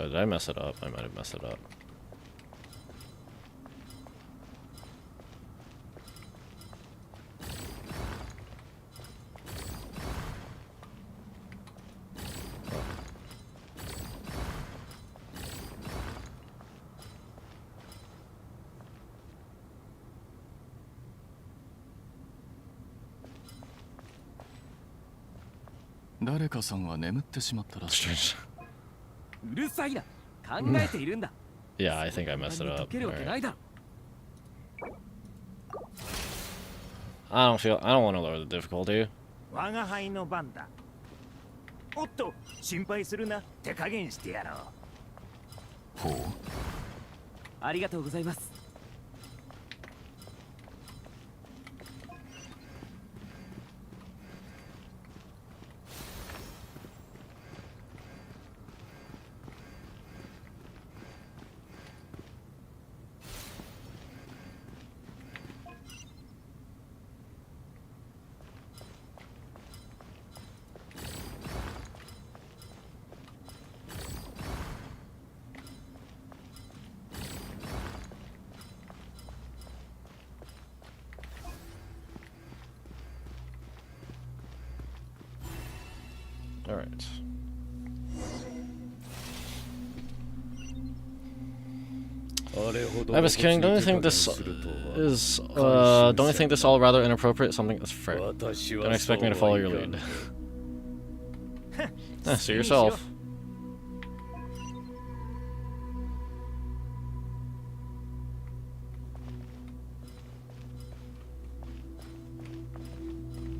Oh, did I mess it up? I might have messed it up. Strange. Yeah, I think I messed it up. Right. I don't want to lower the difficulty. Alright. I was kidding. Don't you think this is, don't you think this all rather inappropriate? Something that's fair. Don't expect me to follow your lead. See yourself.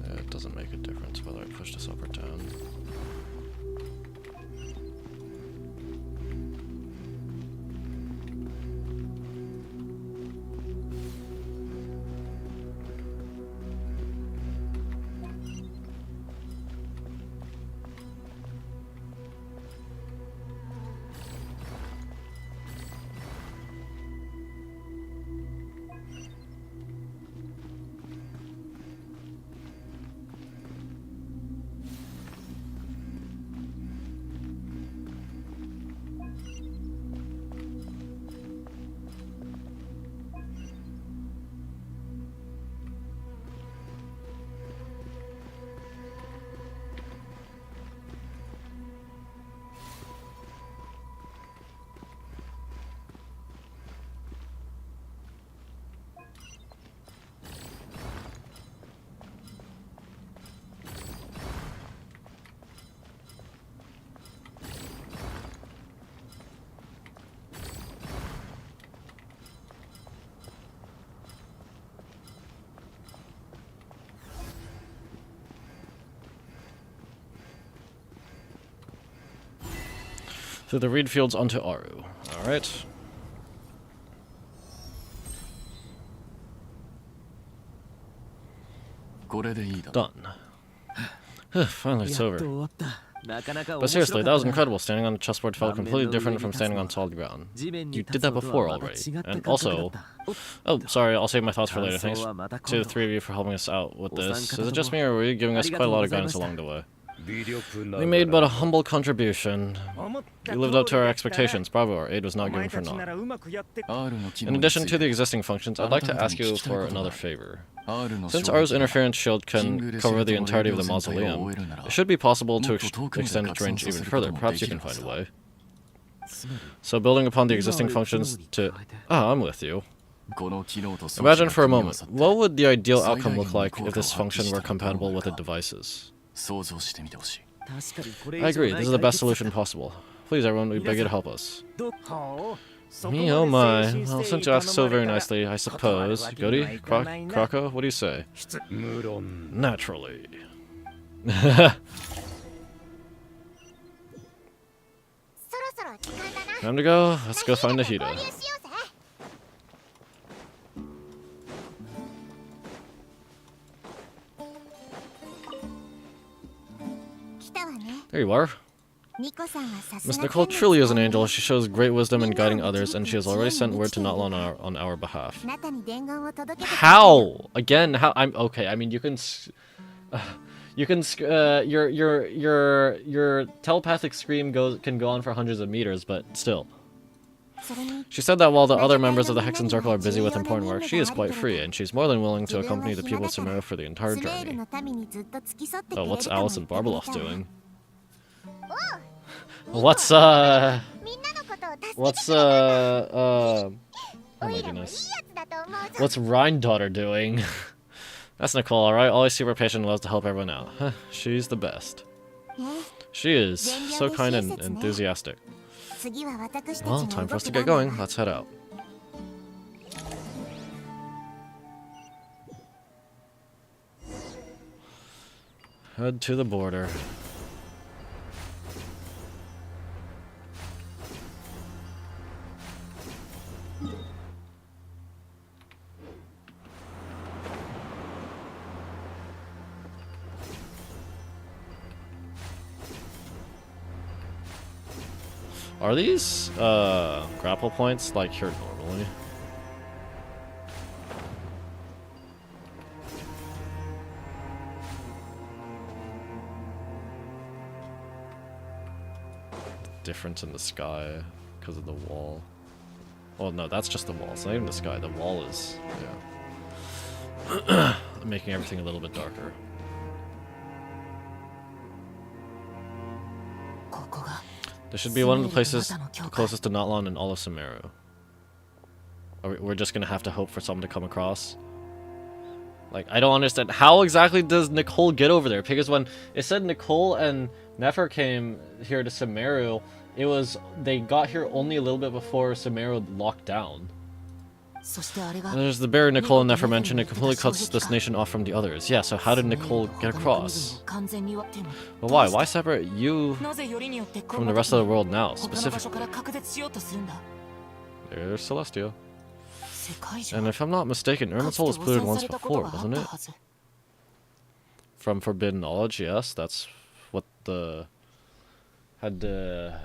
It doesn't make a difference whether I push this up or down. Through the reed fields onto Aru. Alright. Done. Finally, it's over. But seriously, that was incredible. Standing on the chessboard felt completely different from standing on solid ground. You did that before already. And also... Oh, sorry, I'll save my thoughts for later. Thanks to the three of you for helping us out with this. Is it just me, or were you giving us quite a lot of guidance along the way? We made but a humble contribution. You lived up to our expectations. Bravo, our aid was not given for naught. In addition to the existing functions, I'd like to ask you for another favor. Since Aru's interference shield can cover the entirety of the mausoleum, it should be possible to extend its range even further. Perhaps you can find a way. So building upon the existing functions to... Ah, I'm with you. Imagine for a moment, what would the ideal outcome look like if this function were compatible with the devices? I agree, this is the best solution possible. Please everyone, we beg you to help us. Me, oh my. Well, since you ask so very nicely, I suppose. Goody? Krako? What do you say? Naturally. Time to go. Let's go find Nahida. There you are. Miss Nicole truly is an angel. She shows great wisdom in guiding others, and she has already sent word to Notla on our behalf. How? Again, how? I'm okay. I mean, you can your telepathic scream can go on for hundreds of meters, but still. She said that while the other members of the Hexen Circle are busy with important work, she is quite free, and she's more than willing to accompany the people of Sumeru for the entire journey. Oh, what's Alice and Barbeloff doing? What's oh my goodness. What's Rhine-daughter doing? That's Nicole, alright? Always super patient and loves to help everyone out. She's the best. She is. So kind and enthusiastic. Well, time for us to get going. Let's head out. Head to the border. Are these grapple points like here normally? Difference in the sky because of the wall. Oh no, that's just the wall. It's not even the sky. The wall is, yeah, making everything a little bit darker. This should be one of the places closest to Notlan in all of Sumeru. We're just gonna have to hope for someone to come across. Like, I don't understand. How exactly does Nicole get over there? Because when it said Nicole and Nefer came here to Sumeru, they got here only a little bit before Sumeru locked down. There's the barrier Nicole and Nefer mentioned. It completely cuts this nation off from the others. Yeah, so how did Nicole get across? Well, why? Why separate you from the rest of the world now, specifically? There's Celestia. And if I'm not mistaken, Irminsul was polluted once before, wasn't it? From forbidden knowledge, yes, that's what the... had to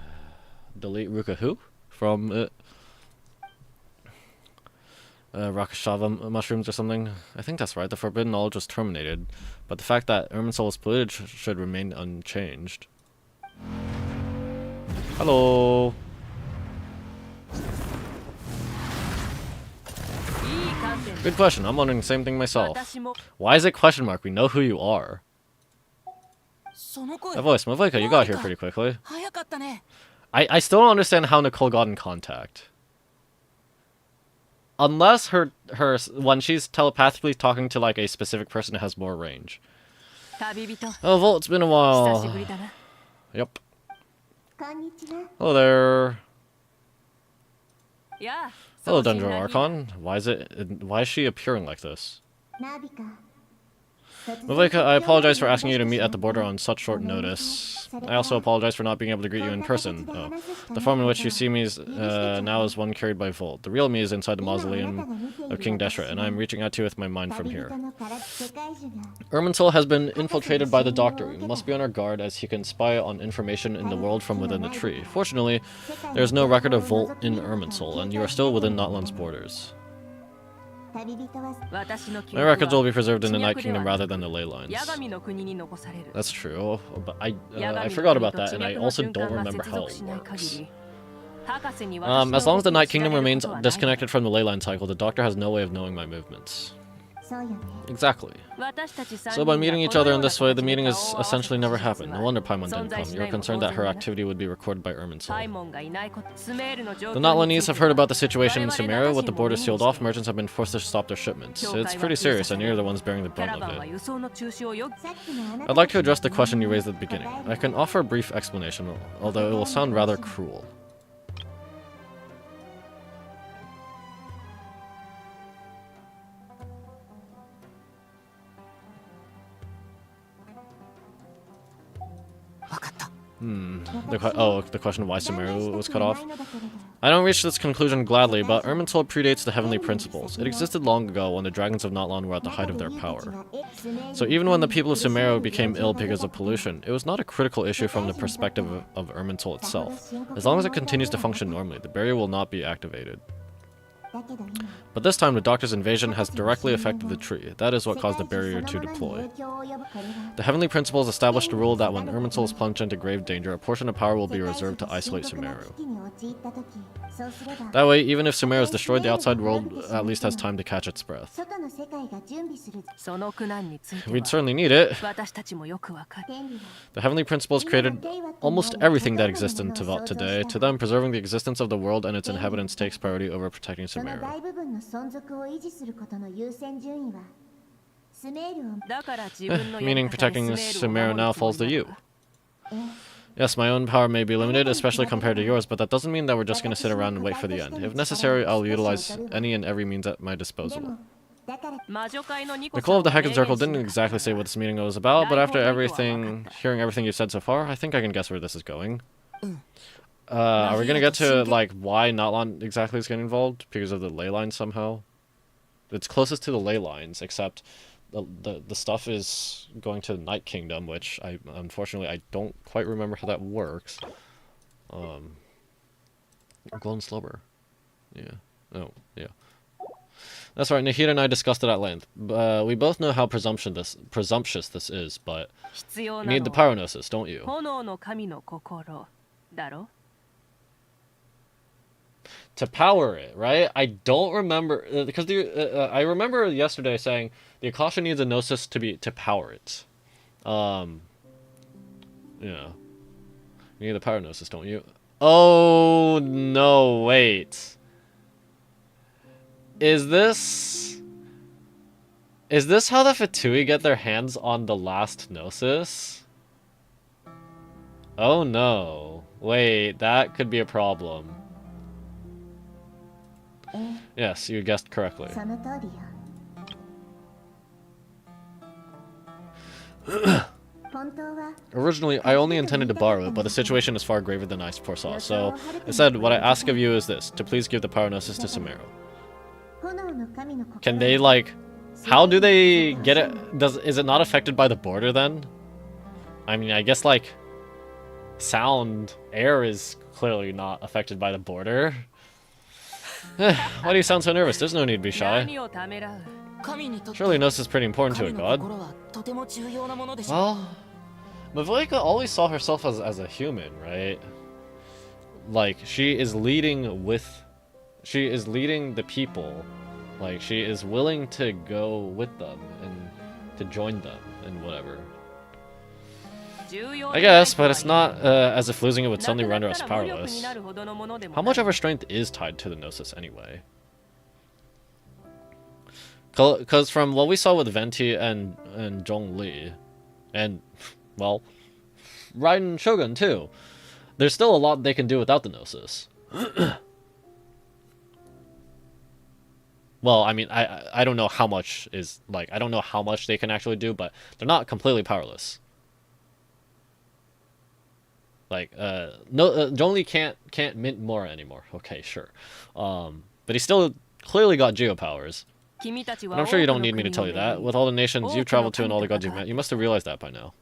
delete Ruka who? From it. Rakashava mushrooms or something. I think that's right, the forbidden knowledge was terminated, but the fact that Irminsul was polluted should remain unchanged. Hello! Good question, I'm wondering the same thing myself. Why is it question mark? We know who you are. That voice, Mavlika, you got here pretty quickly. I still don't understand how Nicole got in contact. Unless her when she's telepathically talking to like a specific person, it has more range. Oh, Volt, it's been a while. Yep. Hello there. Hello, Dungeon Archon. Why is she appearing like this? Mavlika, I apologize for asking you to meet at the border on such short notice. I also apologize for not being able to greet you in person. Oh. The form in which you see me is, now is one carried by Volt. The real me is inside the mausoleum of King Deshra, and I am reaching out to you with my mind from here. Irminsul has been infiltrated by the Doctor. We must be on our guard as he can spy on information in the world from within the tree. Fortunately, there is no record of Volt in Irminsul, and you are still within Notland's borders. My records will be preserved in the Night Kingdom rather than the ley lines. That's true, but I forgot about that, and I also don't remember how it works. As long as the Night Kingdom remains disconnected from the ley line cycle, the Doctor has no way of knowing my movements. Exactly. So by meeting each other in this way, the meeting has essentially never happened. No wonder Paimon didn't come. You were concerned that her activity would be recorded by Irminsul. The Notlandese have heard about the situation in Sumeru. With the borders sealed off, merchants have been forced to stop their shipments. It's pretty serious, and you're the ones bearing the brunt of it. I'd like to address the question you raised at the beginning. I can offer a brief explanation, although it will sound rather cruel. The question of why Sumeru was cut off? I don't reach this conclusion gladly, but Irminsul predates the Heavenly Principles. It existed long ago when the dragons of Notland were at the height of their power. So even when the people of Sumeru became ill because of pollution, it was not a critical issue from the perspective of Irminsul itself. As long as it continues to function normally, the barrier will not be activated. But this time, the Doctor's invasion has directly affected the tree. That is what caused the barrier to deploy. The Heavenly Principles established a rule that when Irminsul is plunged into grave danger, a portion of power will be reserved to isolate Sumeru. That way, even if Sumeru is destroyed, the outside world at least has time to catch its breath. We'd certainly need it. The Heavenly Principles created almost everything that exists in Teyvat today. To them, preserving the existence of the world and its inhabitants takes priority over protecting Sumeru. Meaning protecting Sumeru now falls to you. Yes, my own power may be limited, especially compared to yours, but that doesn't mean that we're just going to sit around and wait for the end. If necessary, I'll utilize any and every means at my disposal. Nicole of the Heckin Circle didn't exactly say what this meeting was about, but after hearing everything you've said so far, I think I can guess where this is going. Are we gonna get to, like, why Notland exactly is getting involved? Because of the ley lines somehow? It's closest to the ley lines, except the stuff is going to the Night Kingdom, which unfortunately I don't quite remember how that works. Glowing Slobber. Yeah. Oh, yeah. That's right, Nahida and I discussed it at length. We both know how presumptuous this is, but you need the Pyronosis, don't you? To power it, right? I don't remember because I remember yesterday saying the Akasha needs a Gnosis to power it. Yeah. You need the Power Gnosis, don't you? Oh no! Wait. Is this how the Fatui get their hands on the last Gnosis? Oh no! Wait, that could be a problem. Yes, you guessed correctly. Originally, I only intended to borrow it, but the situation is far graver than I foresaw. So, instead, what I ask of you is this, to please give the power gnosis to Sumeru. Can they, like... How do they get it? Is it not affected by the border, then? I mean, I guess, like... Sound, air is clearly not affected by the border. Why do you sound so nervous? There's no need to be shy. Surely Gnosis is pretty important to a god. Well, Mavoika always saw herself as a human, right? Like, she is leading the people. Like, she is willing to go with them and to join them and whatever. I guess, but it's not as if losing it would suddenly render us powerless. How much of our strength is tied to the Gnosis anyway? Because from what we saw with Venti and Zhongli, and, well, Raiden Shogun too, there's still a lot they can do without the Gnosis. Well, I mean, I don't know how much is, like, I don't know how much they can actually do, but they're not completely powerless. Like, Zhongli can't mint Mora anymore. Okay, sure. But he still clearly got Geo powers. And I'm sure you don't need me to tell you that. With all the nations you've traveled to and all the gods you've met, you must have realized that by now.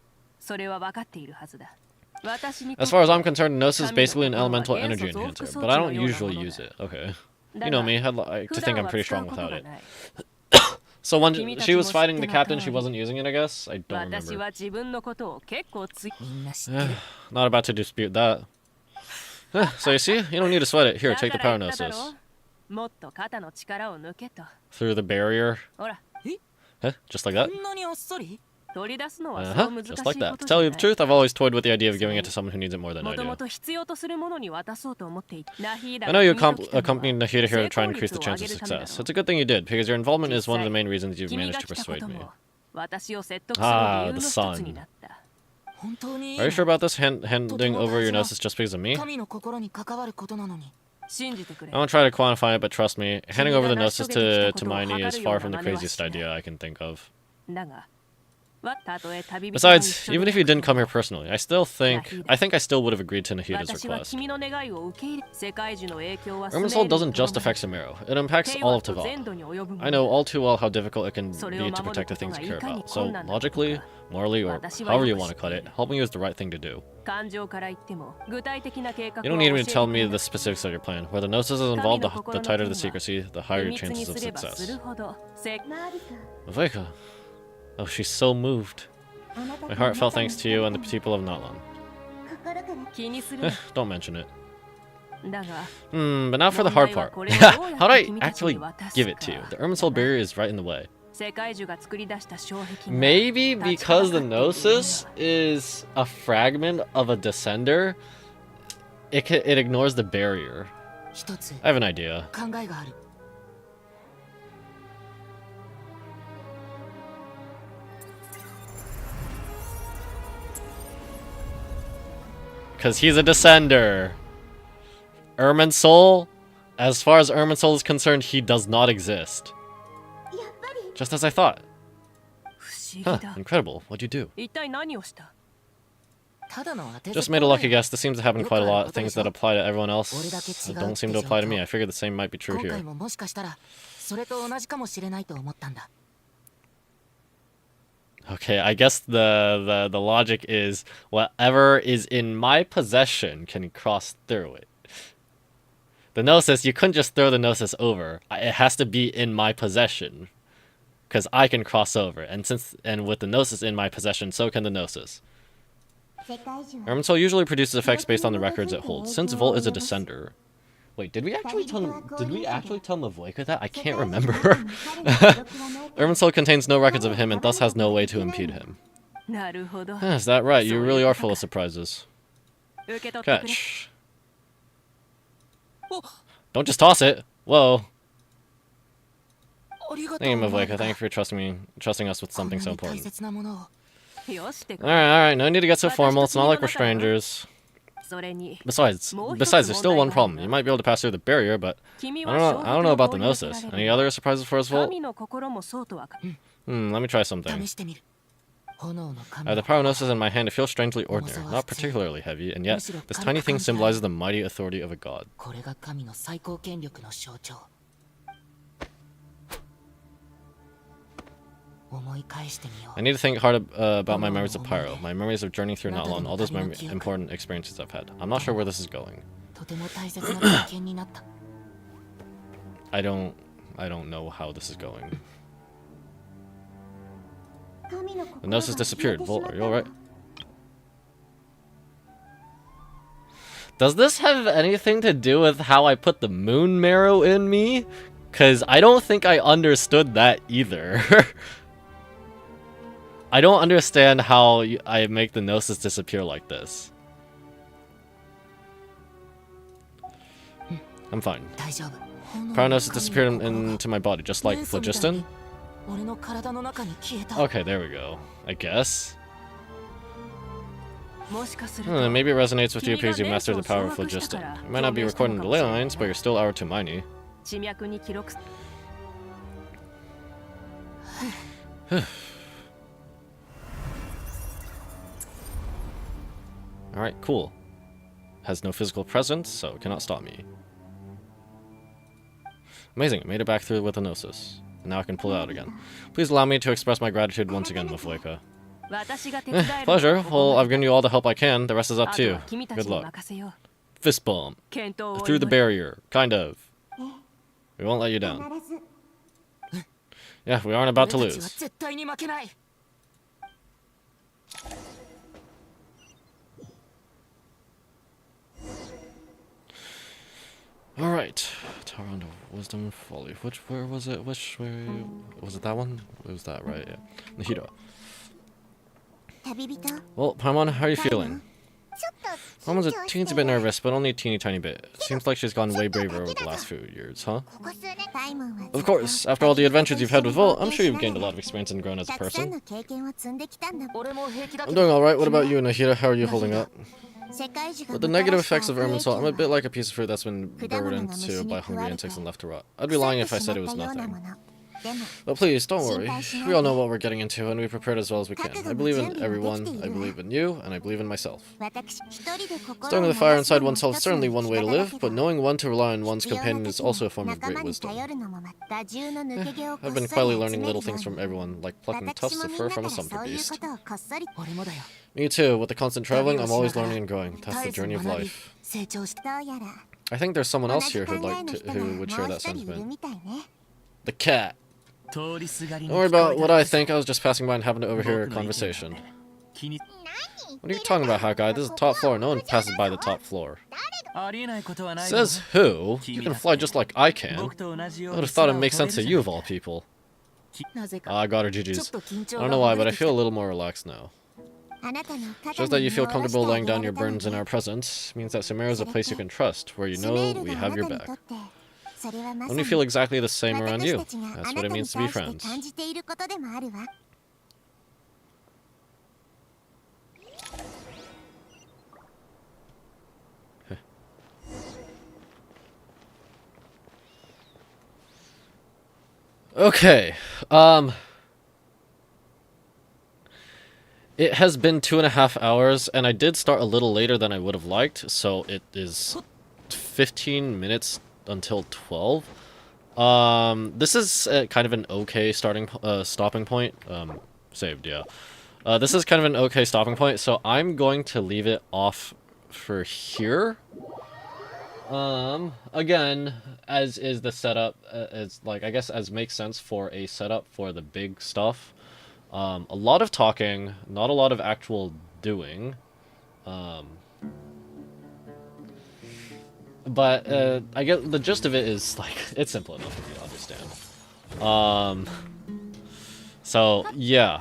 As far as I'm concerned, Gnosis is basically an elemental energy enhancer, but I don't usually use it. Okay. You know me, I'd like to think I'm pretty strong without it. So when she was fighting the captain, she wasn't using it, I guess? I don't remember. Not about to dispute that. So you see, you don't need to sweat it. Here, take the power gnosis. Through the barrier. Huh? Just like that? Just like that. To tell you the truth, I've always toyed with the idea of giving it to someone who needs it more than I do. I know you accompanied Nahida here to try and increase the chance of success. It's a good thing you did, because your involvement is one of the main reasons you've managed to persuade me. Ah, the sun. Are you sure about this? Handing over your gnosis just because of me? I won't try to quantify it, but trust me, handing over the gnosis to Hermione is far from the craziest idea I can think of. Besides, even if you didn't come here personally, I think I still would have agreed to Nahida's request. Irminsul doesn't just affect Sumeru, it impacts all of Tevalt. I know all too well how difficult it can be to protect the things you care about, so logically, morally, or however you want to cut it, helping you is the right thing to do. You don't need me to tell me the specifics of your plan. Where the Gnosis is involved, the tighter the secrecy, the higher your chances of success. Mavoika. Oh, she's so moved. My heart fell thanks to you and the people of Natlan. Don't mention it. But now for the hard part. How do I actually give it to you? The Irminsul barrier is right in the way. Maybe because the Gnosis is a fragment of a Descender, it ignores the barrier. I have an idea. Because he's a Descender. Irminsul, as far as Irminsul is concerned, he does not exist. Just as I thought. Huh, incredible. What'd you do? Just made a lucky guess. This seems to happen quite a lot. Things that apply to everyone else don't seem to apply to me. I figured the same might be true here. Okay, I guess the logic is whatever is in my possession can cross through it. The Gnosis, you couldn't just throw the Gnosis over. It has to be in my possession. Because I can cross over. And with the Gnosis in my possession, so can the Gnosis. Irminsul usually produces effects based on the records it holds. Since Volt is a Descender. Wait, did we actually tell Mavoika that? I can't remember. Irminsul contains no records of him and thus has no way to impede him. Is that right? You really are full of surprises. Catch. Don't just toss it. Whoa. Thank you, Mavoika. Thank you for trusting us with something so important. Alright, no need to get so formal. It's not like we're strangers. Besides, there's still one problem. You might be able to pass through the barrier, but I don't know about the Gnosis. Any other surprises for us, Volt? Let me try something. I have the power of Gnosis in my hand. It feels strangely ordinary, not particularly heavy, and yet this tiny thing symbolizes the mighty authority of a god. I need to think hard about my memories of Pyro, my memories of journeying through Natla, and all those important experiences I've had. I'm not sure where this is going. I don't know how this is going. The Gnosis disappeared. Volt, are you alright? Does this have anything to do with how I put the moon marrow in me? Cause I don't think I understood that either. I don't understand how I make the Gnosis disappear like this. I'm fine. Power Gnosis disappeared into my body, just like Phlogiston. Okay, there we go. I guess. Maybe it resonates with you because you mastered the power of Phlogiston. You might not be recording the ley lines, but you're still our Tumini. Alright, cool. Has no physical presence, so it cannot stop me. Amazing, I made it back through with the Gnosis. Now I can pull it out again. Please allow me to express my gratitude once again, Mufweka. Pleasure. Well, I've given you all the help I can. The rest is up to you. Good luck. Fist bump. Through the barrier. Kind of. We won't let you down. Yeah, we aren't about to lose. Alright. Tower of Wisdom, Folly. Where was it? Was it that one? It was that, right? Yeah. Nihiro. Well, Paimon, how are you feeling? Pamon's a teensy bit nervous, but only a teeny tiny bit. Seems like she's gotten way braver over the last few years, huh? Of course, after all the adventures you've had with Volt, I'm sure you've gained a lot of experience and grown as a person. I'm doing alright. What about you, Nihiro? How are you holding up? With the negative effects of Irminsul, I'm a bit like a piece of fruit that's been burrowed into by hungry insects and left to rot. I'd be lying if I said it was nothing. But please, don't worry. We all know what we're getting into, and we prepared as well as we can. I believe in everyone, I believe in you, and I believe in myself. Starting the fire inside oneself is certainly one way to live, but knowing when to rely on one's companion is also a form of great wisdom. I've been quietly learning little things from everyone, like plucking tufts of fur from a sumpter beast. Me too. With the constant traveling, I'm always learning and growing. That's the journey of life. I think there's someone else here who would share that sentiment. The cat. Don't worry about what I think. I was just passing by and happened to overhear a conversation. What are you talking about, Hawkeye? This is the top floor. No one passes by the top floor. Says who? You can fly just like I can. I would have thought it'd make sense to you of all people. I got her, GG's. I don't know why, but I feel a little more relaxed now. Shows that you feel comfortable laying down your burdens in our presence. Means that Sumeru is a place you can trust, where you know we have your back. When we feel exactly the same around you. That's what it means to be friends. Okay, it has been 2.5 hours, and I did start a little later than I would have liked, so it is 15 minutes until 12. This is kind of an okay stopping point. Saved, yeah. This is kind of an okay stopping point, so I'm going to leave it off for here. Again, as is the setup, as like, I guess as makes sense for a setup for the big stuff. A lot of talking, not a lot of actual doing. But I get the gist of it is like it's simple enough if you understand. So yeah.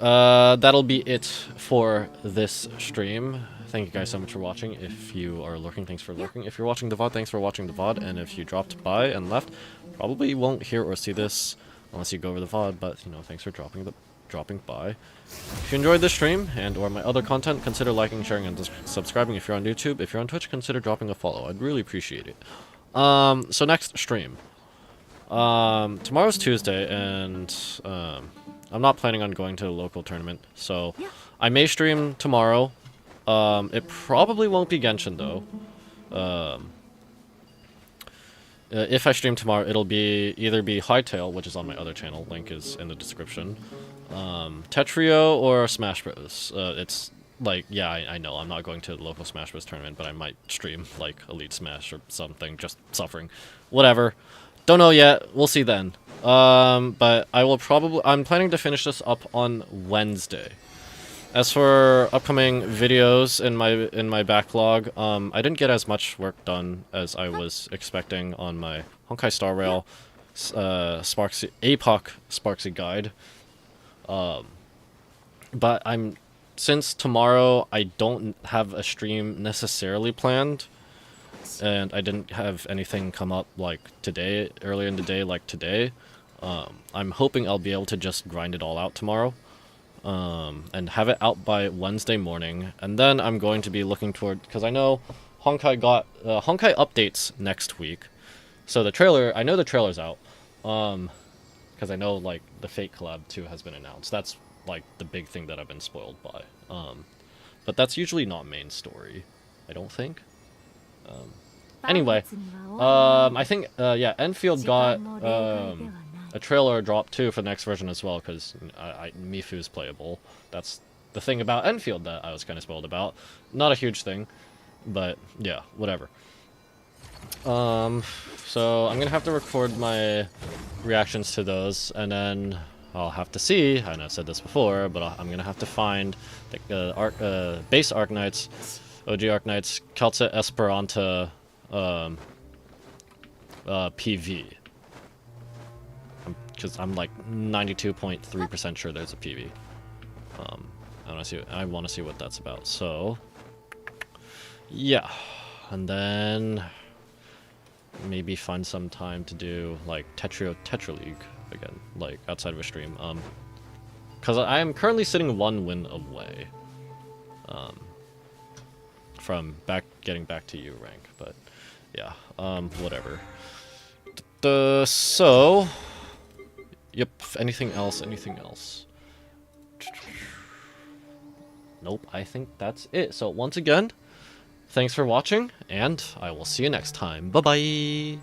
That'll be it for this stream. Thank you guys so much for watching. If you are lurking, thanks for lurking. If you're watching the VOD, thanks for watching the VOD. And if you dropped by and left, probably won't hear or see this unless you go over the VOD. But you know, thanks for dropping dropping by. If you enjoyed this stream and or my other content, consider liking, sharing, and subscribing if you're on YouTube. If you're on Twitch, consider dropping a follow. I'd really appreciate it. So next stream. Tomorrow's Tuesday, and I'm not planning on going to a local tournament, so I may stream tomorrow. It probably won't be Genshin, though. If I stream tomorrow, it'll be either Hytale, which is on my other channel, link is in the description, Tetrio, or Smash Bros. It's like, yeah, I know I'm not going to the local Smash Bros. Tournament, but I might stream like Elite Smash or something, just suffering. Whatever. Don't know yet. We'll see then. But I'm planning to finish this up on Wednesday. As for upcoming videos in my backlog, I didn't get as much work done as I was expecting on my Honkai Star Rail APOC Sparksy guide. But since tomorrow I don't have a stream necessarily planned, and I didn't have anything come up like today, earlier in the day like today, I'm hoping I'll be able to just grind it all out tomorrow. And have it out by Wednesday morning, and then I'm going to be looking toward, because I know Honkai updates next week, so I know the trailer's out, because I know like the Fate collab 2 has been announced. That's like the big thing that I've been spoiled by, but that's usually not main story, I don't think. Anyway, I think Enfield got a trailer drop too for the next version as well, because Mifu's playable. That's the thing about Enfield that I was kind of spoiled about. Not a huge thing, but yeah, whatever. So I'm gonna have to record my reactions to those, and then I'll have to see. I know I said this before, but I'm gonna have to find the base Arknights, OG Arknights, Calza Esperanta PV. Because I'm like 92.3% sure there's a PV. I want to see what that's about. So yeah, and then maybe find some time to do like Tetra League again, like outside of a stream. Because I am currently sitting 1 win away from getting back to U rank. But yeah, whatever. So. Yep, anything else? Nope, I think that's it. So once again, thanks for watching, and I will see you next time. Bye-bye!